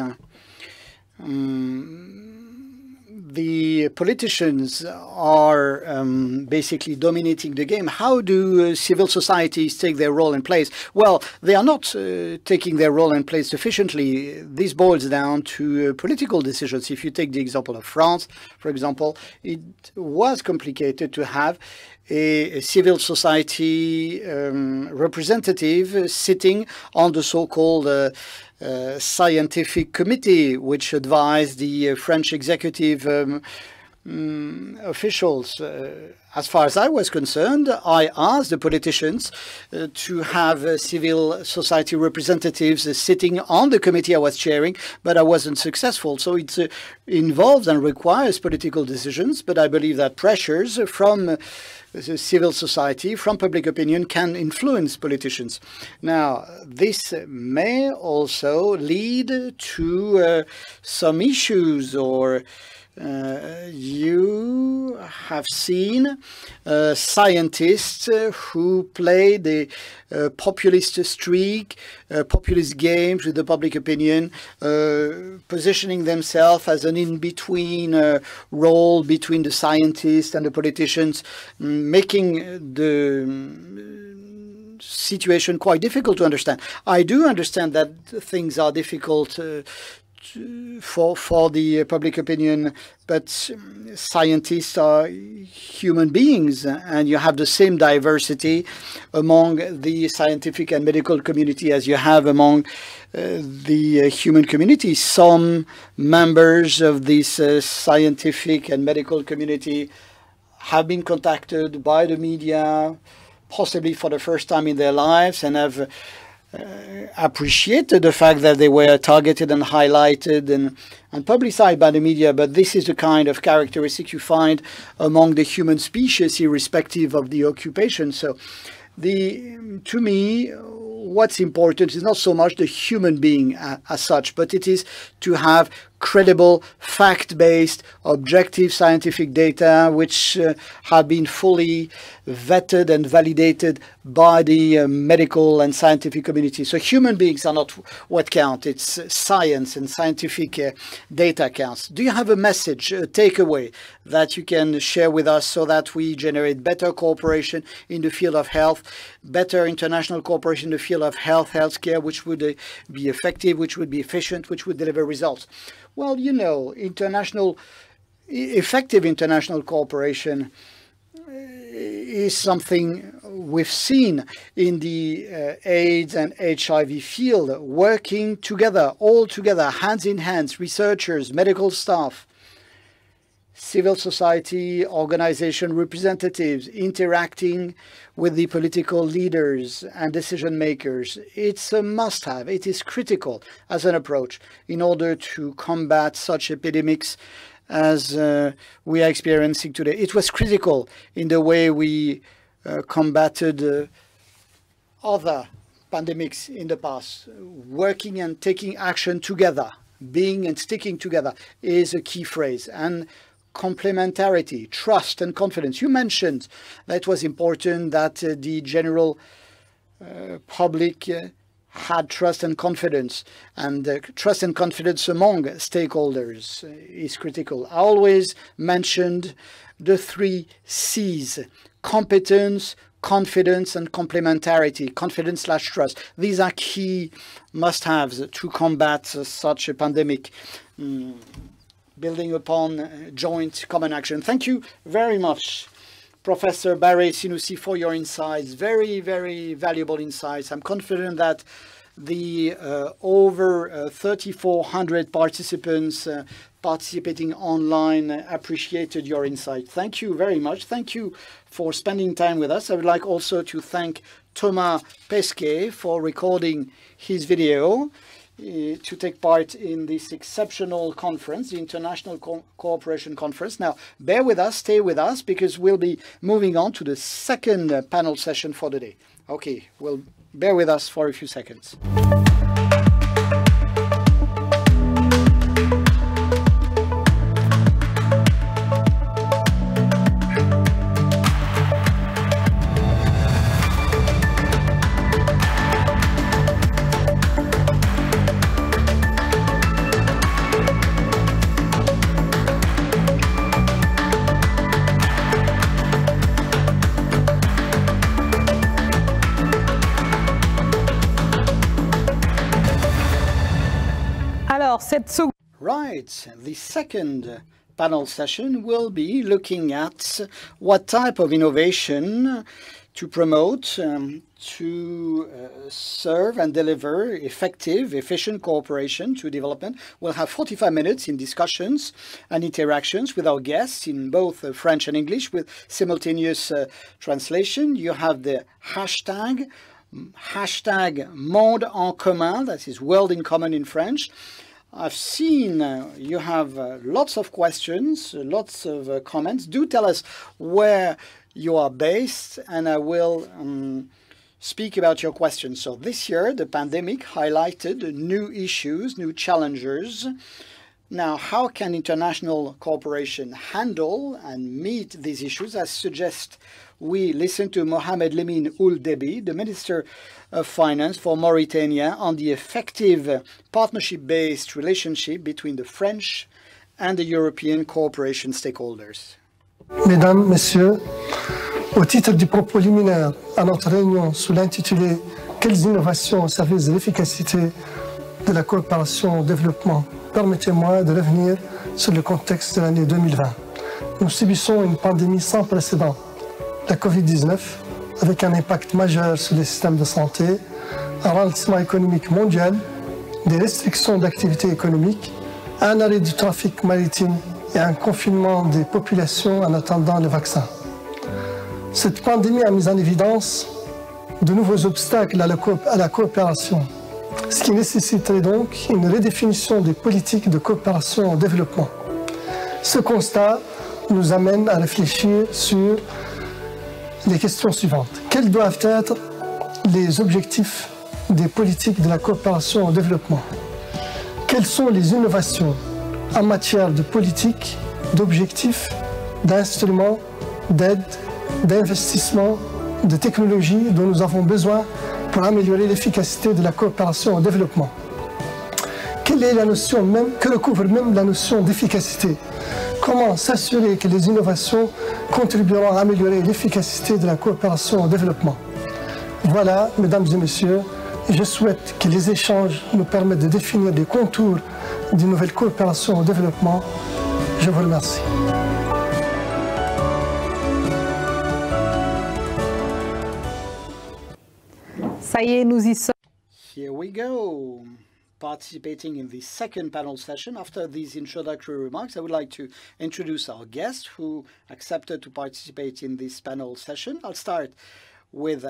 the politicians are basically dominating the game? How do civil societies take their role in place? Well, they are not taking their role in place sufficiently. This boils down to political decisions. If you take the example of France, for example, it was complicated to have a civil society representative sitting on the so-called scientific committee, which advised the French executive officials. As far as I was concerned, I asked the politicians to have civil society representatives sitting on the committee I was chairing, but I wasn't successful. So it involves and requires political decisions, but I believe that pressures from civil society, from public opinion, can influence politicians. Now, this may also lead to some issues, or you have seen scientists who play the populist streak, populist games with the public opinion, positioning themselves as an in-between role between the scientists and the politicians, making the situation quite difficult to understand. I do understand that things are difficult for the public opinion, but scientists are human beings, and you have the same diversity among the scientific and medical community as you have among the human community. Some members of this scientific and medical community have been contacted by the media, possibly for the first time in their lives, and have appreciated the fact that they were targeted and highlighted and publicized by the media. But this is the kind of characteristic you find among the human species, irrespective of the occupation. So to me, what's important is not so much the human being as such, but it is to have credible, fact-based, objective scientific data which have been fully vetted and validated by the medical and scientific community. So human beings are not what count. It's science and scientific data counts. Do you have a message, a takeaway that you can share with us so that we generate better cooperation in the field of health, better international cooperation in the field of healthcare, which would be effective, which would be efficient, which would deliver results? Well, you know, effective international cooperation is something we've seen in the AIDS and HIV field, working together, all together, hands in hands, researchers, medical staff, civil society organization representatives interacting with the political leaders and decision makers. It's a must-have. It is critical as an approach in order to combat such epidemics as we are experiencing today. It was critical in the way we combated other pandemics in the past. Working and taking action together, being and sticking together is a key phrase. And complementarity, trust and confidence. You mentioned that it was important that the general public had trust and confidence, and trust and confidence among stakeholders is critical. I always mentioned the 3 C's: competence, confidence, and complementarity, confidence/trust. These are key must-haves to combat such a pandemic, building upon joint common action. Thank you very much, Professor Barré-Sinoussi, for your insights. Very, very valuable insights. I'm confident that the over 3,400 participants participating online appreciated your insight. Thank you very much. Thank you for spending time with us. I would like also to thank Thomas Pesquet for recording his video to take part in this exceptional conference, the International Cooperation Conference. Now, bear with us, stay with us, because we'll be moving on to the second panel session for the day. Okay, well, bear with us for a few seconds. Right, the second panel session will be looking at what type of innovation to promote to serve and deliver effective, efficient cooperation to development. We'll have 45 minutes in discussions and interactions with our guests in both French and English with simultaneous translation. You have the hashtag Monde en Commun, that is World in Common in French. I've seen you have lots of questions, lots of comments. Do tell us where you are based, and I will speak about your questions. So this year, the pandemic highlighted new issues, new challenges. Now, how can international cooperation handle and meet these issues? I suggest we listen to Mohamed Lemine Ould Deby, the Minister of Finance for Mauritania, on the effective partnership-based relationship between the French and the European cooperation stakeholders. Mesdames, Messieurs, au titre du propos liminaire à notre réunion sous l'intitulé « Quelles innovations au service de l'efficacité de la coopération au développement ?» permettez-moi de revenir sur le contexte de l'année 2020. Nous subissons une pandémie sans précédent, la Covid-19, avec un impact majeur sur les systèmes de santé, un ralentissement économique mondial, des restrictions d'activité économique, un arrêt du trafic maritime et un confinement des populations en attendant le vaccin. Cette pandémie a mis en évidence de nouveaux obstacles à la coopération, ce qui nécessiterait donc une redéfinition des politiques de coopération au développement. Ce constat nous amène à réfléchir sur les questions suivantes. Quels doivent être les objectifs des politiques de la coopération au développement? Quelles sont les innovations en matière de politique, d'objectifs, d'instruments, d'aide, d'investissement, de technologies dont nous avons besoin pour améliorer l'efficacité de la coopération au développement? Quelle est la notion même, que recouvre même la notion d'efficacité? Comment s'assurer que les innovations contribueront à améliorer l'efficacité de la coopération au développement? Voilà, mesdames et messieurs, je souhaite que les échanges nous permettent de définir les contours d'une nouvelle coopération au développement. Je vous remercie. Ça y est, nous y sommes. Here we go. Participating in the second panel session. After these introductory remarks, I would like to introduce our guest who accepted to participate in this panel session. I'll start with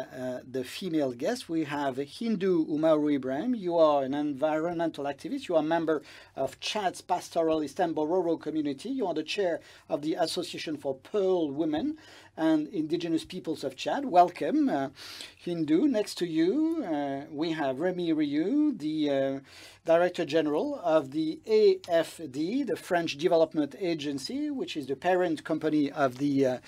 the female guest. We have Hindu Umaru Ibrahim. You are an environmental activist. You are a member of Chad's pastoralist and Bororo community. You are the chair of the Association for Pearl Women and Indigenous Peoples of Chad. Welcome, Hindu. Next to you, we have Remy Rioux, the Director General of the AFD, the French Development Agency, which is the parent company of the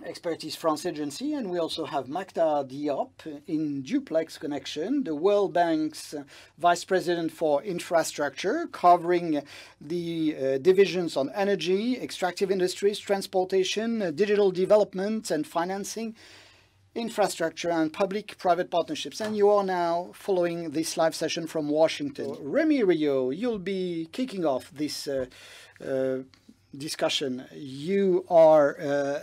Expertise France Agency, and we also have Magda Diop in duplex connection, the World Bank's Vice President for Infrastructure, covering the divisions on energy, extractive industries, transportation, digital development and financing, infrastructure and public-private partnerships. And you are now following this live session from Washington. Remy Rio, you'll be kicking off this discussion. You are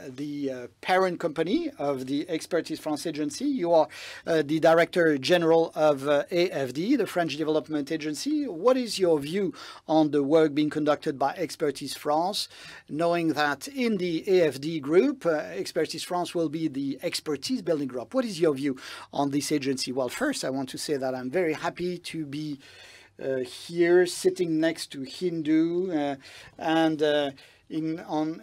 the parent company of the Expertise France Agency. You are the Director General of AFD, the French Development Agency. What is your view on the work being conducted by Expertise France, knowing that in the AFD group, Expertise France will be the expertise building group? What is your view on this agency? Well, first, I want to say that I'm very happy to be here sitting next to Hindu and on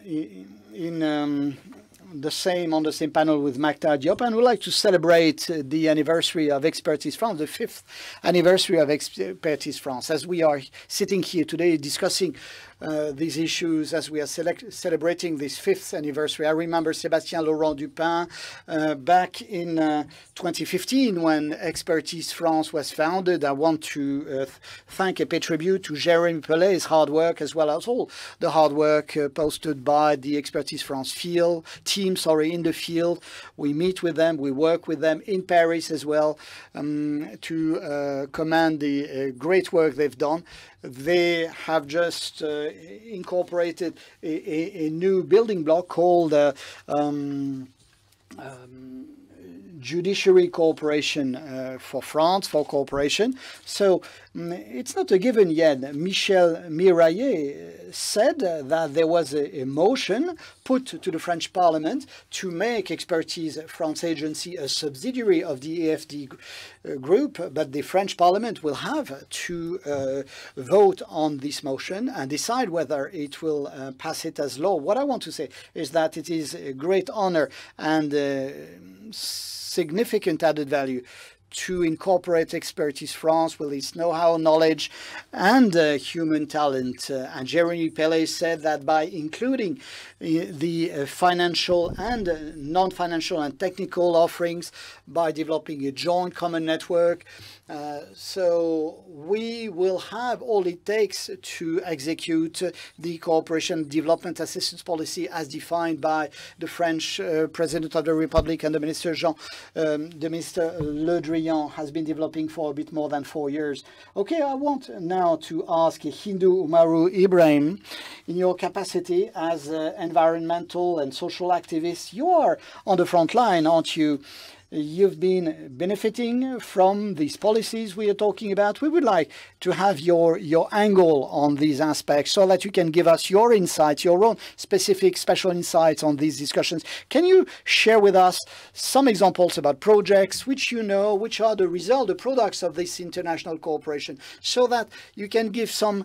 the same panel with Magda Diop, and we'd like to celebrate the anniversary of Expertise France, the 5th anniversary of Expertise France, as we are sitting here today discussing these issues as we are celebrating this 5th anniversary. I remember Sébastien Laurent Dupin back in 2015 when Expertise France was founded. I want to thank and pay tribute to Jérémy Pellet's hard work, as well as all the hard work posted by the Expertise France team in the field. We meet with them, we work with them in Paris as well to commend the great work they've done. They have just incorporated a new building block called Judiciary Cooperation for France, for cooperation. So it's not a given yet. Michel Miraillet said that there was a motion put to the French Parliament to make Expertise France Agency a subsidiary of the AFD group, but the French Parliament will have to vote on this motion and decide whether it will pass it as law. What I want to say is that it is a great honor and significant added value to incorporate Expertise France with its know-how, knowledge, and human talent. And Jérémy Pellet said that by including the financial and non-financial and technical offerings, by developing a joint common network, so we will have all it takes to execute the cooperation development assistance policy as defined by the French President of the Republic and the Minister Minister Le Drian has been developing for a bit more than 4 years. Okay, I want now to ask Hindu Umaru Ibrahim, in your capacity as environmental and social activist, you are on the front line, aren't you? You've been benefiting from these policies we are talking about. We would like to have your angle on these aspects so that you can give us your insights, your own specific special insights on these discussions. Can you share with us some examples about projects which you know, which are the result, the products of this international cooperation, so that you can give some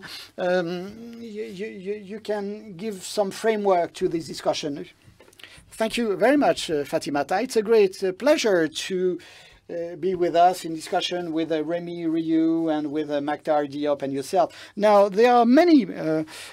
you can give some framework to this discussion? Thank you very much, Fatimata. It's a great pleasure to be with us in discussion with Remy Rio and with Magda Diop and yourself. Now, there are many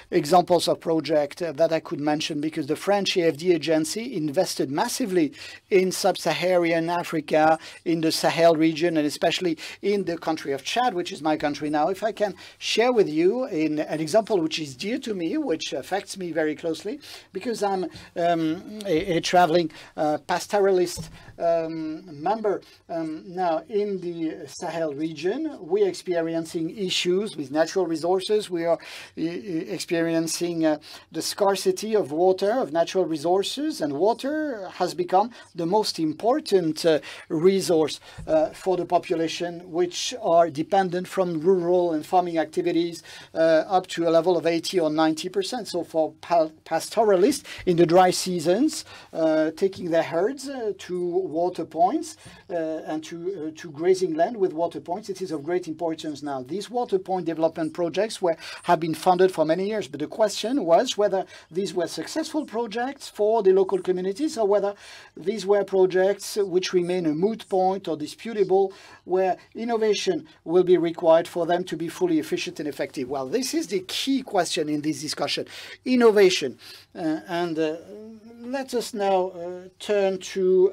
examples of projects that I could mention because the French AFD agency invested massively in sub-Saharan Africa, in the Sahel region, and especially in the country of Chad, which is my country now. If I can share with you an example which is dear to me, which affects me very closely, because I'm a traveling pastoralist member. Now, in the Sahel region, we are experiencing issues with natural resources. We are experiencing the scarcity of water, of natural resources, and water has become the most important resource for the population, which are dependent from rural and farming activities up to a level of 80 or 90%. So for pastoralists in the dry seasons, taking their herds to water points and to grazing land with water points. It is of great importance now. These water point development projects have been funded for many years, but the question was whether these were successful projects for the local communities or whether these were projects which remain a moot point or disputable, where innovation will be required for them to be fully efficient and effective. Well, this is the key question in this discussion, innovation. Let us now turn to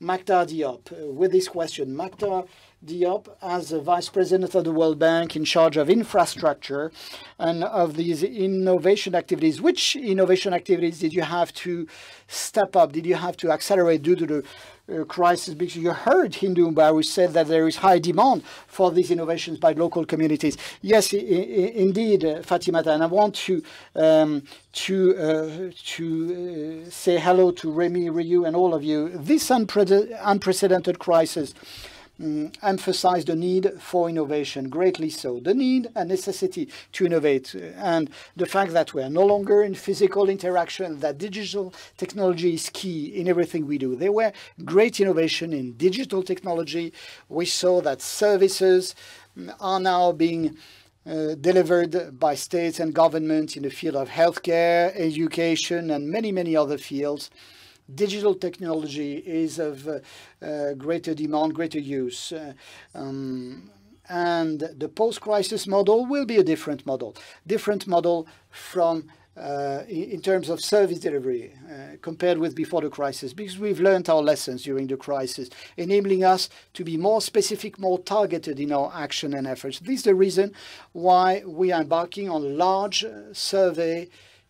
Maktar Diop with this question. Maktar Diop, as the Vice President of the World Bank in charge of infrastructure and of these innovation activities, which innovation activities did you have to step up? Did you have to accelerate due to the crisis? Because you heard Hindou Mbaru said that there is high demand for these innovations by local communities. Yes, indeed, Fatimata, and I want to say hello to Remy, Ryu, and all of you. This unprecedented crisis emphasize the need for innovation, greatly so. The need and necessity to innovate, and the fact that we are no longer in physical interaction, that digital technology is key in everything we do. There were great innovation in digital technology. We saw that services are now being delivered by states and governments in the field of healthcare, education, and many, many other fields. Digital technology is of greater demand, greater use. And the post-crisis model will be a different model from in terms of service delivery compared with before the crisis, because we've learned our lessons during the crisis, enabling us to be more specific, more targeted in our action and efforts. This is the reason why we are embarking on a large survey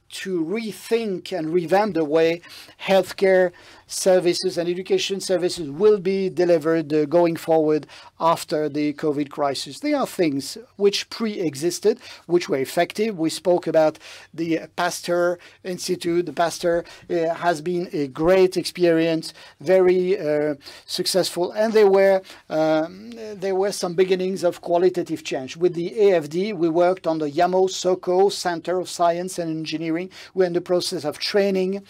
to rethink and revamp the way healthcare services and education services will be delivered going forward after the COVID crisis. They are things which pre-existed, which were effective. We spoke about the Pasteur Institute. The Pasteur has been a great experience, very successful, and there were some beginnings of qualitative change. With the AFD, we worked on the Yamoussoukro Center of Science and Engineering. We're in the process of training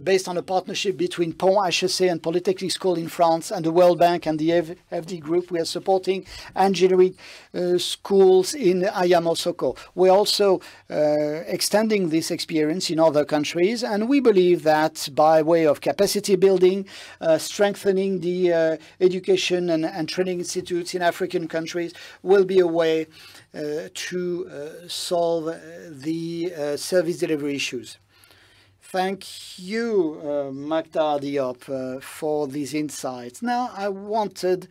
based on a partnership between Pont HEC and Polytechnic School in France and the World Bank and the FD Group. We are supporting engineering schools in Yamoussoukro. We're also extending this experience in other countries, and we believe that by way of capacity building, strengthening the education and training institutes in African countries will be a way to solve the service delivery issues. Thank you, Maktar Diop, for these insights. Now, I wanted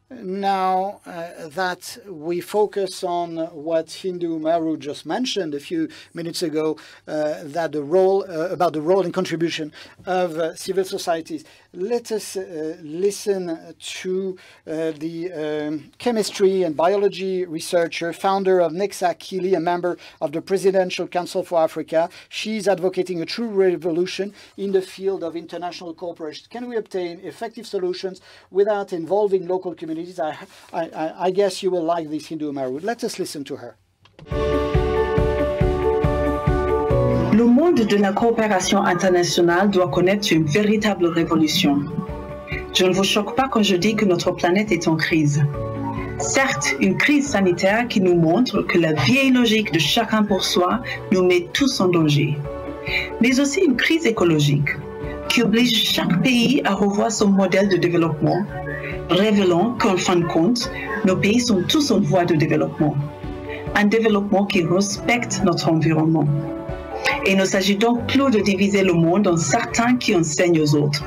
that we focus on what Hindou Mbaru just mentioned a few minutes ago, that about the role and contribution of civil societies. Let us listen to the chemistry and biology researcher, founder of Nexa Kili, a member of the Presidential Council for Africa. She's advocating a true revolution in the field of international cooperation. Can we obtain effective solutions without involving local communities? I guess you will like this, Hindou Mbaru. Let us listen to her. Le monde de la coopération internationale doit connaître une véritable révolution. Je ne vous choque pas quand je dis que notre planète est en crise. Certes, une crise sanitaire qui nous montre que la vieille logique de chacun pour soi nous met tous en danger. Mais aussi une crise écologique qui oblige chaque pays à revoir son modèle de développement, révélant qu'en fin de compte, nos pays sont tous en voie de développement. Un développement qui respecte notre environnement. Et il ne s'agit donc plus de diviser le monde en certains qui enseignent aux autres,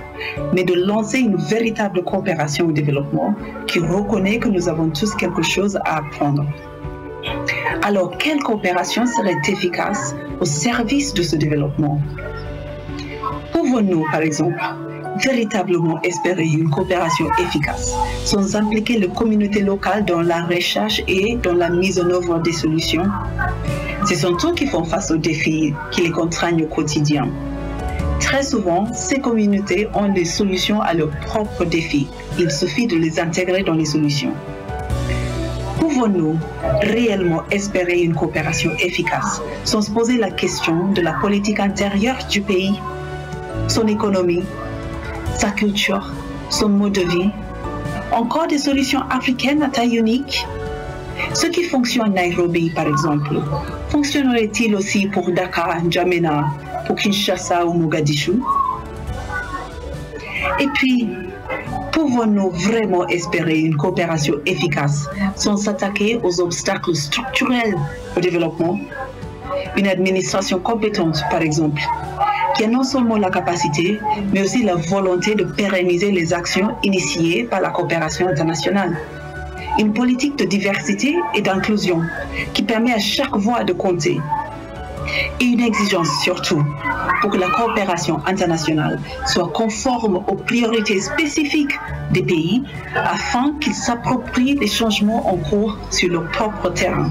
mais de lancer une véritable coopération au développement qui reconnaît que nous avons tous quelque chose à apprendre. Alors, quelle coopération serait efficace au service de ce développement? Pouvons-nous, par exemple, véritablement espérer une coopération efficace sans impliquer les communautés locales dans la recherche et dans la mise en œuvre des solutions? Ce sont eux qui font face aux défis qui les contraignent au quotidien. Très souvent, ces communautés ont des solutions à leurs propres défis. Il suffit de les intégrer dans les solutions. Pouvons-nous réellement espérer une coopération efficace sans se poser la question de la politique intérieure du pays, son économie, sa culture, son mode de vie? Encore des solutions africaines à taille unique? Ce qui fonctionne à Nairobi, par exemple, fonctionnerait-il aussi pour Dakar, N'Djamena, pour Kinshasa ou Mogadischu? Et puis, pouvons-nous vraiment espérer une coopération efficace sans s'attaquer aux obstacles structurels au développement? Une administration compétente, par exemple, qui a non seulement la capacité, mais aussi la volonté de pérenniser les actions initiées par la coopération internationale. Une politique de diversité et d'inclusion qui permet à chaque voix de compter. Et une exigence surtout pour que la coopération internationale soit conforme aux priorités spécifiques des pays afin qu'ils s'approprient les changements en cours sur leur propre terrain.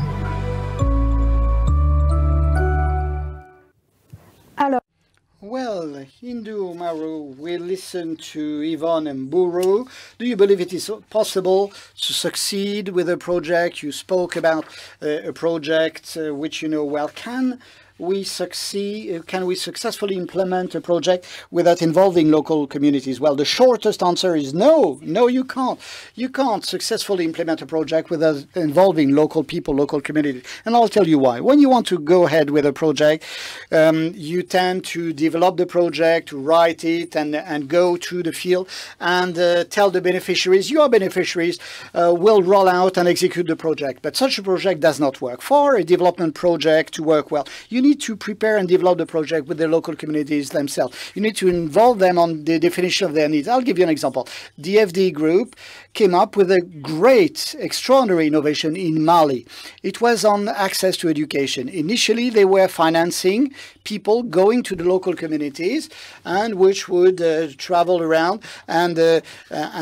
Well, Hindu Maru, we listen to Yvonne and Buru. Do you believe it is possible to succeed with a project? You spoke about a project which you know well. Can we succeed? Can we successfully implement a project without involving local communities? Well, the shortest answer is no. No, you can't. You can't successfully implement a project without involving local people, local communities. And I'll tell you why. When you want to go ahead with a project, you tend to develop the project, to write it, and go to the field and tell the beneficiaries, your beneficiaries will roll out and execute the project. But such a project does not work. For a development project to work well, you need to prepare and develop the project with the local communities themselves. You need to involve them on the definition of their needs. I'll give you an example. The FD group came up with a great, extraordinary innovation in Mali. It was on access to education. Initially, they were financing people going to the local communities and which would travel around and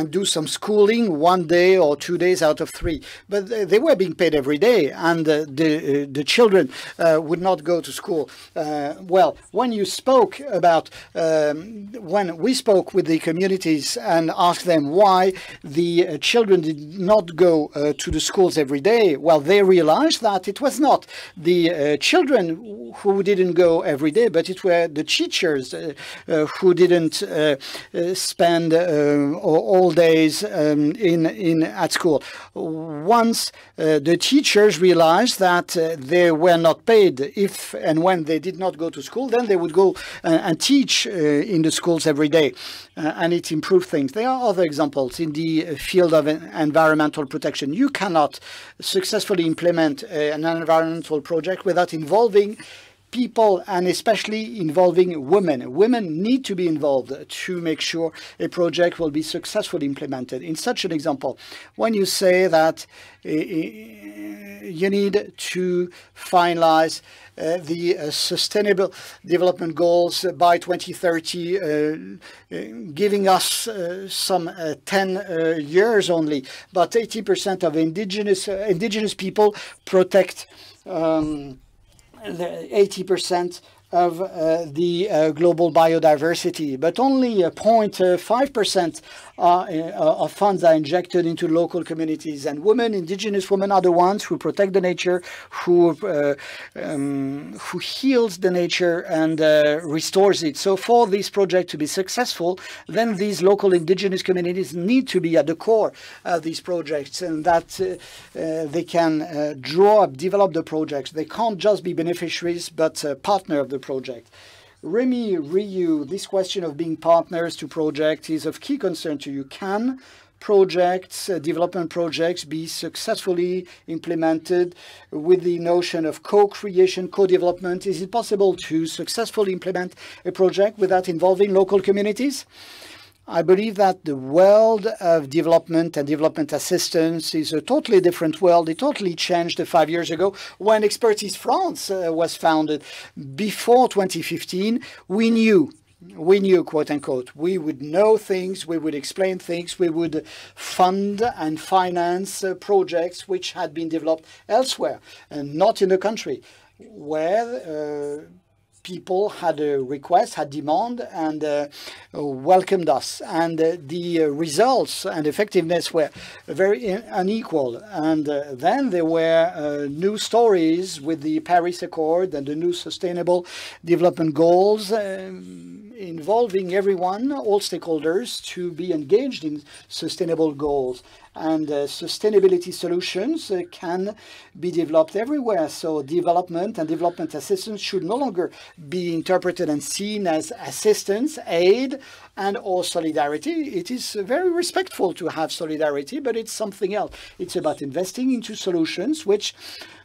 do some schooling 1 day or 2 days out of 3. But they were being paid every day, and the children would not go to school. Well, when you spoke about, when we spoke with the communities and asked them why the children did not go to the schools every day, well, they realized that it was not the children who didn't go every day, but it were the teachers who didn't spend all days at school. Once the teachers realized that they were not paid if and when they did not go to school, then they would go and teach in the schools every day, and it improved things. There are other examples in the field of environmental protection. You cannot successfully implement an environmental project without involving people, and especially involving women. Women need to be involved to make sure a project will be successfully implemented. In such an example, when you say that you need to finalize the Sustainable Development Goals by 2030, giving us some 10 years only, but 80% of indigenous people protect 80% of the global biodiversity, but only 0.5% of funds are injected into local communities. And women, indigenous women, are the ones who protect the nature, who heals the nature and restores it. So for this project to be successful, then these local indigenous communities need to be at the core of these projects, and that they can draw up, develop the projects. They can't just be beneficiaries, but partner of the project. Remy, Ryu, this question of being partners to projects is of key concern to you. Can projects, development projects, be successfully implemented with the notion of co-creation, co-development? Is it possible to successfully implement a project without involving local communities? I believe that the world of development and development assistance is a totally different world. It totally changed 5 years ago when Expertise France was founded. Before 2015, we knew, quote unquote, we would know things, we would explain things, we would fund and finance projects which had been developed elsewhere and not in the country, where people had a request, had demand, and welcomed us. And the results and effectiveness were very unequal. And then there were new stories with the Paris Accord and the new Sustainable Development Goals involving everyone, all stakeholders, to be engaged in sustainable goals. And sustainability solutions can be developed everywhere. So development and development assistance should no longer be interpreted and seen as assistance, aid, and or solidarity. It is very respectful to have solidarity, but it's something else. It's about investing into solutions which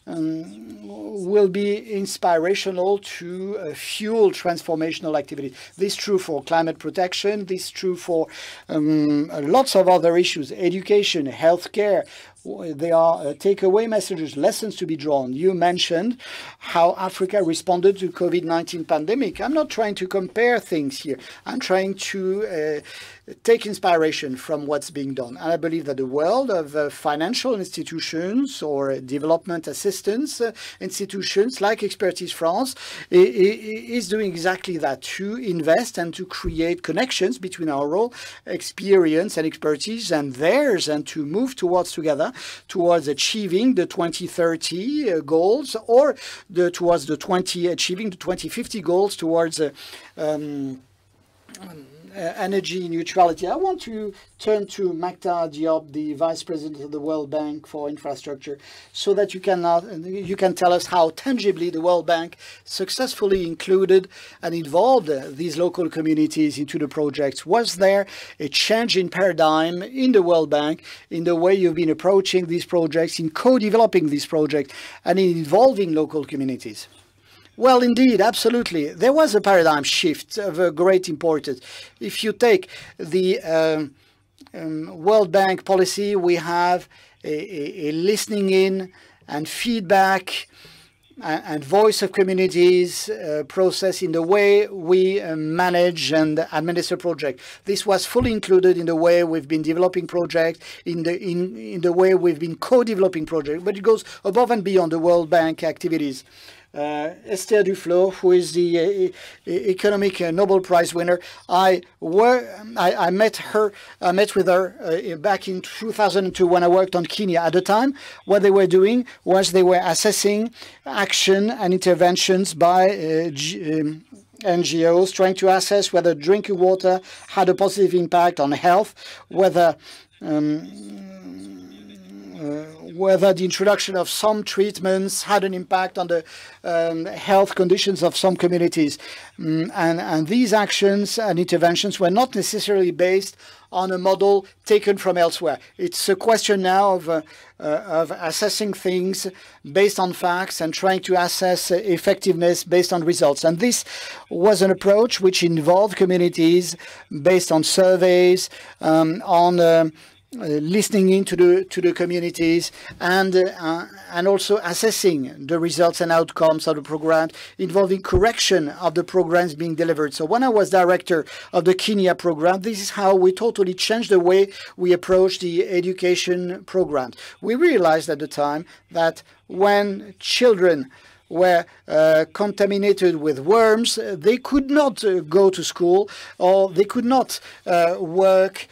will be inspirational to fuel transformational activity. This is true for climate protection. This is true for lots of other issues, education, healthcare. There are takeaway messages, lessons to be drawn. You mentioned how Africa responded to COVID-19 pandemic. I'm not trying to compare things here. I'm trying to take inspiration from what's being done. And I believe that the world of financial institutions or development assistance institutions like Expertise France is doing exactly that, to invest and to create connections between our own experience and expertise and theirs, and to move together towards achieving the 2030 goals, or towards achieving the 2050 goals, towards energy neutrality. I want to turn to Mactar Diop, the Vice President of the World Bank for Infrastructure, so that you can tell us how tangibly the World Bank successfully included and involved these local communities into the projects. Was there a change in paradigm in the World Bank in the way you've been approaching these projects, in co-developing these projects, and in involving local communities? Well, indeed, absolutely. There was a paradigm shift of great importance. If you take the World Bank policy, we have a listening in and feedback and voice of communities process in the way we manage and administer projects. This was fully included in the way we've been developing projects, in the way we've been co-developing projects, but it goes above and beyond the World Bank activities. Esther Duflo, who is the economic Nobel Prize winner, I met with her back in 2002 when I worked on Kenya. At the time, what they were doing was they were assessing action and interventions by NGOs, trying to assess whether drinking water had a positive impact on health, whether the introduction of some treatments had an impact on the health conditions of some communities. And these actions and interventions were not necessarily based on a model taken from elsewhere. It's a question now of assessing things based on facts and trying to assess effectiveness based on results. And this was an approach which involved communities based on surveys, on listening into the communities, and also assessing the results and outcomes of the program, involving correction of the programs being delivered. So when I was director of the Kenya program, this is how we totally changed the way we approach the education programs. We realized at the time that when children were contaminated with worms, they could not go to school, or they could not work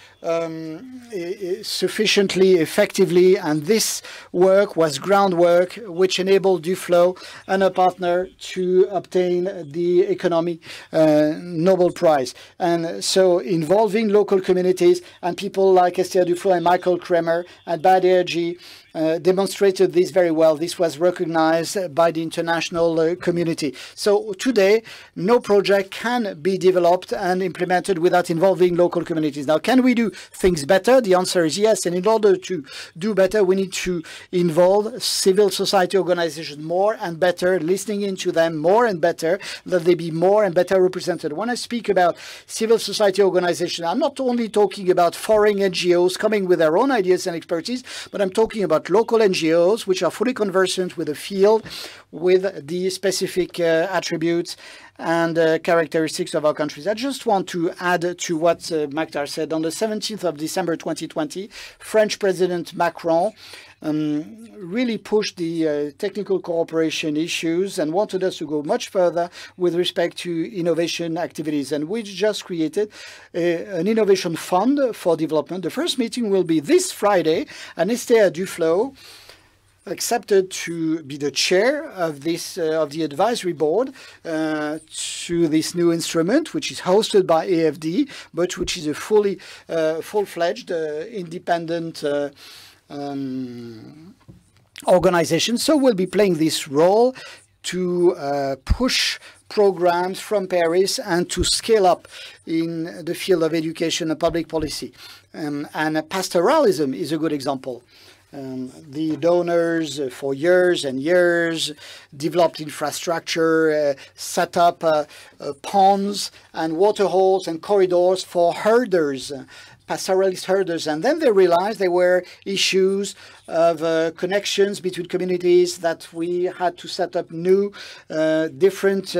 sufficiently effectively, and this work was groundwork which enabled Duflo and a partner to obtain the Economy Nobel Prize. And so involving local communities and people like Esther Duflo and Michael Kremer and Baderji demonstrated this very well. This was recognized by the international community. So today, no project can be developed and implemented without involving local communities. Now, can we do things better? The answer is yes. And in order to do better, we need to involve civil society organizations more and better, listening into them more and better, that they be more and better represented. When I speak about civil society organizations, I'm not only talking about foreign NGOs coming with their own ideas and expertise, but I'm talking about local NGOs which are fully conversant with the field, with the specific attributes and characteristics of our countries. I just want to add to what Mactar said. On the 17th of December 2020, French President Macron really pushed the technical cooperation issues and wanted us to go much further with respect to innovation activities. And we just created an innovation fund for development. The first meeting will be this Friday, and Esther Duflo accepted to be the chair of this of the advisory board to this new instrument, which is hosted by AFD, but which is a full-fledged independent organization. So we'll be playing this role to push programs from Paris and to scale up in the field of education and public policy. And pastoralism is a good example. The donors for years and years developed infrastructure, set up ponds and waterholes and corridors for herders, pastoralist herders, and then they realized there were issues of connections between communities, that we had to set up new different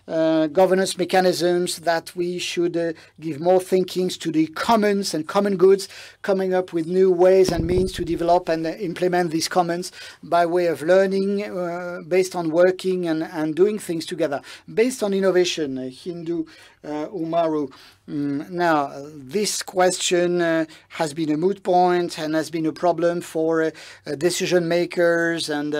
governance mechanisms, that we should give more thinkings to the commons and common goods, coming up with new ways and means to develop and implement these commons by way of learning based on working and doing things together, based on innovation. Hindu Umaru. Now, this question has been a moot point and has been a problem for decision makers and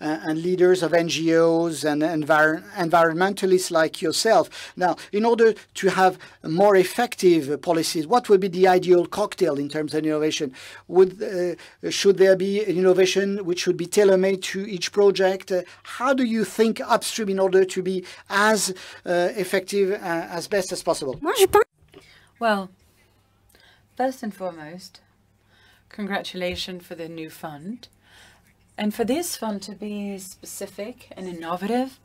leaders of NGOs and environmentalists like yourself. Now, in order to have more effective policies, what would be the ideal cocktail in terms of innovation? Should there be an innovation which should be tailor-made to each project? How do you think upstream in order to be as effective as best as possible? Well, first and foremost, congratulations for the new fund. And for this fund to be specific and innovative,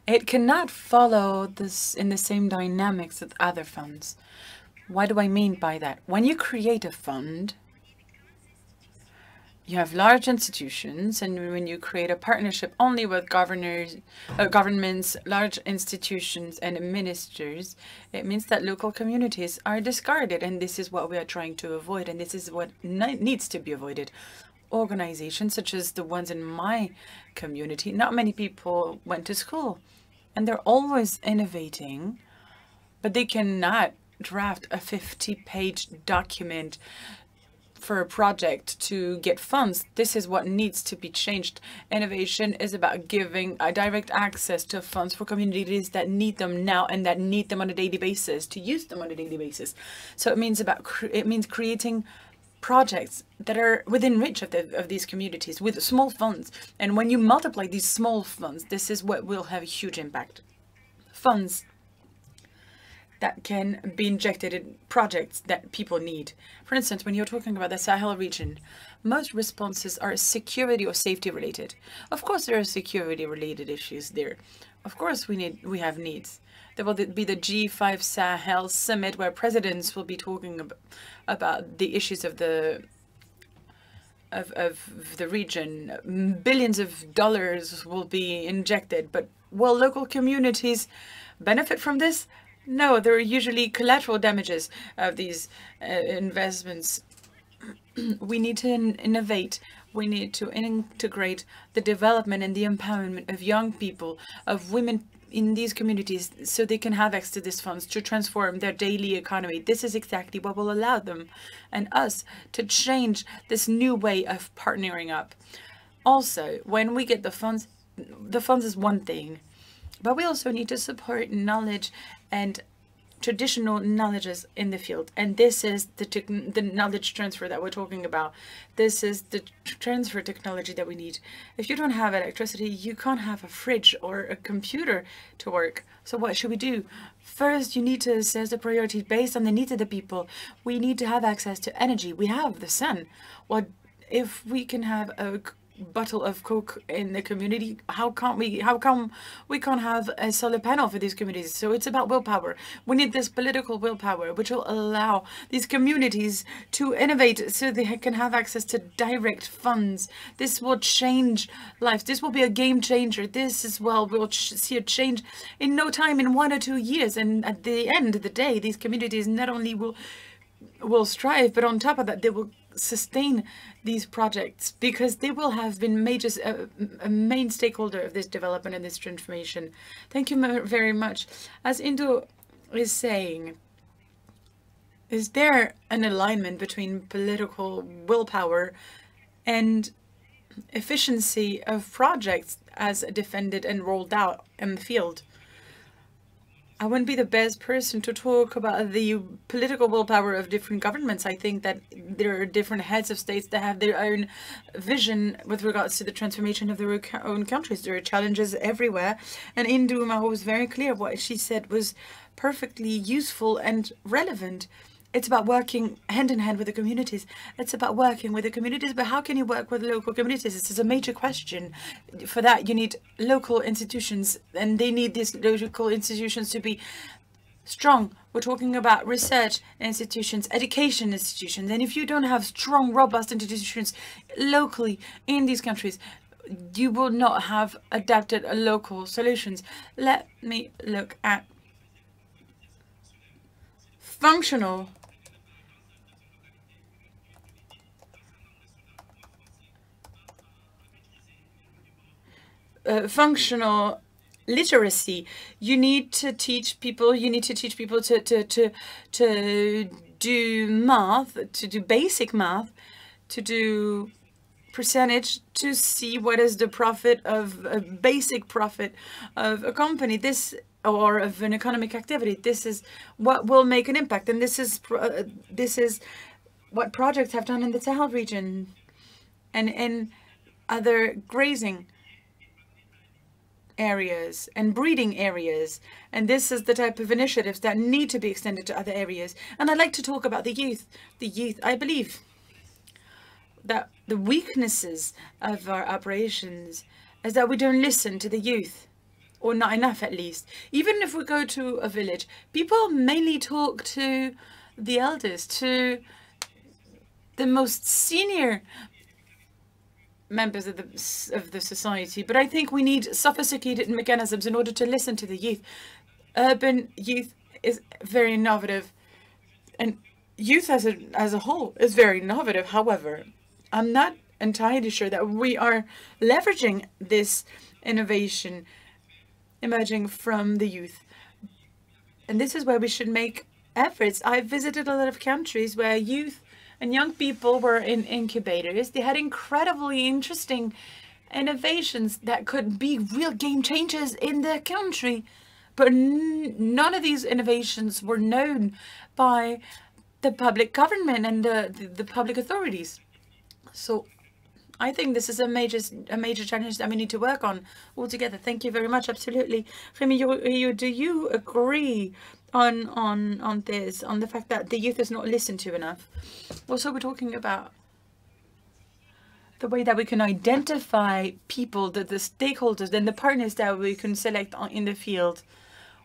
it cannot follow this in the same dynamics as other funds. What do I mean by that? When you create a fund, you have large institutions, and when you create a partnership only with governments, large institutions and ministers, it means that local communities are discarded, and this is what we are trying to avoid, and this is what needs to be avoided. Organizations such as the ones in my community, not many people went to school, and they're always innovating, but they cannot draft a 50-page document for a project to get funds. This is what needs to be changed. Innovation is about giving direct access to funds for communities that need them now and that need them on a daily basis, to use them on a daily basis. So it means creating projects that are within reach of these communities with small funds. And when you multiply these small funds, this is what will have a huge impact. Funds that can be injected in projects that people need. For instance, when you're talking about the Sahel region, most responses are security or safety related. Of course, there are security related issues there. Of course, we have needs. There will be the G5 Sahel summit where presidents will be talking about the issues of the region. Billions of dollars will be injected, but will local communities benefit from this? No, there are usually collateral damages of these investments. We need to innovate. We need to integrate the development and the empowerment of young people, of women in these communities, so they can have access to these funds to transform their daily economy. This is exactly what will allow them and us to change this new way of partnering up. Also, when we get the funds is one thing, but we also need to support knowledge and traditional knowledges in the field. And this is the knowledge transfer that we're talking about. This is the transfer technology that we need. If you don't have electricity, you can't have a fridge or a computer to work. So what should we do? First, you need to assess the priorities based on the needs of the people. We need to have access to energy. We have the sun. What if we can have a bottle of Coke in the community? How come we can't have a solar panel for these communities? So it's about willpower. We need this political willpower, which will allow these communities to innovate so they can have access to direct funds. This will change lives. This will be a game changer. This as well will see a change in no time, in 1 or 2 years. And at the end of the day, these communities not only will strive, but on top of that, they will sustain these projects because they will have been a main stakeholder of this development and this transformation. Thank you very much. As Indo is saying, is there an alignment between political willpower and efficiency of projects as defended and rolled out in the field. I wouldn't be the best person to talk about the political willpower of different governments. I think that there are different heads of states that have their own vision with regards to the transformation of their own countries. There are challenges everywhere. And Indou Maro was very clear. What she said was perfectly useful and relevant. It's about working hand in hand with the communities. It's about working with the communities, but how can you work with local communities? This is a major question. For that, you need local institutions, and they need these local institutions to be strong. We're talking about research institutions, education institutions, and if you don't have strong, robust institutions locally in these countries, you will not have adapted local solutions. Let me look at functional functional literacy. You need to teach people. You need to teach people to do math, to do basic math, to do percentage, to see what is the profit of a basic profit of a company. This or of an economic activity. This is what will make an impact, and this is what projects have done in the Sahel region and in other grazing areas and breeding areas. And this is the type of initiatives that need to be extended to other areas. And I'd like to talk about the youth. The youth, I believe that the weaknesses of our operations is that we don't listen to the youth, or not enough at least. Even if we go to a village, people mainly talk to the elders, to the most senior members of the society. But I think we need sophisticated mechanisms in order to listen to the youth. Urban youth is very innovative, and youth as a whole is very innovative. However, I'm not entirely sure that we are leveraging this innovation emerging from the youth. And this is where we should make efforts. I've visited a lot of countries where youth and young people were in incubators. They had incredibly interesting innovations that could be real game changers in their country. But none of these innovations were known by the public government and the public authorities. So I think this is a major challenge that we need to work on altogether. Thank you very much. Absolutely. Rémi, do you agree on this, on the fact that the youth is not listened to enough? Also, we're talking about the way that we can identify people, the stakeholders, and the partners that we can select in the field.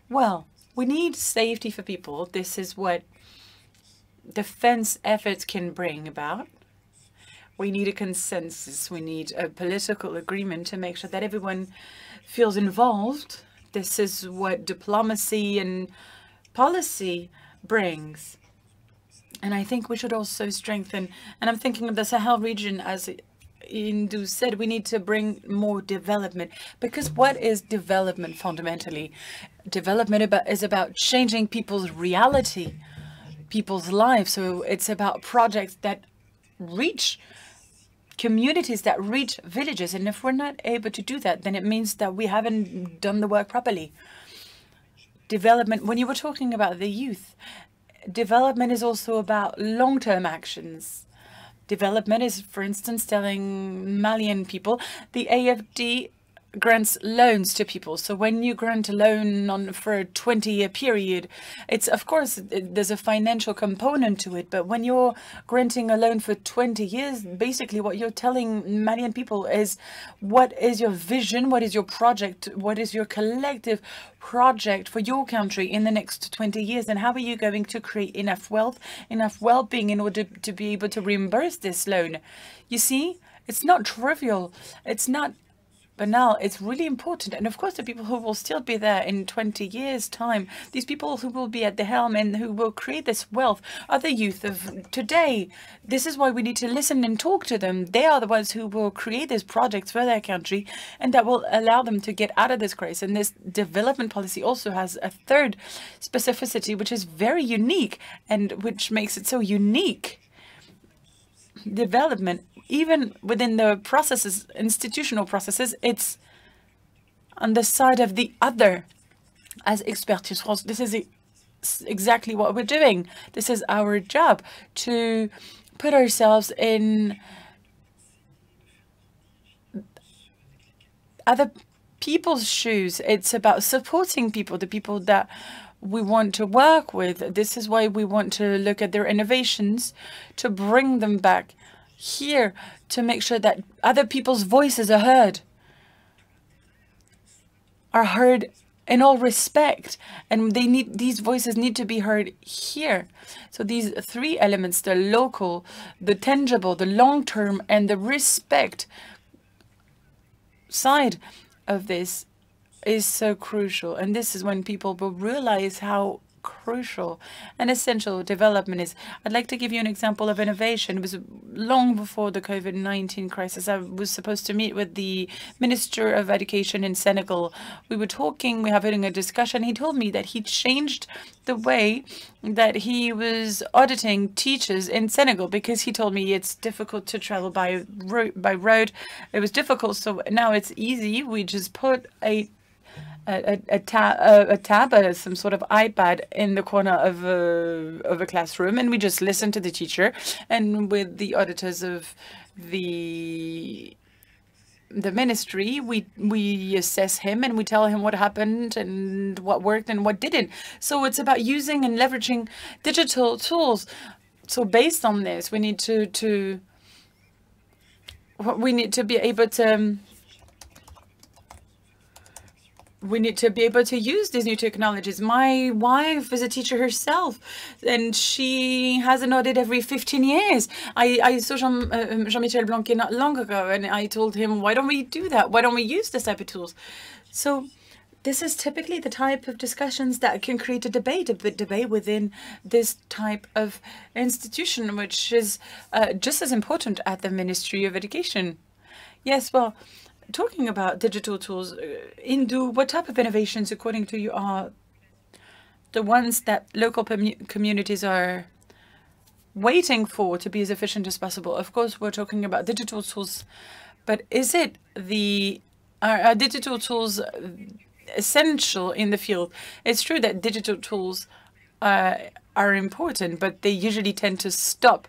Well, we need safety for people. This is what defense efforts can bring about. We need a consensus. We need a political agreement to make sure that everyone feels involved. This is what diplomacy and policy brings. And I think we should also strengthen, and I'm thinking of the Sahel region, as Indou said, we need to bring more development. Because what is development fundamentally? Development is about changing people's reality, people's lives. So it's about projects that reach communities, that reach villages. And if we're not able to do that, then it means that we haven't done the work properly. Development, when you were talking about the youth, development is also about long-term actions. Development is, for instance, telling Malian people the AFD grants loans to people. So when you grant a loan for a 20-year period, it's, of course, there's a financial component to it. But when you're granting a loan for 20 years, basically what you're telling Malian people is, what is your vision? What is your project? What is your collective project for your country in the next 20 years? And how are you going to create enough wealth, enough well-being in order to be able to reimburse this loan? You see, it's not trivial. It's not banal. It's really important. And of course, the people who will still be there in 20 years' time, these people who will be at the helm and who will create this wealth, are the youth of today. This is why we need to listen and talk to them. They are the ones who will create these projects for their country, and that will allow them to get out of this crisis. And this development policy also has a third specificity, which is very unique and which makes it so unique. development, even within the processes, institutional processes, it's on the side of the other. As Expertise France, this is exactly what we're doing. This is our job, to put ourselves in other people's shoes. It's about supporting people, the people that we want to work with. This is why we want to look at their innovations, to bring them back here, to make sure that other people's voices are heard in all respect, and these voices need to be heard here. So these three elements, the local, the tangible, the long-term, and the respect side of this is so crucial. And this is when people will realize how crucial and essential development is. I'd like to give you an example of innovation. It was long before the COVID-19 crisis. I was supposed to meet with the Minister of Education in Senegal. We were having a discussion. He told me that he changed the way that he was auditing teachers in Senegal, because he told me it's difficult to travel by road. It was difficult, so now it's easy. We just put a tab, some sort of iPad in the corner of a classroom, and we just listen to the teacher. And with the auditors of the ministry, we assess him and we tell him what happened and what worked and what didn't. So it's about using and leveraging digital tools. So based on this, we need to be able to. We need to be able to use these new technologies. My wife is a teacher herself, and she has an audit every 15 years. I saw Jean-Michel Blanquet not long ago, and I told him, why don't we do that? Why don't we use this type of tools? So this is typically the type of discussions that can create a debate within this type of institution, which is just as important at the Ministry of Education. Yes, well, talking about digital tools, Indu, what type of innovations, according to you, are the ones that local communities are waiting for to be as efficient as possible? Of course, we're talking about digital tools, but is it are digital tools essential in the field? It's true that digital tools are important, but they usually tend to stop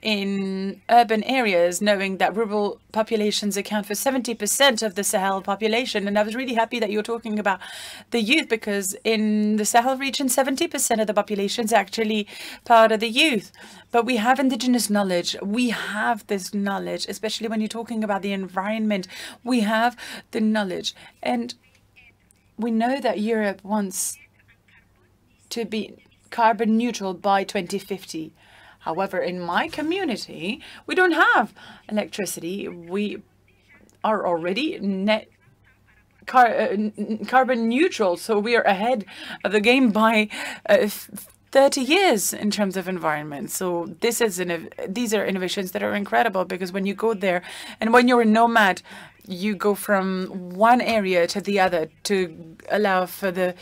in urban areas, knowing that rural populations account for 70% of the Sahel population. And I was really happy that you were talking about the youth, because in the Sahel region, 70% of the population is actually part of the youth. But we have indigenous knowledge. We have this knowledge, especially when you're talking about the environment. We have the knowledge. And we know that Europe wants to be carbon neutral by 2050. However, in my community, we don't have electricity. We are already net carbon neutral, so we are ahead of the game by 30 years in terms of environment. So these are innovations that are incredible, because when you go there and when you're a nomad, you go from one area to the other to allow for the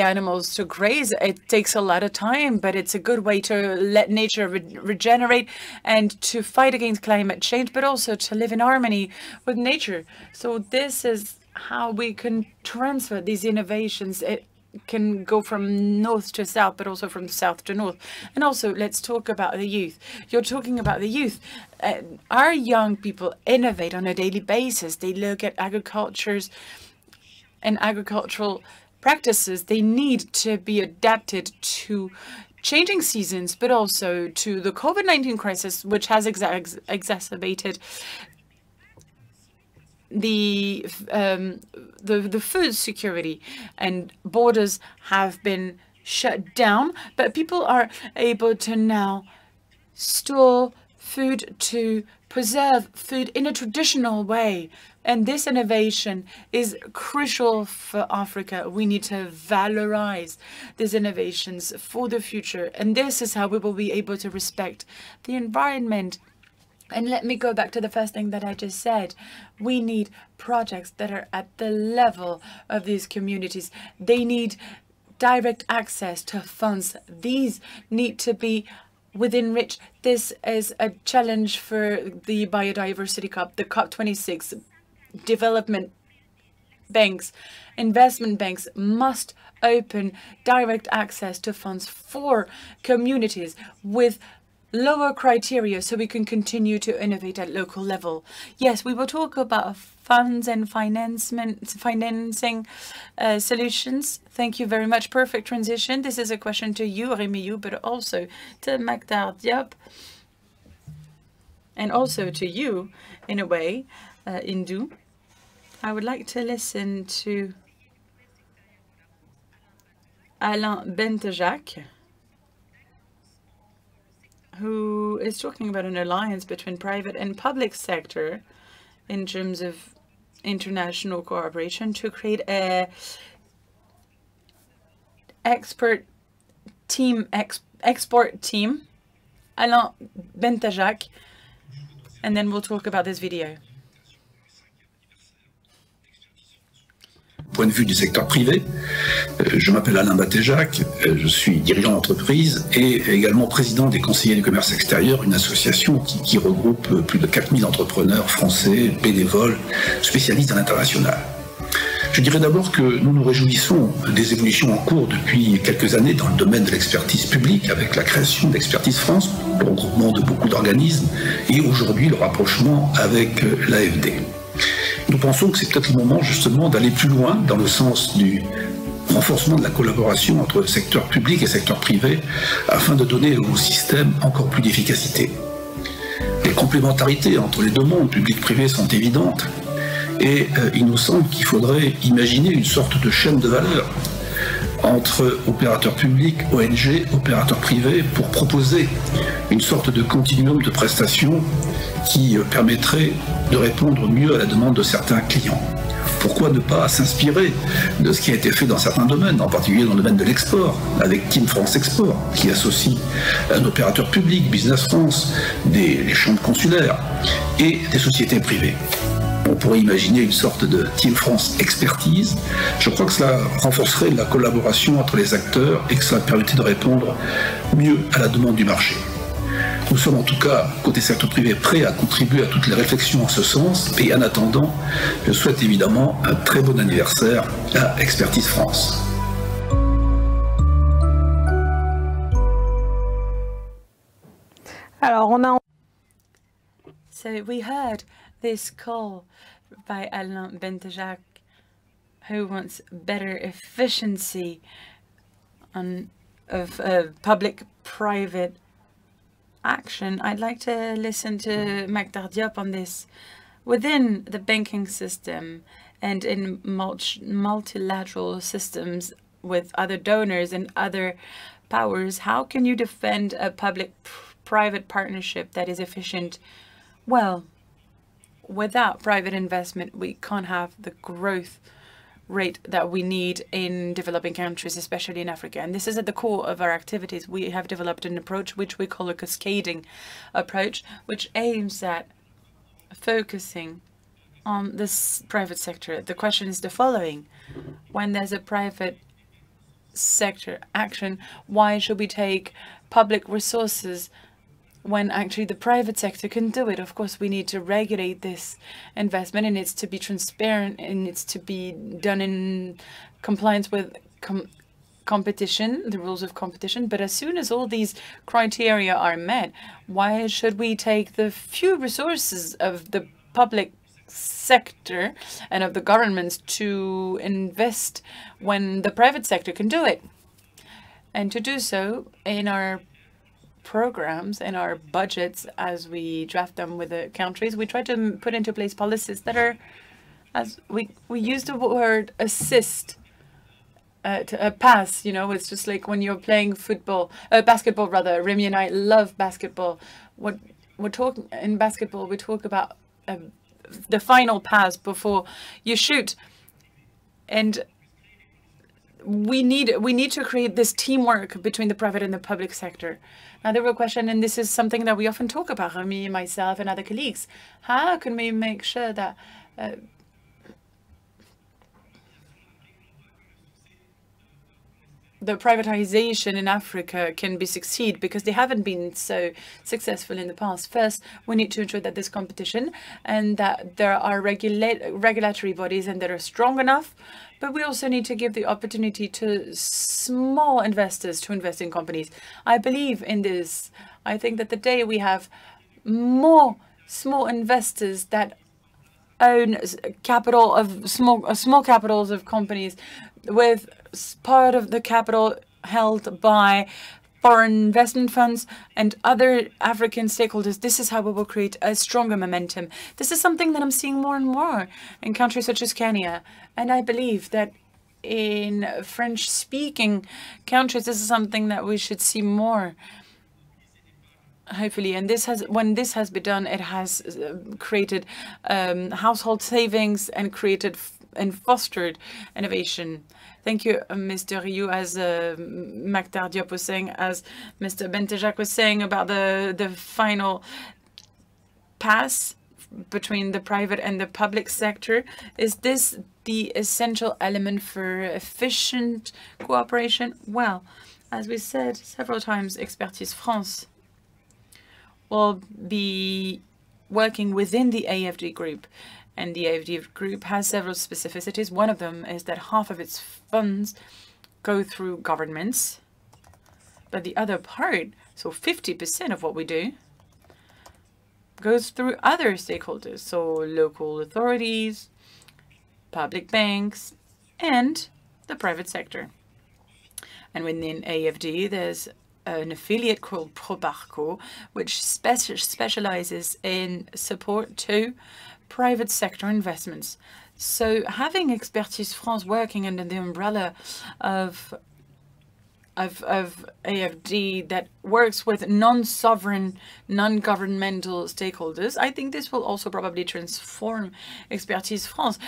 animals to graze. It takes a lot of time, but it's a good way to let nature regenerate and to fight against climate change, but also to live in harmony with nature. So this is how we can transfer these innovations. It can go from north to south, but also from south to north. And also, let's talk about the youth. You're talking about the youth. Our young people innovate on a daily basis. They look at agricultures and agricultural practices. They need to be adapted to changing seasons, but also to the COVID-19 crisis, which has exacerbated the food security, and borders have been shut down, but people are able to now store food, to preserve food in a traditional way. And this innovation is crucial for Africa. We need to valorize these innovations for the future. And this is how we will be able to respect the environment. And let me go back to the first thing that I just said. We need projects that are at the level of these communities. They need direct access to funds. These need to be within which this is a challenge for the Biodiversity Cup, the COP26. Development banks, investment banks must open direct access to funds for communities with lower criteria so we can continue to innovate at local level. Yes, we will talk about funds and financing solutions. Thank you very much. Perfect transition. This is a question to you, Rémi, but also to Maktar Diop, and also to you, in a way, Indu. I would like to listen to Alain Bentejac, who is talking about an alliance between private and public sector in terms of international cooperation to create a export team. Alain Bentejac, and then we'll talk about this video. Point de vue du secteur privé, je m'appelle Alain Bentejac, je suis dirigeant d'entreprise et également président des conseillers du commerce extérieur, une association qui regroupe plus de 4000 entrepreneurs français, bénévoles, spécialistes à l'international. Je dirais d'abord que nous nous réjouissons des évolutions en cours depuis quelques années dans le domaine de l'expertise publique avec la création d'Expertise France, le regroupement de beaucoup d'organismes et aujourd'hui le rapprochement avec l'AFD. Nous pensons que c'est peut-être le moment justement d'aller plus loin dans le sens du renforcement de la collaboration entre secteur public et secteur privé afin de donner au système encore plus d'efficacité. Les complémentarités entre les deux mondes, public-privé, sont évidentes et il nous semble qu'il faudrait imaginer une sorte de chaîne de valeur entre opérateurs publics, ONG, opérateurs privés pour proposer une sorte de continuum de prestations qui permettrait de répondre mieux à la demande de certains clients. Pourquoi ne pas s'inspirer de ce qui a été fait dans certains domaines, en particulier dans le domaine de l'export, avec Team France Export, qui associe un opérateur public, Business France, les chambres consulaires et des sociétés privées. On pourrait imaginer une sorte de Team France Expertise. Je crois que cela renforcerait la collaboration entre les acteurs et que cela permettrait de répondre mieux à la demande du marché. Nous sommes en tout cas, côté secteur privé, prêts à contribuer à toutes les réflexions en ce sens. Et en attendant, je souhaite évidemment un très bon anniversaire à Expertise France. Alors, on a... So we heard this call by Alain Bentejac, who wants better efficiency of public-private action. I'd like to listen to Maktar Diop on this. Within the banking system and in multilateral systems with other donors and other powers, how can you defend a public-private partnership that is efficient? Well, without private investment, we can't have the growth rate that we need in developing countries, especially in Africa. And this is at the core of our activities. We have developed an approach which we call a cascading approach, which aims at focusing on this private sector. The question is the following: when there's a private sector action, why should we take public resources when actually the private sector can do it? Of course, we need to regulate this investment. It needs to be transparent. It needs to be done in compliance with competition, the rules of competition. But as soon as all these criteria are met, why should we take the few resources of the public sector and of the governments to invest when the private sector can do it? And to do so in our programs and our budgets, as we draft them with the countries, we try to put into place policies that are, as we use the word assist, to pass, you know, it's just like when you're playing basketball rather. Remy and I love basketball. What we're talking in basketball, we talk about the final pass before you shoot, and we need to create this teamwork between the private and the public sector. Now, the real question, and this is something that we often talk about, me, myself, and other colleagues, how can we make sure that the privatization in Africa can be succeed, because they haven't been so successful in the past. First, we need to ensure that there's competition and that there are regulatory bodies and that are strong enough. But we also need to give the opportunity to small investors to invest in companies. I believe in this. I think that the day we have more small investors that own capital of small capitals of companies, with part of the capital held by foreign investment funds and other African stakeholders, this is how we will create a stronger momentum. This is something that I'm seeing more and more in countries such as Kenya. And I believe that in French-speaking countries, this is something that we should see more, hopefully. And when this has been done, it has created household savings and created and fostered innovation. Thank you, Mr. Rioux, as Maktar Diop was saying, as Mr. Bentejac was saying about the final pass between the private and the public sector. Is this the essential element for efficient cooperation? Well, as we said several times, Expertise France will be working within the AFD group. And the AFD group has several specificities. One of them is that half of its funds go through governments, but the other part, so 50% of what we do, goes through other stakeholders, so local authorities, public banks, and the private sector. And within AFD, there's an affiliate called Proparco, which specializes in support to private sector investments. So having Expertise France working under the umbrella of AFD that works with non-sovereign, non-governmental stakeholders, I think this will also probably transform Expertise France.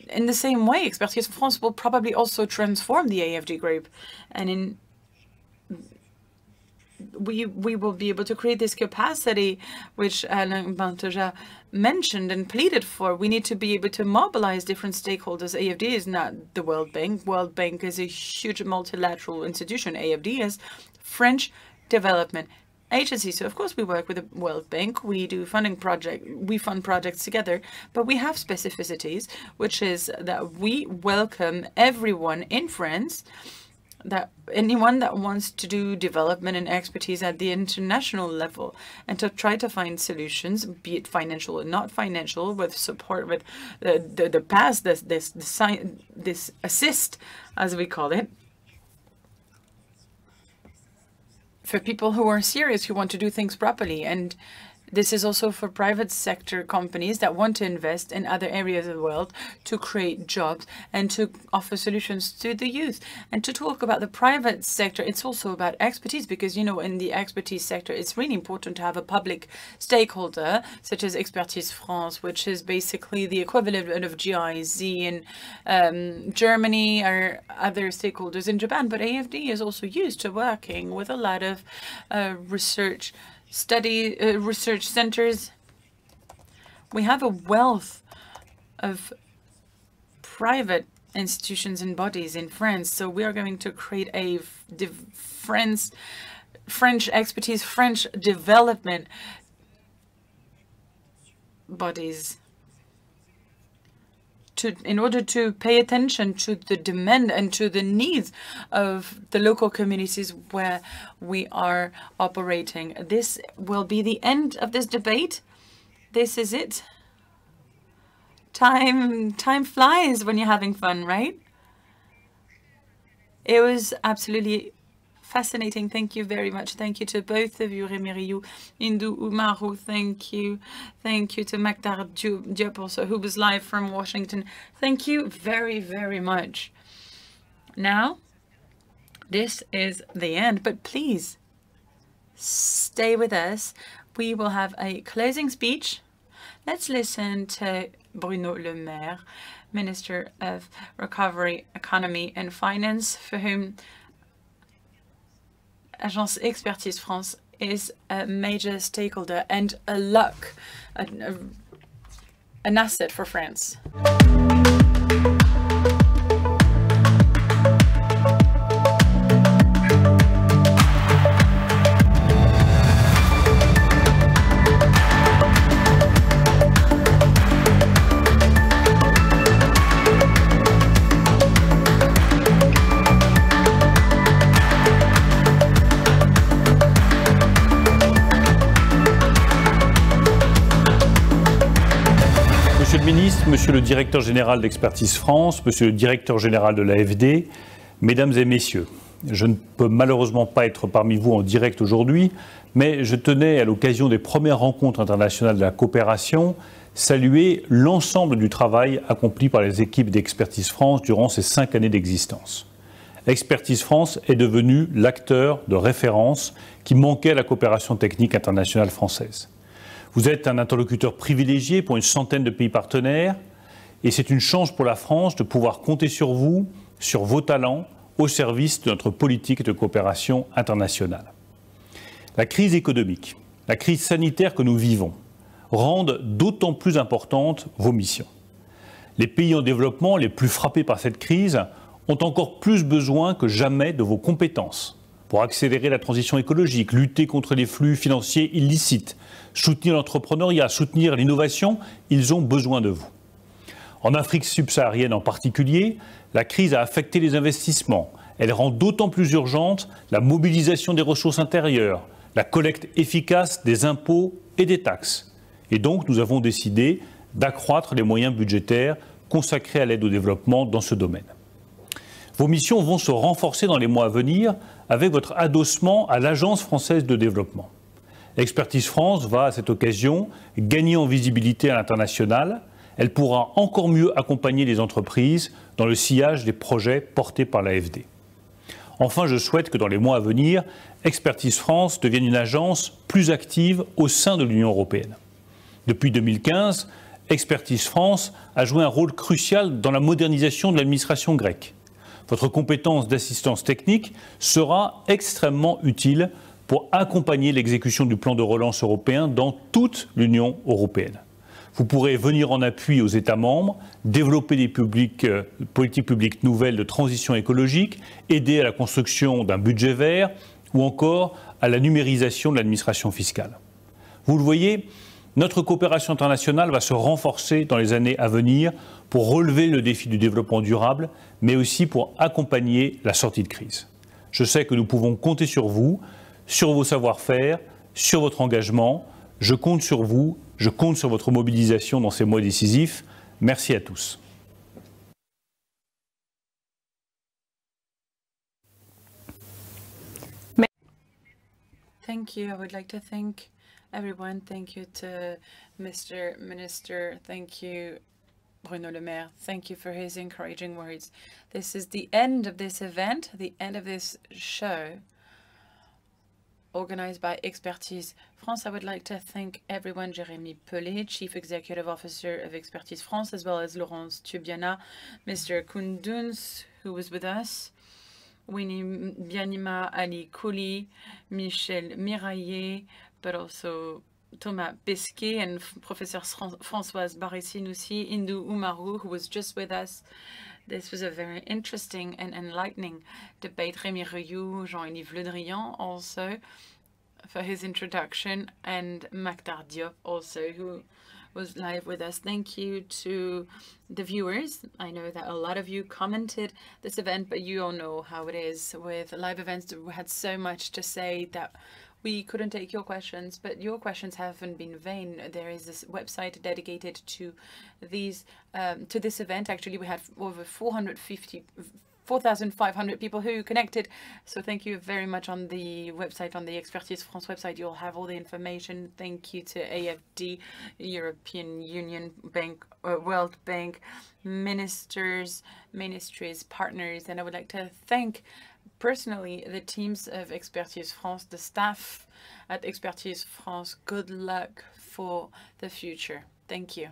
In the same way, Expertise France will probably also transform the AFD group. And we will be able to create this capacity, which Alain Bentejac mentioned and pleaded for. We need to be able to mobilize different stakeholders. AFD is not the World Bank. World Bank is a huge multilateral institution. AFD is French Development Agency. So of course we work with the World Bank. We do fund projects together, but we have specificities, which is that we welcome everyone in France, that anyone that wants to do development and expertise at the international level, and to try to find solutions, be it financial or not financial, with support with the past, this assist, as we call it, for people who are serious, who want to do things properly. And this is also for private sector companies that want to invest in other areas of the world to create jobs and to offer solutions to the youth. And to talk about the private sector, it's also about expertise, because, you know, in the expertise sector, it's really important to have a public stakeholder, such as Expertise France, which is basically the equivalent of GIZ in Germany, or other stakeholders in Japan. But AFD is also used to working with a lot of research centers. We have a wealth of private institutions and bodies in France, so we are going to create a French expertise, French development bodies, in order to pay attention to the demand and to the needs of the local communities where we are operating. This will be the end of this debate. This is it. Time flies when you're having fun, right? It was absolutely fascinating. Thank you very much. Thank you to both of you, Rémi Rioux, Indou Oumarou. Thank you. Thank you to Maktar Diop also, who was live from Washington. Thank you very, very much. Now, this is the end, but please stay with us. We will have a closing speech. Let's listen to Bruno Le Maire, Minister of Recovery, Economy and Finance, for whom Agence Expertise France is a major stakeholder and a luck, an asset for France. ministre, monsieur le directeur général d'Expertise France, monsieur le directeur général de l'AFD, mesdames et messieurs, je ne peux malheureusement pas être parmi vous en direct aujourd'hui, mais je tenais, à l'occasion des premières rencontres internationales de la coopération, saluer l'ensemble du travail accompli par les équipes d'Expertise France durant ces 5 années d'existence. Expertise France est devenue l'acteur de référence qui manquait à la coopération technique internationale française. Vous êtes un interlocuteur privilégié pour une centaine de pays partenaires et c'est une chance pour la France de pouvoir compter sur vous, sur vos talents, au service de notre politique de coopération internationale. La crise économique, la crise sanitaire que nous vivons rendent d'autant plus importantes vos missions. Les pays en développement les plus frappés par cette crise ont encore plus besoin que jamais de vos compétences pour accélérer la transition écologique, lutter contre les flux financiers illicites, soutenir l'entrepreneuriat, soutenir l'innovation. Ils ont besoin de vous. En Afrique subsaharienne en particulier, la crise a affecté les investissements. Elle rend d'autant plus urgente la mobilisation des ressources intérieures, la collecte efficace des impôts et des taxes. Et donc, nous avons décidé d'accroître les moyens budgétaires consacrés à l'aide au développement dans ce domaine. Vos missions vont se renforcer dans les mois à venir avec votre adossement à l'Agence française de développement. Expertise France va, à cette occasion, gagner en visibilité à l'international. Elle pourra encore mieux accompagner les entreprises dans le sillage des projets portés par l'AFD. Enfin, je souhaite que dans les mois à venir, Expertise France devienne une agence plus active au sein de l'Union européenne. Depuis 2015, Expertise France a joué un rôle crucial dans la modernisation de l'administration grecque. Votre compétence d'assistance technique sera extrêmement utile pour accompagner l'exécution du plan de relance européen dans toute l'Union européenne. Vous pourrez venir en appui aux États membres, développer des politiques publiques nouvelles de transition écologique, aider à la construction d'un budget vert ou encore à la numérisation de l'administration fiscale. Vous le voyez, notre coopération internationale va se renforcer dans les années à venir pour relever le défi du développement durable, mais aussi pour accompagner la sortie de crise. Je sais que nous pouvons compter sur vous, sur vos savoir-faire, sur votre engagement. Je compte sur vous, je compte sur votre mobilisation dans ces mois décisifs. Merci à tous. Thank you. I would like to thank everyone. Thank you to Mr. Minister. Thank you, Bruno Le Maire. Thank you for his encouraging words. This is the end of this event, the end of this show organized by Expertise France. I would like to thank everyone, Jérémy Pellet, Chief Executive Officer of Expertise France, as well as Laurence Tubiana, Mr. Koundounz, who was with us, Winnie Bianima Ali Kouli, Michel Miraillet, but also Thomas Pesquet and Professor Françoise Barré-Sinoussi, Indou Oumarou, who was just with us. This was a very interesting and enlightening debate. Rémi Rioux, Jean-Yves Le Drian also for his introduction, and Maktar Diop also, who was live with us. Thank you to the viewers. I know that a lot of you commented this event, but you all know how it is with live events. We had so much to say that we couldn't take your questions, but your questions haven't been vain. There is this website dedicated to these to this event. Actually, we had over 4,500 people who connected. So thank you very much on the website, on the Expertise France website. You'll have all the information. Thank you to AFD, European Union Bank, World Bank, ministries, partners. And I would like to thank personally the teams of Expertise France, the staff at Expertise France. Good luck for the future. Thank you.